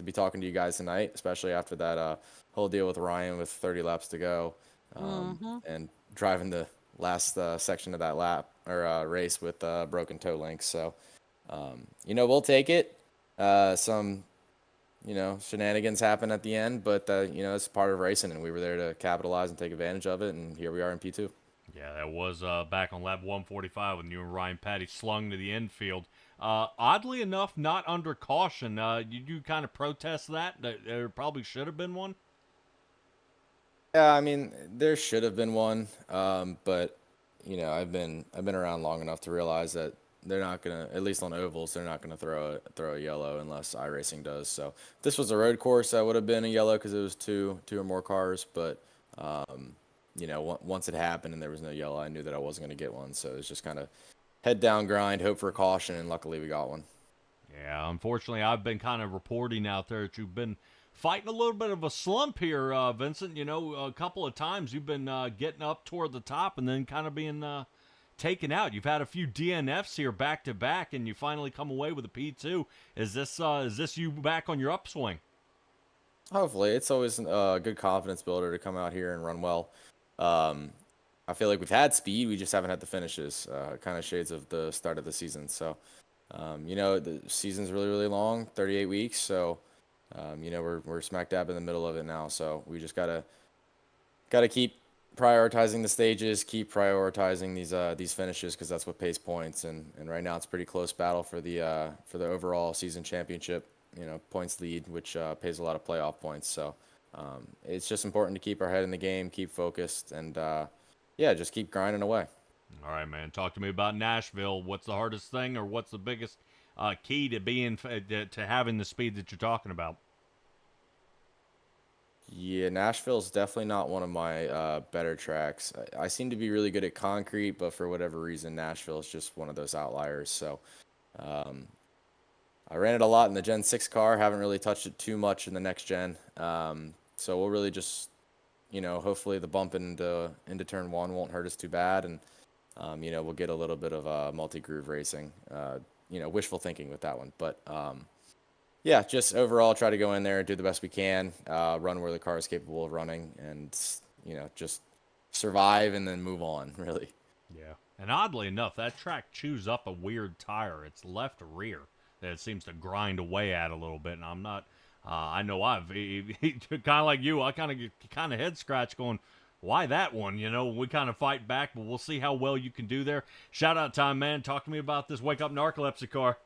be talking to you guys tonight, especially after that whole deal with Ryan with 30 laps to go, and driving the last section of that lap or race with broken toe links. So, we'll take it. Some shenanigans happen at the end, but it's part of racing, and we were there to capitalize and take advantage of it, and here we are in P2. Yeah, that was back on lap 145 when you and Ryan Patty slung to the infield. Oddly enough, not under caution. You kind of protest that? There probably should have been one. Yeah, I mean, there should have been one, but I've been around long enough to realize that they're not gonna, at least on ovals, they're not gonna throw a yellow unless iRacing does. So if this was a road course, that would have been a yellow because it was two or more cars. But once it happened and there was no yellow, I knew that I wasn't gonna get one. So it was just kind of head down grind, hope for a caution, and luckily we got one. Yeah, unfortunately, I've been kind of reporting out there that you've been fighting a little bit of a slump here, Vincent. A couple of times you've been getting up toward the top and then kind of being taken out. You've had a few DNFs here back to back, and you finally come away with a P2. Is this you back on your upswing? Hopefully, it's always a good confidence builder to come out here and run well. I feel like we've had speed, we just haven't had the finishes. Kind of shades of the start of the season. So, the season's really, really long, 38 weeks. So, we're smack dab in the middle of it now. So we just gotta keep prioritizing the stages, keep prioritizing these finishes, because that's what pays points. And right now it's a pretty close battle for the overall season championship, points lead, which pays a lot of playoff points. So it's just important to keep our head in the game, keep focused, and just keep grinding away. All right, man. Talk to me about Nashville. What's the hardest thing, or what's the biggest key to being to having the speed that you're talking about? Yeah, Nashville's definitely not one of my better tracks. I seem to be really good at concrete, but for whatever reason, Nashville is just one of those outliers. So I ran it a lot in the Gen 6 car, haven't really touched it too much in the next gen. So we'll really just, hopefully the bump into turn one won't hurt us too bad, and we'll get a little bit of multi-groove racing. Wishful thinking with that one, but just overall try to go in there and do the best we can, run where the car is capable of running, and just survive and then move on, really. Yeah, and oddly enough, that track chews up a weird tire. It's left rear that it seems to grind away at a little bit, and I'm not. I know I've kind of like you. I kind of head scratch going, why that one? We kind of fight back, but we'll see how well you can do there. Shout out time, man. Talk to me about this Wake Up Narcolepsy car.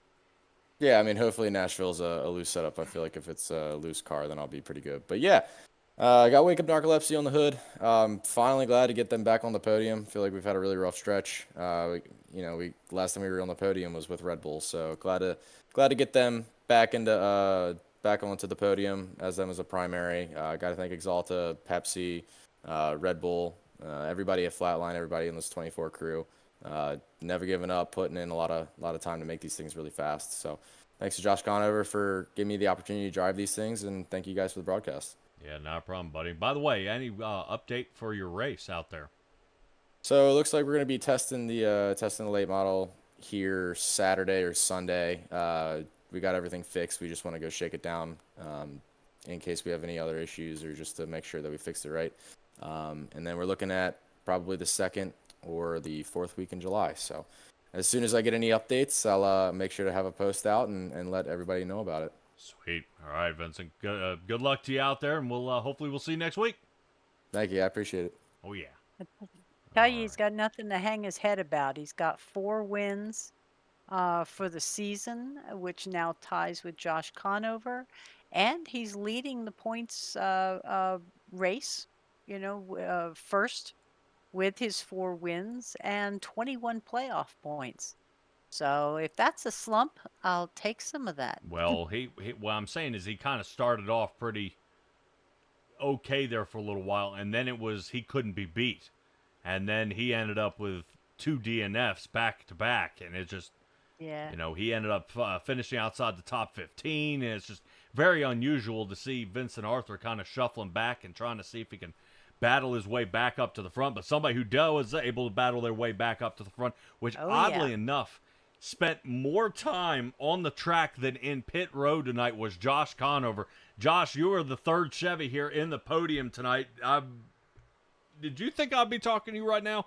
Yeah, I mean, hopefully Nashville's a loose setup. I feel like if it's a loose car, then I'll be pretty good. But yeah, I got Wake Up Narcolepsy on the hood. Finally glad to get them back on the podium. Feel like we've had a really rough stretch. We last time we were on the podium was with Red Bull, so glad to get them back onto the podium as them as a primary. Got to thank Exalta, Pepsi, Red Bull, everybody at Flatline, everybody in this 24 crew. Never giving up, putting in a lot of time to make these things really fast. So thanks to Josh Conover for giving me the opportunity to drive these things, and thank you guys for the broadcast. Yeah, not a problem, buddy. By the way, any update for your race out there? So it looks like we're going to be testing the late model here Saturday or Sunday. We got everything fixed. We just want to go shake it down in case we have any other issues, or just to make sure that we fixed it right. And then we're looking at probably the 2nd or the 4th week in July. So as soon as I get any updates, I'll make sure to have a post out and let everybody know about it. Sweet. All right, Vincent. Good luck to you out there, and hopefully we'll see you next week. Thank you. I appreciate it. Oh, yeah. Tell you, he's got nothing to hang his head about. He's got 4 wins for the season, which now ties with Josh Conover, and he's leading the points race, first with his 4 wins and 21 playoff points. So if that's a slump, I'll take some of that. Well, what I'm saying is he kind of started off pretty okay there for a little while, and then it was he couldn't be beat, and then he ended up with 2 DNFs back to back, and it just, Yeah. he ended up finishing outside the top 15, and it's just very unusual to see Vincent Arthur kind of shuffling back and trying to see if he can battle his way back up to the front. But somebody who was able to battle their way back up to the front, which Oh, oddly yeah. enough spent more time on the track than in pit road tonight, was Josh Conover. Josh, you were the third Chevy here in the podium tonight. Did you think I'd be talking to you right now?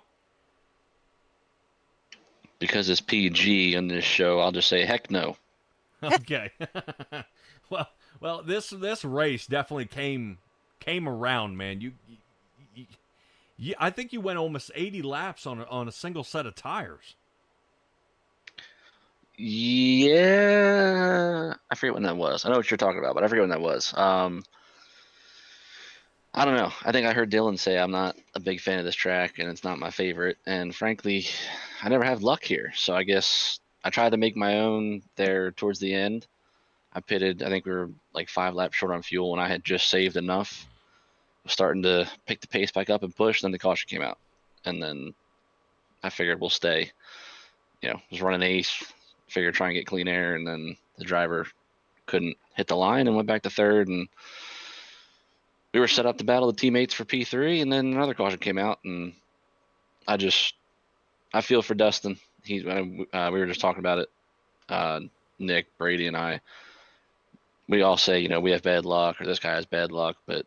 Because it's PG on this show, I'll just say heck no. Okay. well, this race definitely came around, man. You I think you went almost 80 laps on a single set of tires. Yeah, I forget when that was. I know what you're talking about, but I forget when that was. I don't know. I think I heard Dylan say I'm not a big fan of this track and it's not my favorite. And frankly, I never have luck here. So I guess I tried to make my own there towards the end. I pitted, I think we were like 5 laps short on fuel and I had just saved enough. Was starting to pick the pace back up and push. Then the caution came out. And then I figured we'll stay. Was running ace, figured try and get clean air. And then the driver couldn't hit the line and went back to third. And we were set up to battle the teammates for P3, and then another caution came out, and I feel for Dustin. We were just talking about it, Nick, Brady, and I. We all say, we have bad luck, or this guy has bad luck, but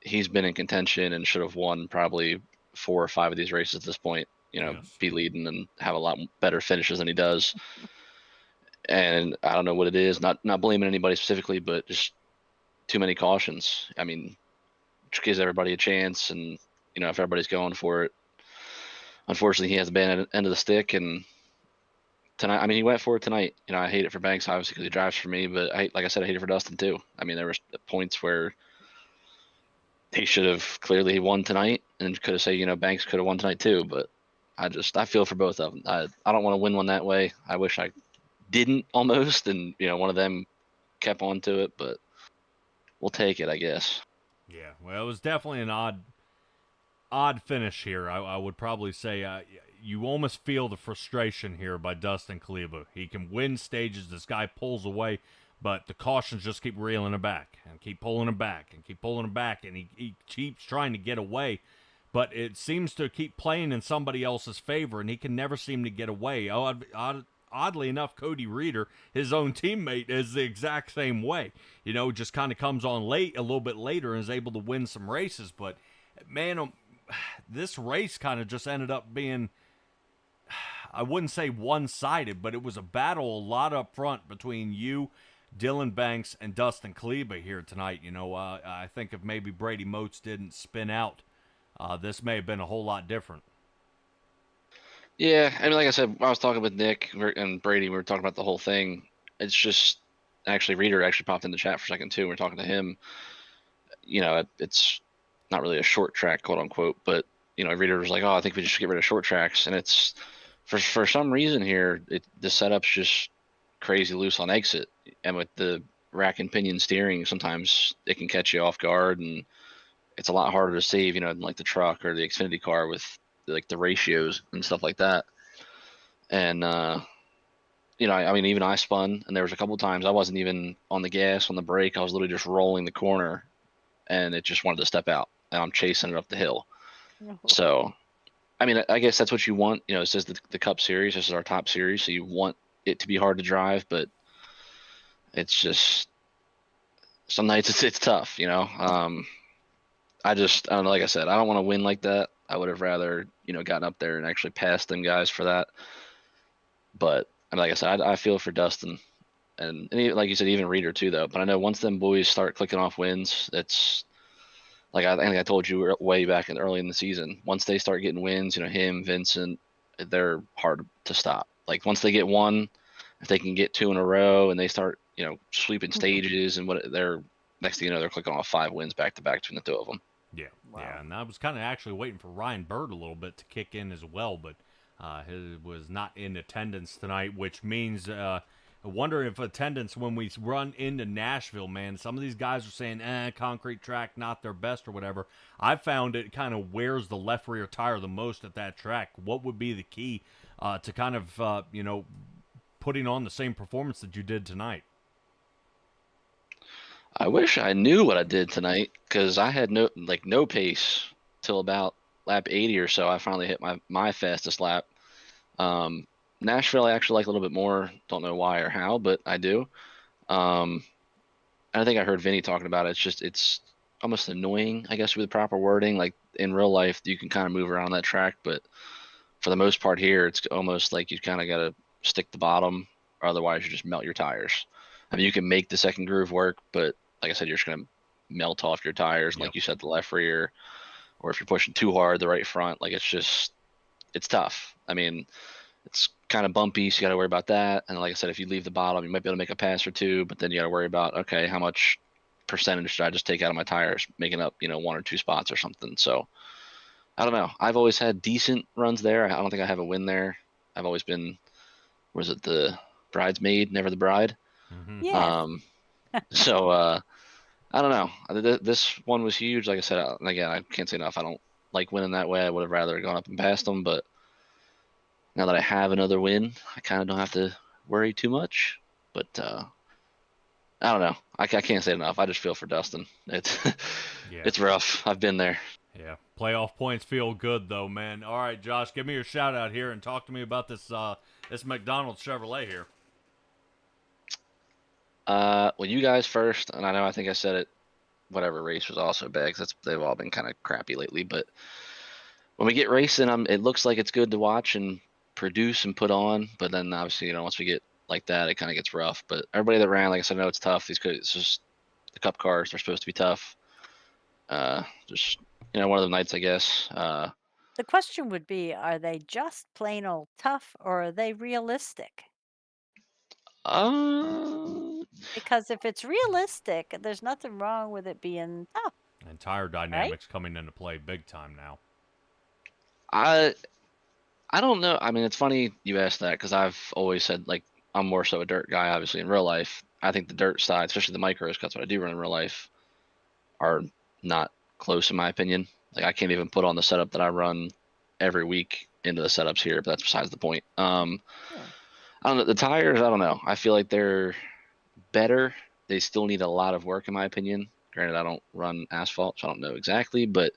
he's been in contention and should have won probably 4 or 5 of these races at this point. Yes. Be leading and have a lot better finishes than he does. And I don't know what it is. Not blaming anybody specifically, but just too many cautions. I mean, which gives everybody a chance, and if everybody's going for it, unfortunately he has the bad end of the stick. And tonight, I mean, he went for it tonight. I hate it for Banks obviously because he drives for me, but like I said, I hate it for Dustin too. I mean, there were points where he should have clearly won tonight and could have said, Banks could have won tonight too. But I feel for both of them. I don't want to win one that way. I wish I didn't almost, and one of them kept on to it, but we'll take it, I guess. Yeah, well, it was definitely an odd finish here. I would probably say you almost feel the frustration here by Dustin Kleba. He can win stages. This guy pulls away, but the cautions just keep reeling him back and keep pulling him back and keep pulling him back, and he keeps trying to get away, but it seems to keep playing in somebody else's favor, and he can never seem to get away. Oddly enough, Cody Reeder, his own teammate, is the exact same way. Just kind of comes on a little bit later, and is able to win some races. But, man, this race kind of just ended up being, I wouldn't say one-sided, but it was a battle a lot up front between you, Dylan Banks, and Dustin Kleba here tonight. I think if maybe Brady Moats didn't spin out, this may have been a whole lot different. Yeah, I mean, like I said, I was talking with Nick and Brady. We were talking about the whole thing. It's just actually Reader actually popped in the chat for a second too. We were talking to him. It's not really a short track, quote unquote, but Reader was like, "Oh, I think we just should get rid of short tracks." And it's for some reason here, the setup's just crazy loose on exit, and with the rack and pinion steering, sometimes it can catch you off guard, and it's a lot harder to save, than like the truck or the Xfinity car with like the ratios and stuff like that. And I mean, even I spun, and there was a couple times I wasn't even on the gas, on the brake. I was literally just rolling the corner, and it just wanted to step out, and I'm chasing it up the hill. So, I mean, I guess that's what you want. This is the Cup Series. This is our top series, so you want it to be hard to drive, but it's just some nights it's tough. I don't know. Like I said, I don't want to win like that. I would have rather, gotten up there and actually passed them guys for that. But I mean, like I said, I feel for Dustin, and like you said, even Reader too, though. But I know once them boys start clicking off wins, it's like I think I told you way back early in the season. Once they start getting wins, him, Vincent, they're hard to stop. Like once they get one, if they can get 2 in a row and they start, sweeping stages and they're next thing you know, they're clicking off 5 wins back to back between the 2 of them. Yeah, Wow. yeah, and I was kind of actually waiting for Ryan Bird a little bit to kick in as well, but He was not in attendance tonight, which means I wonder if attendance when we run into Nashville, man. Some of these guys are saying, concrete track, not their best or whatever. I found it kind of wears the left rear tire the most at that track. What would be the key to kind of, putting on the same performance that you did tonight? I wish I knew what I did tonight because I had no pace till about lap 80 or so. I finally hit my fastest lap. Nashville I actually like a little bit more. Don't know why or how, but I do. And I think I heard Vinny talking about it. It's almost annoying, I guess, with the proper wording. Like in real life, you can kind of move around that track, but for the most part here, it's almost like you kind of got to stick the bottom, or otherwise you just melt your tires. I mean, you can make the second groove work, but like I said, you're just going to melt off your tires. And Yep. like you said, the left rear, or if you're pushing too hard, the right front, like it's tough. I mean, it's kind of bumpy, so you got to worry about that. And like I said, if you leave the bottom, you might be able to make a pass or two, but then you got to worry about, okay, how much percentage should I just take out of my tires, making up, one or two spots or something. So I don't know. I've always had decent runs there. I don't think I have a win there. I've always been, was it the bridesmaid, never the bride? Mm-hmm. Yes. So I don't know. This one was huge. Like I said, and again, I can't say enough. I don't like winning that way. I would have rather gone up and passed them, but now that I have another win, I kind of don't have to worry too much. But I don't know. I can't say enough. I just feel for Dustin. It's rough. I've been there. Yeah, playoff points feel good though, man. All right, Josh, give me your shout out here and talk to me about this McDonald's Chevrolet here. Well, you guys first, and I think I said it. Whatever race was also bad because they've all been kind of crappy lately. But when we get racing, it looks like it's good to watch and produce and put on. But then obviously, once we get like that, it kind of gets rough. But everybody that ran, like I said, I know it's tough. It's just the Cup cars. They're supposed to be tough. Just one of the nights, I guess. The question would be, are they just plain old tough or are they realistic? Because if it's realistic, there's nothing wrong with it being tough. And tire dynamics coming into play big time now. I don't know. I mean, it's funny you asked that because I've always said, like, I'm more so a dirt guy, obviously, in real life. I think the dirt side, especially the micros, because that's what I do run in real life, are not close in my opinion. Like, I can't even put on the setup that I run every week into the setups here, but that's besides the point. I don't know. The tires, I don't know. I feel like they're better. They still need a lot of work, in my opinion. Granted, I don't run asphalt, so I don't know exactly, but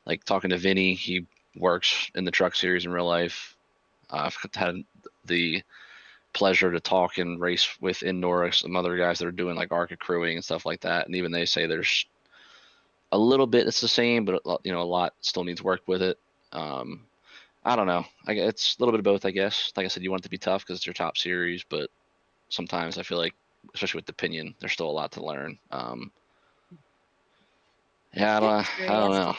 like talking to Vinny, he works in the truck series in real life. I've had the pleasure to talk and race with in NORA some other guys that are doing like ARCA crewing and stuff like that, and even they say there's a little bit it's the same, but a lot still needs work with it. I don't know. It's a little bit of both, I guess. Like I said, you want it to be tough because it's your top series, but sometimes I feel like, especially with the Pinion, there's still a lot to learn. Yeah, I don't know.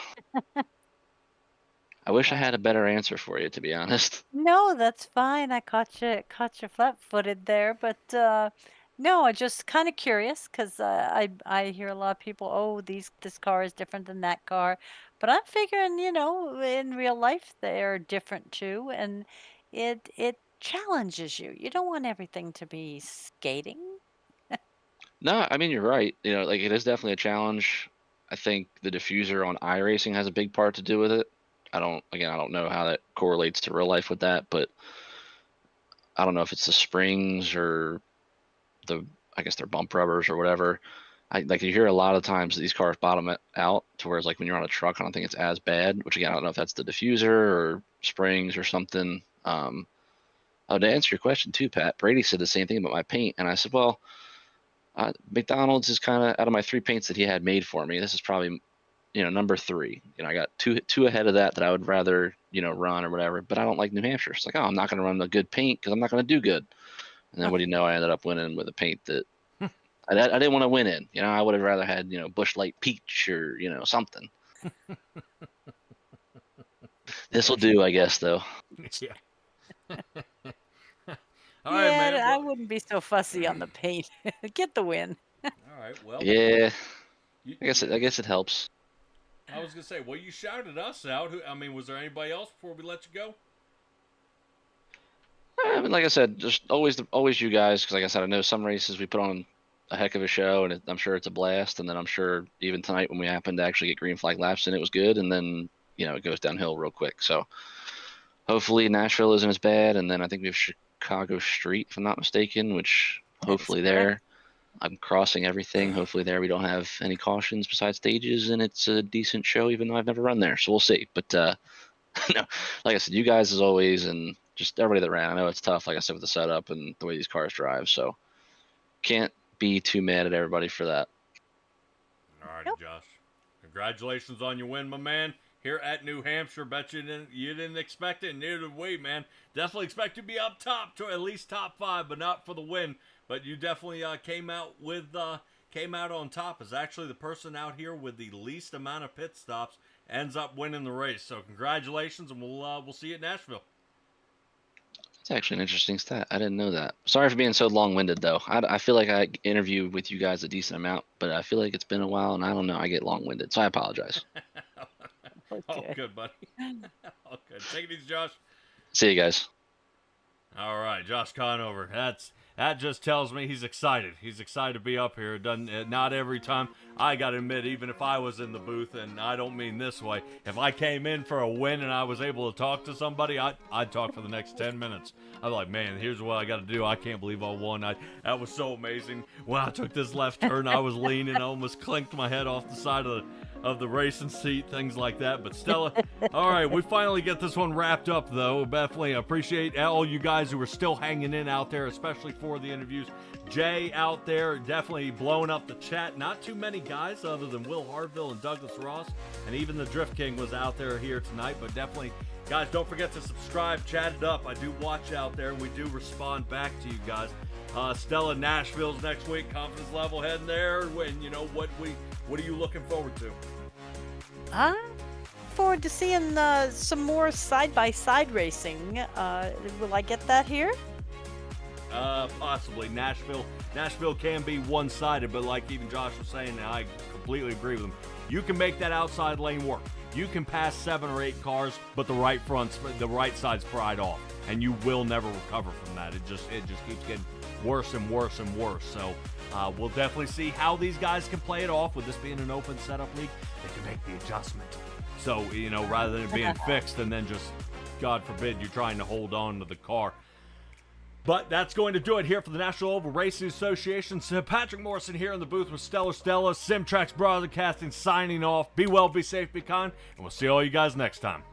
I wish I had a better answer for you, to be honest. No, that's fine. I caught you flat-footed there, but no, I'm just kind of curious because I hear a lot of people, oh, this car is different than that car, but I'm figuring, in real life they're different too, and it challenges you. You don't want everything to be skating. No, I mean, you're right. Like it is definitely a challenge. I think the diffuser on iRacing has a big part to do with it. I don't know how that correlates to real life with that, but I don't know if it's the springs or I guess they're bump rubbers or whatever. Like you hear a lot of times these cars bottom it out to where it's like when you're on a truck, I don't think it's as bad, which again, I don't know if that's the diffuser or springs or something. To answer your question too, Pat, Brady said the same thing about my paint. And I said, well, McDonald's is kind of out of my 3 paints that he had made for me. This is probably, number 3. I got two ahead of that I would rather, run or whatever, but I don't like New Hampshire. It's like, oh, I'm not going to run a good paint because I'm not going to do good. And then what do you know? I ended up winning with a paint that I didn't want to win in. I would have rather had, Bush Light Peach or, something. This will do, I guess, though. Yeah. All right, man. I wouldn't be so fussy on the paint. Get the win. All right. Well. Yeah. I guess it helps. I was gonna say, well, you shouted us out. Was there anybody else before we let you go? I mean, like I said, just always you guys, because like I said, I know some races we put on a heck of a show, and I'm sure it's a blast. And then I'm sure even tonight when we happen to actually get green flag laps in, it was good. And then it goes downhill real quick. So hopefully Nashville isn't as bad. And then I think we have Chicago Street, if I'm not mistaken, which hopefully there I'm crossing everything. Hopefully there we don't have any cautions besides stages, and it's a decent show, even though I've never run there. So we'll see. But no, like I said, you guys as always, and just everybody that ran. I know it's tough, like I said, with the setup and the way these cars drive. So can't be too mad at everybody for that. All right, Josh. Congratulations on your win, my man. Here at New Hampshire, bet you didn't expect it, neither did we, man. Definitely expect to be up top, to at least top 5, but not for the win. But you definitely came out on top. As actually the person out here with the least amount of pit stops ends up winning the race. So congratulations, and we'll see you at Nashville. It's actually an interesting stat. I didn't know that. Sorry for being so long-winded, though. I feel like I interview with you guys a decent amount, but I feel like it's been a while, and I don't know. I get long-winded, so I apologize. Okay. Oh, good, buddy. Oh, good. Take it easy, Josh. See you guys. All right, Josh Conover. That just tells me he's excited. He's excited to be up here. Not every time. I got to admit, even if I was in the booth, and I don't mean this way, if I came in for a win and I was able to talk to somebody, I'd talk for the next 10 minutes. I'm like, man, here's what I got to do. I can't believe I won. That was so amazing. When I took this left turn, I was leaning. I almost clinked my head off the side of the racing seat, things like that. But Stella, all right, we finally get this one wrapped up, though. Definitely appreciate all you guys who are still hanging in out there, especially for the interviews. Jay out there definitely blowing up the chat. Not too many guys other than Will Harville and Douglas Ross, and even the Drift King was out there here tonight. But definitely, guys, don't forget to subscribe, chat it up. I do watch out there, and we do respond back to you guys. Stella, Nashville's next week. Confidence level heading there. And what are you looking forward to? Forward to seeing some more side-by-side racing. Will I get that here? Possibly. Nashville can be one-sided, but like even Josh was saying, and I completely agree with him. You can make that outside lane work. You can pass 7 or 8 cars, but the right side's fried off, and you will never recover from that. It just keeps getting worse and worse and worse. So we'll definitely see how these guys can play it off. With this being an open setup league, they can make the adjustment. So, rather than it being fixed and then just, God forbid, you're trying to hold on to the car. But that's going to do it here for the National Oval Racing Association. So Patrick Morrison here in the booth with Stella, Simtrax Broadcasting signing off. Be well, be safe, be kind, and we'll see all you guys next time.